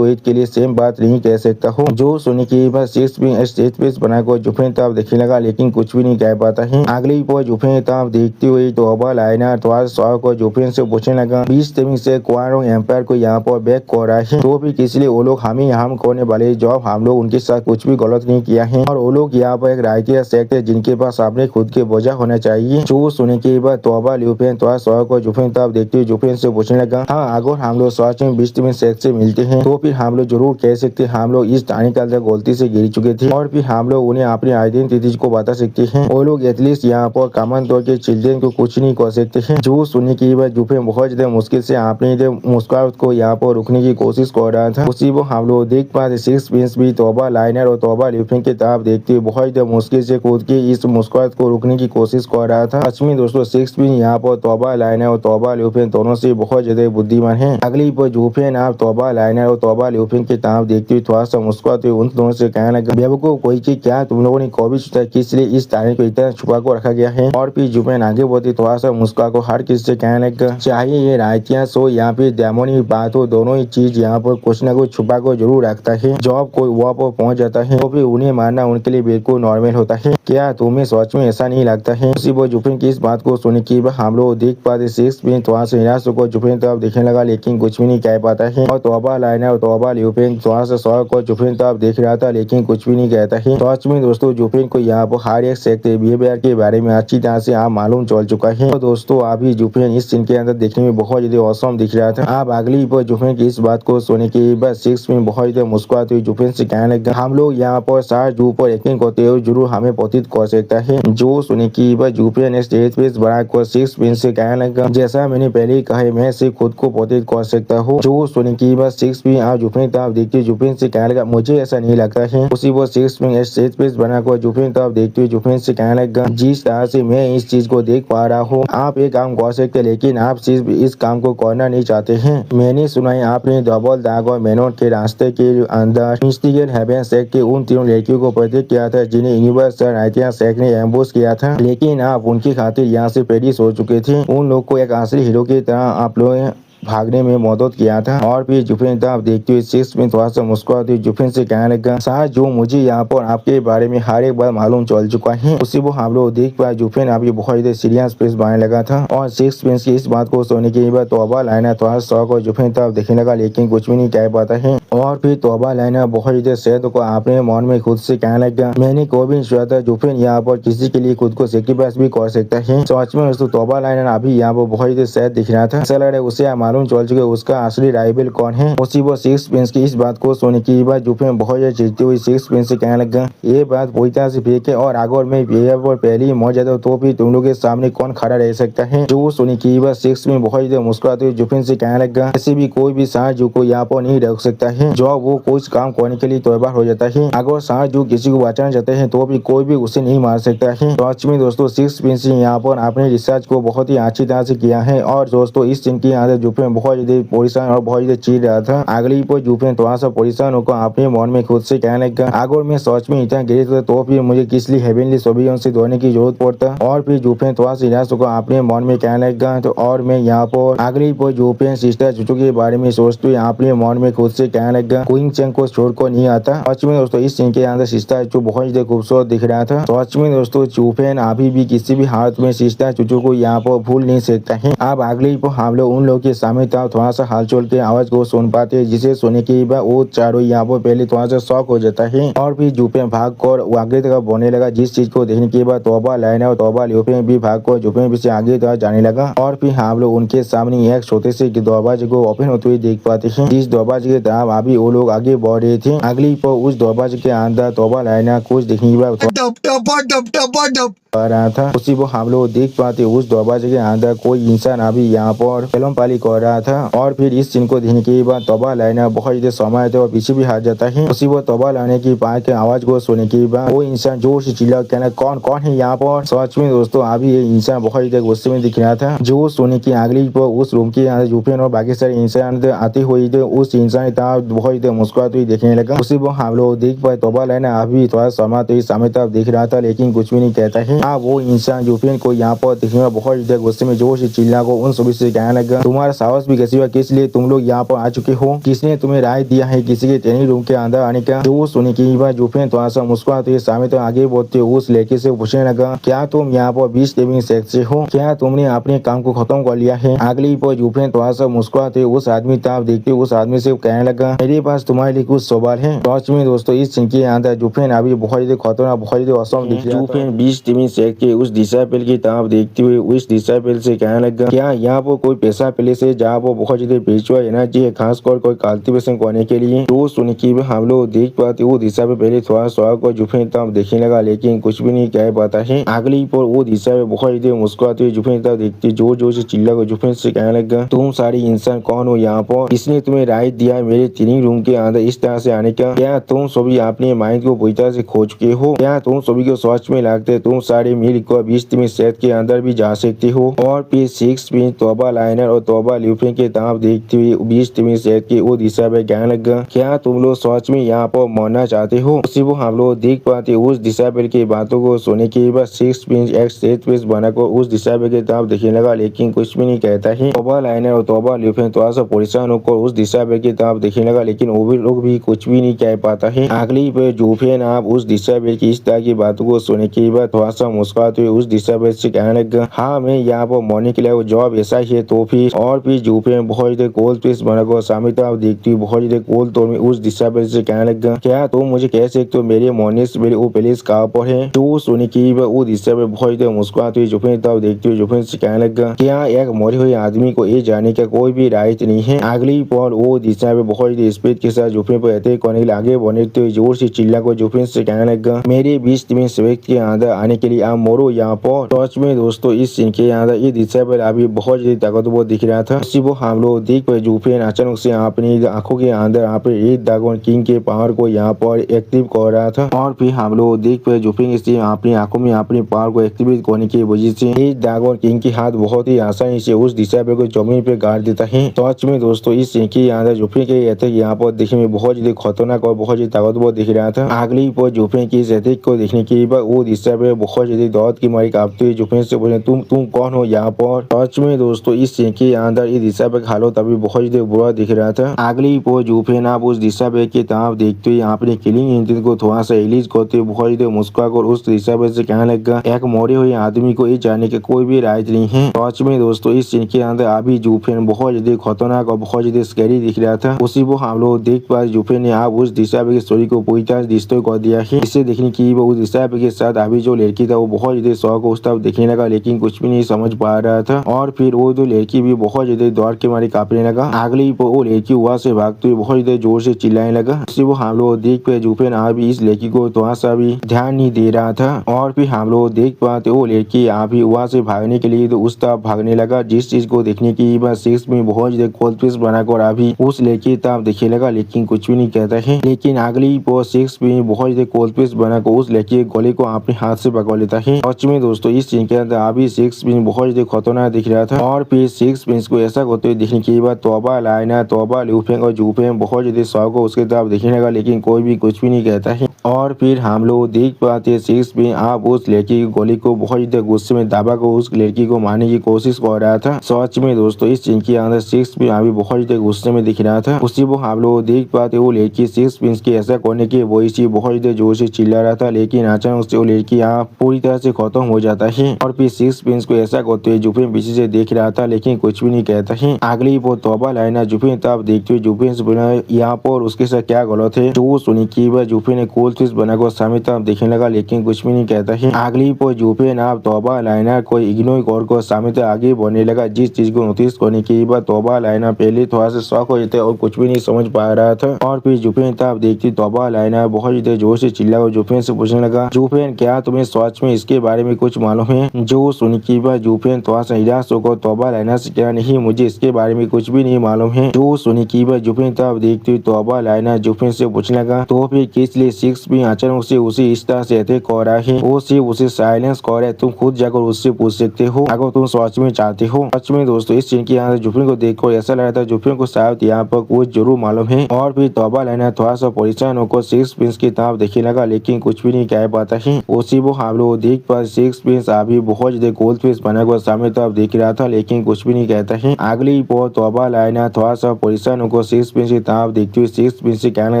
के लिए सेम बात नहीं कह सकता हूँ। जो सुनने की बात सिक्स पिन स्टेज पे बनाकर जुफेन तरफ देखने लगा लेकिन कुछ भी नहीं कह पाता है। अगली पर जुफेन तरफ देखते हुए तोबा लाइनर थोड़ा शौक और जुफेन से पूछने लगा 20 से क्वारोंग एम्पायर को यहाँ पर बैक कर रहा है तो भी किस लिए वो लोग हमें हम करने वाले जब हम लोग उनके साथ कुछ भी गलत नहीं किया है और वो लोग यहाँ पर एक राइटिया सेक्ट है जिनके पास अपने खुद के बोझा होना चाहिए। जो सुनने के बाद तोबा ल्यूफिंग थोड़ा शौक और जुफेन तरफ देखते हुए जुफेन से पूछने लगा हाँ अगर हम लोग सच में 20 सेक्ट से मिलते हैं तो फिर हम लोग जरूर कह सकते हम लोग इस टाने के अंदर गलती से गिर चुके थे और फिर हम लोग उन्हें अपनी आइडेंटिटी को बता सकते हैं। वो लोग एटलीस्ट यहाँ पर कॉमन तौर के चिल्ड्रेन को कुछ नहीं कर सकते हैं। जो सुनने की बाद जुफेन बहुत ज्यादा मुश्किल से अपनी मुस्कुराहट को यहाँ पर रुकने की कोशिश कर रहा था। उसी वो हम लोग देख पाते सिक्स पिंस भी तोबा लाइनर और तोबा ल्यूफिंग की तरफ देखते हुए बहुत ज्यादा मुश्किल से खुद की इस मुस्कुराहट को रुकने की कोशिश कर रहा था। सच में दोस्तों सिक्स पिन यहाँ पर तोबा लाइनर और तोबा ल्यूफिंग दोनों से बहुत ज्यादा बुद्धिमान है। अगली पर जुफेन आप तोबा लाइनर और तोबा ल्यूफिंग की तरफ देखते हुए थोड़ा सा मुस्कुराते हुए उन दोनों से कहने लगा बेवकूफ कोई की क्या तुम लोगों ने कभी सोचा किस लिए इस ताने को इतना छुपा कर रखा गया है। और फिर जुफेन आगे बढ़ते थोड़ा सा मुस्कुरा को हर किसी से कहने लगा चाहिए ये रायतियास हो या फिर डेमोनी बात हो, दोनों ही चीज यहाँ पर कुछ न कुछ छुपा कर जरूर रखता है। जब कोई वहाँ पर पहुँच जाता है तो फिर उन्हें मारना उनके लिए बिल्कुल नॉर्मल होता है। क्या तुम्हें सच में ऐसा नहीं लगता है? उसी वो जुफिन की इस बात को सुन के हम लोग देख पाते सिक्स पिन थोड़ा सा निराश होकर जुफिन तरफ देखने लगा, लेकिन कुछ भी नहीं कह पाता है। और तोबा लाइनर और तोबा ल्यूपिन थोड़ा सा शौक और जुफिन तरफ देख रहा था, लेकिन कुछ भी नहीं कहता है। सच में दोस्तों जुफिन को यहाँ पर हर एक सेक्टर बिहेवियर के बारे में अच्छी तरह से आप मालूम चल चुका है। तो दोस्तों अभी जुफिन इस सीन के अंदर देखने में बहुत ज्यादा औसम दिख रहा था। आप अगली पर जुफिन की इस बात को सुनने के बाद सिक्स पिन बहुत ज्यादा मुस्कुराते हुए जुफिन से कहने लगा, हम लोग यहाँ पर सार जू पर यकीन करते हुए जरूर हमें प्रतीत कर सकता है। जो सुनने की बाद जुफिन ने स्टेज पे बढ़ाकर सिक्स पिन से कहने लगा, जैसा मैंने पहले ही कहा मैं सिर्फ खुद को प्रतीत कर सकता हूँ। जो सुनने की बाद सिक्स पिन आप जुफिन तरफ देखते जुफिन से कहने लगा, मुझे ऐसा नहीं लगता है। उसी वो सिक्स पिन स्टेज पे बनाकर जुफिन तरफ देखते हुए जुफिन से कहने लगा, जिस तरह से मैं इस चीज को देख पा रहा हूँ आप एक काम कर सकते लेकिन आप सिर्फ इस काम को करना नहीं चाहते हैं। मैंने सुना है आपने डबल दाग और मेनोन के रास्ते के अंदर इंस्टिगेट हेवन सेक्ट के उन तीनों लड़कियों को प्रतीक किया था जिन्हें यूनिवर्सल राइटिया सेक्ट ने एम्बुश किया था, लेकिन आप उनकी खातिर यहाँ से पेरिस हो चुके थे। उन लोग को एक असली हीरो की तरह आप लोग भागने में मदद किया था। और फिर जुफिन तरफ देखते हुए सिक्स में थोड़ा सा मुस्कुराते हुए जुफिन से कहने लगा, साहब जो मुझे यहाँ पर आपके बारे में हर एक बार मालूम चल चुका है। उसी वो हम लोग देख पाए जुफिन अभी बहुत ज्यादा सीरियस फेस बनाने लगा था। और सिक्स पिन की इस बात को सुनने के बाद तोबा लाइनर थोड़ा शौक और जुफिन तरफ देखने लगा, लेकिन कुछ भी नहीं कह पाता है। और फिर तोबा लाइनर बहुत ज्यादा शहद को अपने मन में खुद से कहने लगा, मैंने कभी नहीं सोचा था जुफिन यहाँ पर किसी के लिए खुद को सेक्रीफाइस भी कर सकता है। सच में दोस्तों तोबा लाइनर अभी यहाँ पर बहुत ज्यादा शहद दिख रहा था। ऐसा लग रहा है उसे मालूम चल चुके उसका असली राइवल कौन है। उसी वो सिक्स पिन की इस बात को सुनने के बाद जुफिन बहुत ज्यादा चिढ़ती हुई सिक्स पिन से कहने लगा, ये बात पूरी तरह से फेक है और अगर मैं पहले ही मर जाता तो फिर तुम लोग के सामने कौन खड़ा रह सकता है। जो सुनने के बाद सिक्स पिन बहुत ज्यादा मुस्कुराते हुए जुफिन से कहने लगा, ऐसे भी कोई भी साजू को यहाँ पर नहीं रख सकता है जो वो कुछ काम करने के लिए तैयार हो जाता है। अगर साजू किसी को बचाना चाहते हैं तो भी कोई भी उसे नहीं मार सकता है। तो आज में दोस्तों सिक्स पिन से यहाँ पर अपने रिसर्च को बहुत ही अच्छी तरह से किया है। और दोस्तों इस सीन की आदत जुफिन बहुत ज्यादा परेशान और बहुत ज्यादा चिढ़ रहा था। अगली पर जुफिन थोड़ा सा परेशान होकर अपने मन में खुद से कहने लगा, अगर मैं सच में इतना गिरे तो फिर मुझे किस लिए हेवनली सोबियन से दौड़ने की जरूरत पड़ता। और फिर जुफिन थोड़ा सा निराश होकर अपने मन में कहने लगा, तो और मैं यहाँ पर अगली पर जुफिन सिस्टर चुचू के बारे में सोचते हुए अपने मन में खुद से कहने लगा, क्वीन चेंग को छोड़कर नहीं आता। सच में दोस्तों इस सीन के अंदर सिस्टर चुचू बहुत ज्यादा खूबसूरत दिख रहा था। सच में दोस्तों जुफिन अभी भी किसी भी हालत में सिस्टर चुचू को यहाँ पर भूल नहीं सकता है। अब अगली पर हम लोग उन लोग के सामने थोड़ा सा हलचल के आवाज को सुन पाते हैं, जिसे सुनने के बाद वो चारों यहाँ पर पहले थोड़ा सा शॉक हो जाता है। और फिर जुफिन भाग कर आगे तक बढ़ने लगा, जिस चीज को देखने के बाद तोबा लाइनर और तोबा ल्यूपिन भी भाग कर जुफिन भी से आगे तक जाने लगा। और फिर हम लोग उनके सामने एक छोटे से दरवाजे को ओपन होते हुए देख पाते हैं, जिस दरवाजे के तरफ अभी वो लोग आगे बढ़ रहे थे। अगली पर उस दरवाजे के अंदर तोबा लाइनर कुछ देखने के बाद रहा था। उसी को हम लोग देख पाते उस दरवाजे के अंदर कोई इंसान अभी यहाँ पर फिल्म पाली कर रहा था। और फिर इस सीन को देखने के बाद तोबा लाइनर बहुत ज्यादा समय थे और पीछे भी हट जाता है। उसी वो तोबा लाइनर की पाए के आवाज को सुनने के बाद वो इंसान जोर से चिल्ला कहना, कौन कौन है यहाँ पर। सच में दोस्तों अभी ये इंसान बहुत ज्यादा गुस्से में दिख रहा था। जो सोने की अगली पर उस रूम के अंदर जुफिन और बाकी सारे इंसान आते हुए थे, उस इंसान बहुत ज्यादा मुस्कुराते हुए देखने लगा। उसी वो हम लोग देख पाए तोबा लाइनर अभी थोड़ा समय सामने तरफ देख रहा था, लेकिन कुछ भी नहीं कहता है। वो इंसान जुफिन को यहाँ पर देखने में बहुत ज्यादा गुस्से में जोर से चिल्ला को उन सभी से कहने लगा, तुम्हारा साहस भी कैसी हुआ, किस लिए तुम लोग यहाँ पर आ चुके हो, किसने तुम्हें राय दिया है किसी के ट्रेनिंग रूम के अंदर आने का। जो सुनने की बात जुफिन थोड़ा सा मुस्कुराते हुए सामने तो आगे बढ़ते उस लड़के से पूछने लगा, क्या तुम यहाँ पर 20 टेबिंग सेक्ट से हो, क्या तुमने अपने काम को खत्म कर लिया है। अगली पर जुफिन थोड़ा सा मुस्कुराते उस आदमी तरफ देखते उस आदमी से कहने लगा, मेरे पास तुम्हारे लिए कुछ सवाल है। सच में दोस्तों इस सीन के अंदर जुफिन अभी बहुत ज्यादा खतरनाक बहुत ज्यादा औसम दिख रहा था। जुफिन 20 टेबिंग सेक्ट के उस डिसाइपल की तरफ देखते हुए उस डिसाइपल से कहने लगा, क्या यहाँ पर कोई पैसा प्लेस है जहाँ पर बहुत ज्यादा स्पिरिचुअल एनर्जी है, खासकर कोई कल्टीवेशन करने के लिए। तो सुन के हम लोग देख पाते वो दिशा पे पहले थोड़ा शौक और जुफिन तरफ देखने लगा, लेकिन कुछ भी नहीं कह पाता है। अगली पर वो दिशा पे बहुत ज्यादा मुस्कुराते हुए जुफिन तरफ देखते जोर जोर से चिल्ला कर जुफिन से कहने लगा, तुम सारी इंसान कौन हो यहाँ पर, किसने तुम्हें राय दिया मेरे ट्रेनिंग रूम के अंदर इस तरह से आने का। क्या तुम सभी अपने माइंड को पूरी तरह से खो चुके हो, क्या तुम सभी को सोच में लगते तुम सारी तुम्हारी मिल को 20 में सेट के अंदर भी जा सकती हो। और फिर 6 पिन तोबा लाइनर और तोबा ल्यूफेन के ताप देखते हुए 20 में सेट की वो दिशा पे कहने लगा, क्या तुम लोग सच में यहाँ पर मरना चाहते हो? उसी वो हम लोग देख पाते उस दिशा पे की बातों को सुनने के बाद 6 पिन एक सेट पीस बनाकर उस दिशा पे के ताप देखने लगा, लेकिन कुछ भी नहीं कहता है। तोबा लाइनर और तोबा ल्यूफेन थोड़ा सा परेशान होकर उस दिशा पे के ताप देखने लगा, लेकिन वो भी लोग भी कुछ भी नहीं कह पाता है। अगली पे जूफेन आप उस दिशा पे की इस तरह की बातों को सुनने के बाद थोड़ा सा मुस्कुराते हुए उस दिशा पे से कहने लगा, हाँ मैं यहाँ पर मरने के लिए वो जॉब ऐसा ही है। तो फिर जूफेन बहुत ज्यादा कोल पीस बनाकर सामने तरफ देखती हुई बहुत ज्यादा कोल तोड़ में उस दिशा पे से कहने लगा, क्या तुम मुझे कह सकते हो मेरे मरने से मेरे वो प्लेस कहाँ पर है? तो सुनने की वो दिशा पे बहुत ज्यादा मुस्कुराते हुए जूफेन तरफ देखती हुई जूफेन से कहने लगा, क्या एक मरे हुए आदमी को ये जाने का कोई भी राइट नहीं है? अगली पल वो दिशा पे बहुत ज्यादा स्पीड के साथ जूफेन पर अटैक करने के लिए आगे बढ़ते हुए जोर से चिल्ला को जूफेन से कहने लगा, मेरे 20 में व्यक्ति के अंदर आने के लिए आप मोरो यहाँ पर। टच में दोस्तों इस सीन के अंदर ये दिशा पर अभी बहुत ज्यादा ताकतवर दिख रहा था। उसी वो हम लोग देख पाए जूफेन अचानक से अपनी आंखों के अंदर यहाँ पे एक ड्रैगन किंग के पावर को यहाँ पर एक्टिव कर रहा था। और फिर हम लोग देख पाए जूफेन इसे अपनी आंखों में अपनी पावर को एक्टिवेट करने की वजह से इस ड्रैगन किंग की हाथ बहुत ही आसानी से उस दिशा पे को जमीन पे गाड़ देता है। टच में दोस्तों इस सीन के अंदर जूफेन के अटैक यहाँ पर देखने में बहुत ज्यादा खतरनाक और बहुत ज्यादा ताकतवर दिख रहा था। अगली पर जूफेन की इस अटैक को देखने के बाद वो दिशा पे बहुत ज्यादा दौड़ की मारी कांपते हुए जूफेन से बोले, तुम कौन हो यहाँ पर? टच में दोस्तों इस सीन के अंदर इस दिशा पे हालत अभी बहुत ज्यादा बुरा दिख रहा था। अगली पर जूफेन आप उस दिशा पे की तरफ देखते हुए अपने किलिंग इंजन को थोड़ा सा रिलीज करते हुए बहुत ज्यादा मुस्कुराकर उस दिशा पे से कहने लगा, एक मरे हुए आदमी को ये जाने का कोई भी राइट नहीं है। टच में दोस्तों इस सीन के अंदर अभी जूफेन बहुत ज्यादा खतरनाक और बहुत ज्यादा स्कैरी दिख रहा था। उसी वो हम लोग देख पाए जूफेन ने आप उस दिशा पे स्टोरी को पूरी तरह डिस्ट्रॉय कर दिया है। इसे देखने की वो उस दिशा पे के साथ अभी जो लड़की था वो बहुत ज्यादा शौक उस तरफ देखने लगा, लेकिन कुछ भी नहीं समझ पा रहा था। और फिर वो जो लड़की भी बहुत ज्यादा दौड़ के मारे कांपने लगा। अगली वो लड़की वहां से भागते हुए बहुत ज्यादा जोर से चिल्लाने लगा। उसी वो हम लोग देख पाए जूफेन अभी इस लड़की को थोड़ा सा भी ध्यान नहीं दे रहा था। और फिर हम लोग देख पाते वो लड़की अभी वहां से भागने के लिए तो उस तरफ भागने लगा, जिस चीज को देखने की बाद 6 में बहुत ज्यादा कोल्ड पीस बनाकर अभी उस लड़की तरफ देखने लगा, लेकिन कुछ भी नहीं कहता है। लेकिन अगली वो 6 में बहुत ज्यादा कोल्ड पीस बनाकर उस लड़की के गले को अपने हाथ से पकड़ लेता है। सच में दोस्तों इस सीन के अंदर अभी 6 पिन बहुत ज्यादा खतरनाक दिख रहा था। और फिर 6 पिंस को ऐसा करते हुए देखने के बाद तोबा लाइनर, तोबा ल्यूफेंग और जूफेंग बहुत ज्यादा शौक को उसके तरफ देखने लगा, लेकिन कोई भी कुछ भी नहीं कहता है। और फिर हम लोग देख पाते 6 पिन आप उस लड़की की गोली को बहुत ज्यादा गुस्से में दबा कर उस लड़की को मारने की कोशिश कर रहा था। सच में दोस्तों इस सीन के अंदर 6 पिन अभी बहुत ज्यादा गुस्से में दिख रहा था। उसी वो हम लोग देख पाते वो लड़की 6 पिन के ऐसा करने की वजह से बहुत ज्यादा जोर से चिल्ला रहा था, लेकिन अचानक से वो लड़की यहाँ पूरी तरह से खत्म हो जाता है। और फिर 6 पिन को ऐसा करते हुए जूफेन पीछे से देख रहा था, लेकिन कुछ भी नहीं कहता है। अगली वो तोबा लाइनर जूफेन तब देखते हुए जूफेन से बोला, यहाँ पर उसके साथ क्या गलत है? तो सुनी की बार जूफेन ने कोल फिश बनाकर सामने तरफ देखने लगा, लेकिन कुछ भी नहीं कहता है। अगली पर जूफेन आप तोबा लाइनर को इग्नोर कर सामने तक आगे बढ़ने लगा, जिस चीज को नोटिस करने के बाद तोबा लाइनर पहले थोड़ा सा शॉक हो जाता है और कुछ भी नहीं समझ पा रहा था। और फिर जूफेन तब देखती तोबा लाइनर बहुत ज्यादा जोर से चिल्ला और जूफेन से पूछने लगा, जूफेन क्या तुम्हें सच में इसके बारे में कुछ मालूम है? जो सुनी की बार जूफेन थोड़ा सा निराश होकर तोबा लाइनर से क्या नहीं, मुझे इसके बारे में कुछ भी नहीं मालूम है। जो सुनी की बार जूफेन तब देखती हुई तोबा लाइनर जूफेन से पूछने लगा, तो फिर किस लिए 6 भी अचानक से उसे इस तरह से अटैक कर रहा है? वो सिर्फ उसे साइलेंस कर रहा है, तुम खुद जाकर उससे पूछ सकते हो अगर तुम सच में चाहते हो। सच में दोस्तों इस सीन के यहाँ जूफेन को देखकर ऐसा लग रहा था जूफेन को शायद यहाँ पर कुछ जरूर मालूम है। और फिर तोबा लाइनर थोड़ा सा परेशान होकर 6 पिंस की तरफ देखने लगा, लेकिन कुछ भी नहीं कह पाता है। उसी वो हम लोग देख पर 6 पिंस अभी बहुत ज्यादा कोल्ड फिश बनाकर सामने तरफ देख रहा था, लेकिन कुछ भी नहीं कहता है। अगली पर तोबा लाइनर थोड़ा सा परेशान होकर 6 पिंस की तरफ देखते हुए 6 पिंस से कहने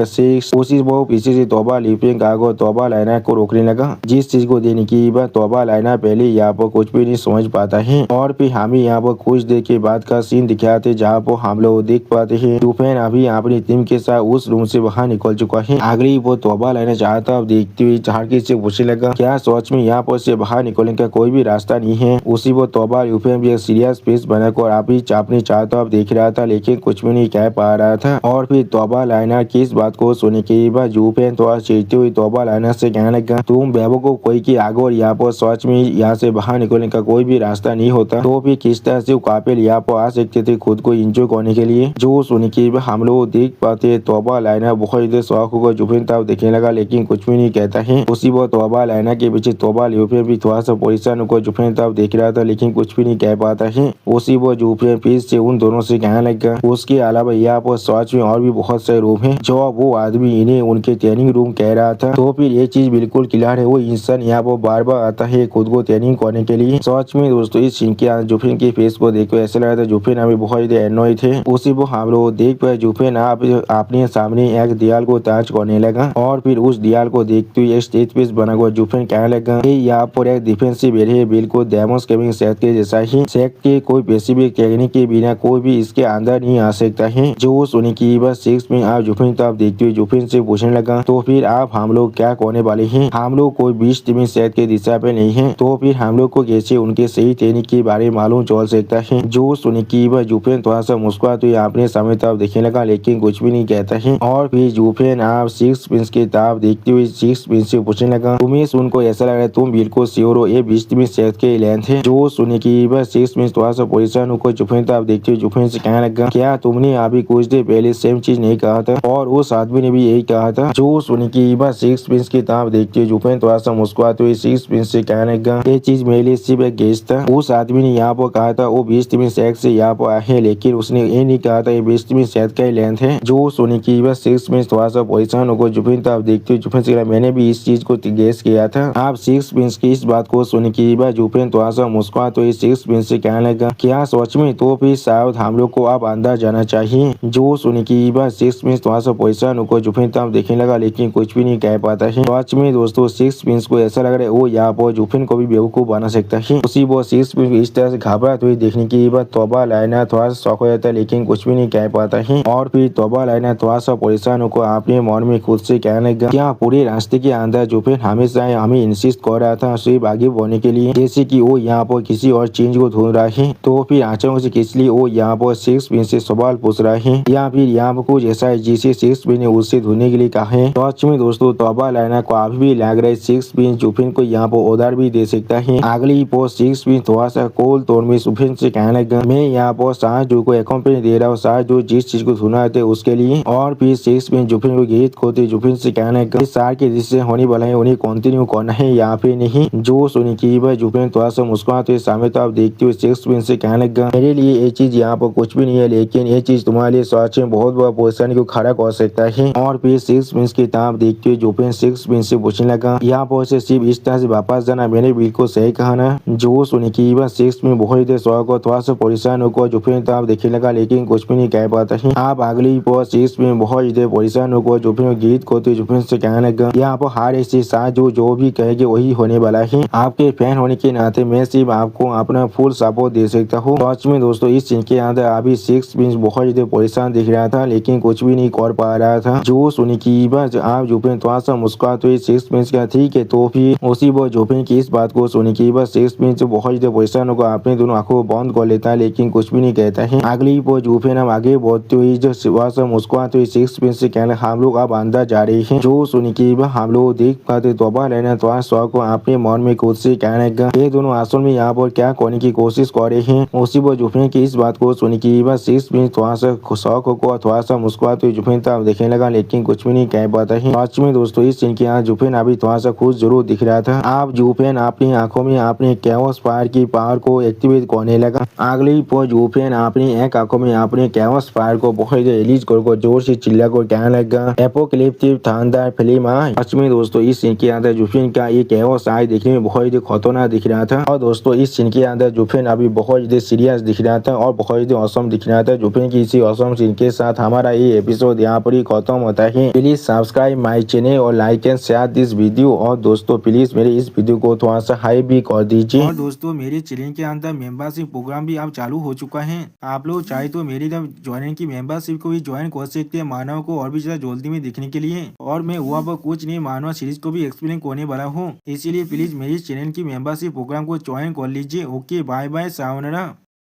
लगा, उसी वो पीछे से तोबा ल्यूफेंग आकर तोबा लाइनर को रोकने लगा, जिस चीज को देने की बात तोबा लाइनर पहले यहाँ पर कुछ भी नहीं समझ पाता है। और फिर हमें यहाँ पर कुछ देर के बाद का सीन दिखाते जहाँ पर हम लोग देख पाते हैं जूफेन अभी अपनी टीम के साथ उस रूम से बाहर निकल चुका है। अगली वो तोबा लाइनर चाहता देखते हुए झाड़की से पूछने लगा, क्या सच में यहाँ पर से बाहर निकलने का कोई भी रास्ता नहीं है? उसी वो तोबा ल्यूफेंग भी एक सीरियस फेस बनाकर अभी अपनी चाहता देख रहा था, लेकिन कुछ भी नहीं कह पा रहा था। और फिर तोबा लाइनर की इस बात को सुनने के बाद जूफेन थोड़ा देखते हुए तोबा लाइना से कहने लगा, तुम बेवकूफ कोई की आगे और यहाँ पर सच में यहाँ से बाहर निकलने का कोई भी रास्ता नहीं होता, तो फिर किस तरह से काफिल यहाँ पर आ सकते थे खुद को एंजॉय करने के लिए। जो सुन के हम लोग देख पाते तोबा लाइना बहुत ही शौक होकर जुफिन तरफ देखने लगा, लेकिन कुछ भी नहीं कहता है। उसी वो तोबा लाइना के पीछे तोबा ल्यूफिन भी थोड़ा सा परेशान होकर जुफिन तरफ देख रहा था, लेकिन कुछ भी नहीं कह पाता है। उसी वो जुफिन फिर से उन दोनों से कहने लगा, उसके अलावा यहाँ पर सच में और भी बहुत से रूम है जो वो आदमी इन्हें उनके ट्रेनिंग रूम कह रहा था। तो फिर ये चीज बिल्कुल क्लियर है, वो इंसान यहाँ पर बार बार आता है खुद को ट्रेनिंग करने के लिए। सच में दोस्तों इस सीन के जुफिन के फेस को देखकर ऐसा लग रहा था जुफिन अभी बहुत ही एनोय थे। उसी वो हम लोग देख पाए जुफिन आप अपने सामने एक दीवार को टच करने लगा और फिर उस दीवार को देखते हुए स्टेज पीस बना हुआ जुफिन कहने लगा, यहाँ पर एक डिफेंसिव एरिया है, बिल्कुल डेमोस गेमिंग सेट के जैसा ही। सेट के कोई स्पेसिफिक टेक्निक के बिना कोई भी इसके अंदर नहीं आ सकता है। जो सुनी की बस 6 में आप जुफिन तो आप देखते हुए जुफिन से पूछने लगा, तो फिर आप हम लोग क्या करने वाले हैं? हम लोग कोई 20 टीमी सेट के दिशा पे नहीं है, तो फिर हम लोग को कैसे उनके सही टेक्निक के बारे में मालूम चल सकता है? जो सुनी की बस जुफिन थोड़ा सा मुस्कुरा तो अपने समय तरफ देखने लगा, लेकिन कुछ भी नहीं कहता है। और फिर जुफिन आप 6 पिंस की तरफ देखते हुए 6 पिंस से पूछने लगा, तुम्हें सुनकर ऐसा लग रहा है तुम बिल्कुल श्योर हो ये 20 टीमी सेट के लेंथ है? जो सुनी की बस 6 पिंस थोड़ा सा परेशान होकर जुफिन तरफ देखते हुए जुफिन से कहने लगा, क्या तुमने अभी कुछ देर पहले सेम चीज नहीं कहा था? और उस आदमी ने भी यही कहा था। जो सुनी की बस 6 पिंस की तरफ देखते हुए जुफिन थोड़ा सा मुस्कुराते हुए 6 पिंस से कहने लगा, ये चीज मेरे लिए सिर्फ एक गेस था। उस आदमी ने यहाँ पर कहा था वो 20 टीमी सेट से यहाँ पर आए, लेकिन उसने ये नहीं कहा था ये 20 टीमी सेट का ही लेंथ है। जो सुनी की बस 6 पिंस थोड़ा सा परेशान होकर जुफिन तरफ देखते हुए जुफिन से कहा, मैंने भी इस चीज को गेस किया था। आप 6 पिंस की इस बात को सुनी की बस जुफिन थोड़ा सा मुस्कुराते हुए 6 पिंस से कहने लगा, क्या सच में? तो फिर शायद हम लोग को अब अंदर जाना चाहिए। जो सुनी की बस 6 पिंस थोड़ा सा परेशान होकर जुफिन तरफ देखने लगा, लेकिन कुछ भी नहीं कह पाता है। सच में दोस्तों 6 पिंस को ऐसा लग रहा है वो यहाँ पर जुफिन को भी बेवकूफ बना सकता है। उसी वो 6 पिंस इस तरह से घबराते हुए देखने की बाद तोबा लाइना थोड़ा सा शौक हो जाता है, लेकिन कुछ भी नहीं कह पाता है। और फिर तोबा लाइना थोड़ा सा परेशान होकर अपने मन में खुद से कहने लगा, क्या पूरे रास्ते के अंदर जुफिन हमेशा हमें इंसिस्ट कर रहा था सिर्फ आगे बढ़ने के लिए, जैसे कि वो यहाँ पर किसी और चीज को ढूंढ रहा है? तो फिर अचानक से किस लिए वो यहाँ पर 6 पिंस से सवाल पूछ रहा है, या फिर यहाँ पर कुछ ऐसा है जिसे 6 पिंस ने उससे ढूंढने के लिए कहा है? सच में दोस्तों तोबा लाइना को अभी भी लग रहा है 6 पिंस जुफिन को यहाँ पर उधार भी दे सकता है। अगली पोस्ट 6 पिंस थोड़ा सा कोल तोड़ में जुफिन से कहने लगा, मैं यहाँ पर शाहजू को कंपनी दे रहा हूँ, शाहजू जिस चीज को ढूंढा थे उसके लिए। और फिर 6 पिंस जुफिन को गीत खोते जुफिन से कहने लगा, सार के जिससे होने वाला है उन्हें कंटिन्यू करना है, यहाँ पे नहीं। जो सुनी की भाई जुफिन थोड़ा सा मुस्कुराते सामने तो आप देखते हुए 6 पिंस से कहने लगा, मेरे लिए ये चीज यहाँ पर कुछ भी नहीं है, लेकिन ये चीज तुम्हारे लिए सच में बहुत बड़ा परेशानी को खड़ा कर सकता है। और फिर 6 पिंस की तरफ देखते हुए जुफिन 6 पिंस से पूछने लगा, यहाँ पर से सिर्फ इस तरह से वापस जाना? मैंने बिल्कुल सही कहा ना? जो सुनी की बात 6 पिंस बहुत देर शौक और थोड़ा सा परेशान होकर जुफिन तरफ देखने लगा, लेकिन कुछ भी नहीं कह पाता है। आप अगली पर 6 पिंस बहुत देर परेशान होकर जुफिन गीत खोते जुफिन से कहने लगा, यहाँ पर हर ऐसी साथ जो भी कहेगी वही होने वाला है। आपके फैन होने के नाते मैं सिर्फ आपको अपना फुल सपोर्ट दे सकता हूँ। सच में दोस्तों इस सीन के अंदर अभी 6 पिंस बहुत ज्यादा परेशान दिख रहा था, लेकिन कुछ भी नहीं कर पा रहा था। जो सुनी की बात आप जुफिन थोड़ा सा मुस्कुराते हुए 6 पिंस का ठीक है, तो फिर उसी वो जुफिन की इस बात को सुनी की बात 6 पिंस बहुत ज्यादा परेशान होकर अपने दोनों आंखों बंद कर लेता है, लेकिन कुछ भी नहीं कहता है। अगली वो जुफिन हम आगे बढ़ते हुए जो मुस्कुराते हुए 6 पिंस से कहना, हम लोग अब अंदर जा रहे हैं। जो सुनी की बात हम लोग देख पाते तोबा लाइना थोड़ा शौक को अपने मन में खुद से कहने लगा, ये दोनों असल में यहाँ पर क्या करने की कोशिश कर रहे हैं? उसी वो जुफिन की इस बात को सुनी की बात 6 पिंस थोड़ा सा शौक को थोड़ा सा मुस्कुराते हुए जुफिन तरफ देखने लगा, लेकिन कुछ भी नहीं कह पाता है। सच में दोस्तों इस सीन के यहाँ जुफिन अभी थोड़ा सा खुश जरूर दिख रहा था। आप जुफिन अपनी आंखों में अपने कैओस फायर की पावर को एक्टिवेट करने लगा। अगली पर जुफिन अपनी एक आंखों में अपने कैओस फायर को बहुत रिलीज कर जोर से चिल्ला कर कहने लगा, एपोकलिप्टिक थंडर फिल्म आए। सच में दोस्तों इस सीन के अंदर जुफिन का ये कैओस आए देखने में बहुत ही खतरनाक दिख रहा था। और दोस्तों इस सीन के अंदर जुफिन अभी बहुत ज्यादा सीरियस दिख रहा था और बहुत ज्यादा औसम दिख रहा था। जुफिन की इसी औसम सीन के साथ हमारा ये एपिसोड यहाँ पर ही खत्म होता है। प्लीज सब्सक्राइब माई चैनल और like and share this video. और दोस्तों प्लीज मेरे इस वीडियो को थोड़ा सा हाई भी कर दीजिए। और दोस्तों मेरे चैनल के अंदर मेंबरशिप प्रोग्राम भी अब चालू हो चुका है। आप लोग चाहे तो मेरी ज्वाइन की मेंबरशिप को भी ज्वाइन कर सकते हैं मानव को और भी ज्यादा जल्दी में दिखने के लिए। और मैं हुआ पर कुछ नहीं मानव सीरीज को भी एक्सप्लेन करने वाला हूँ, इसीलिए प्लीज मेरी चैनल की मेंबरशिप प्रोग्राम को ज्वाइन कर लीजिए। Okay bye bye सावनारा।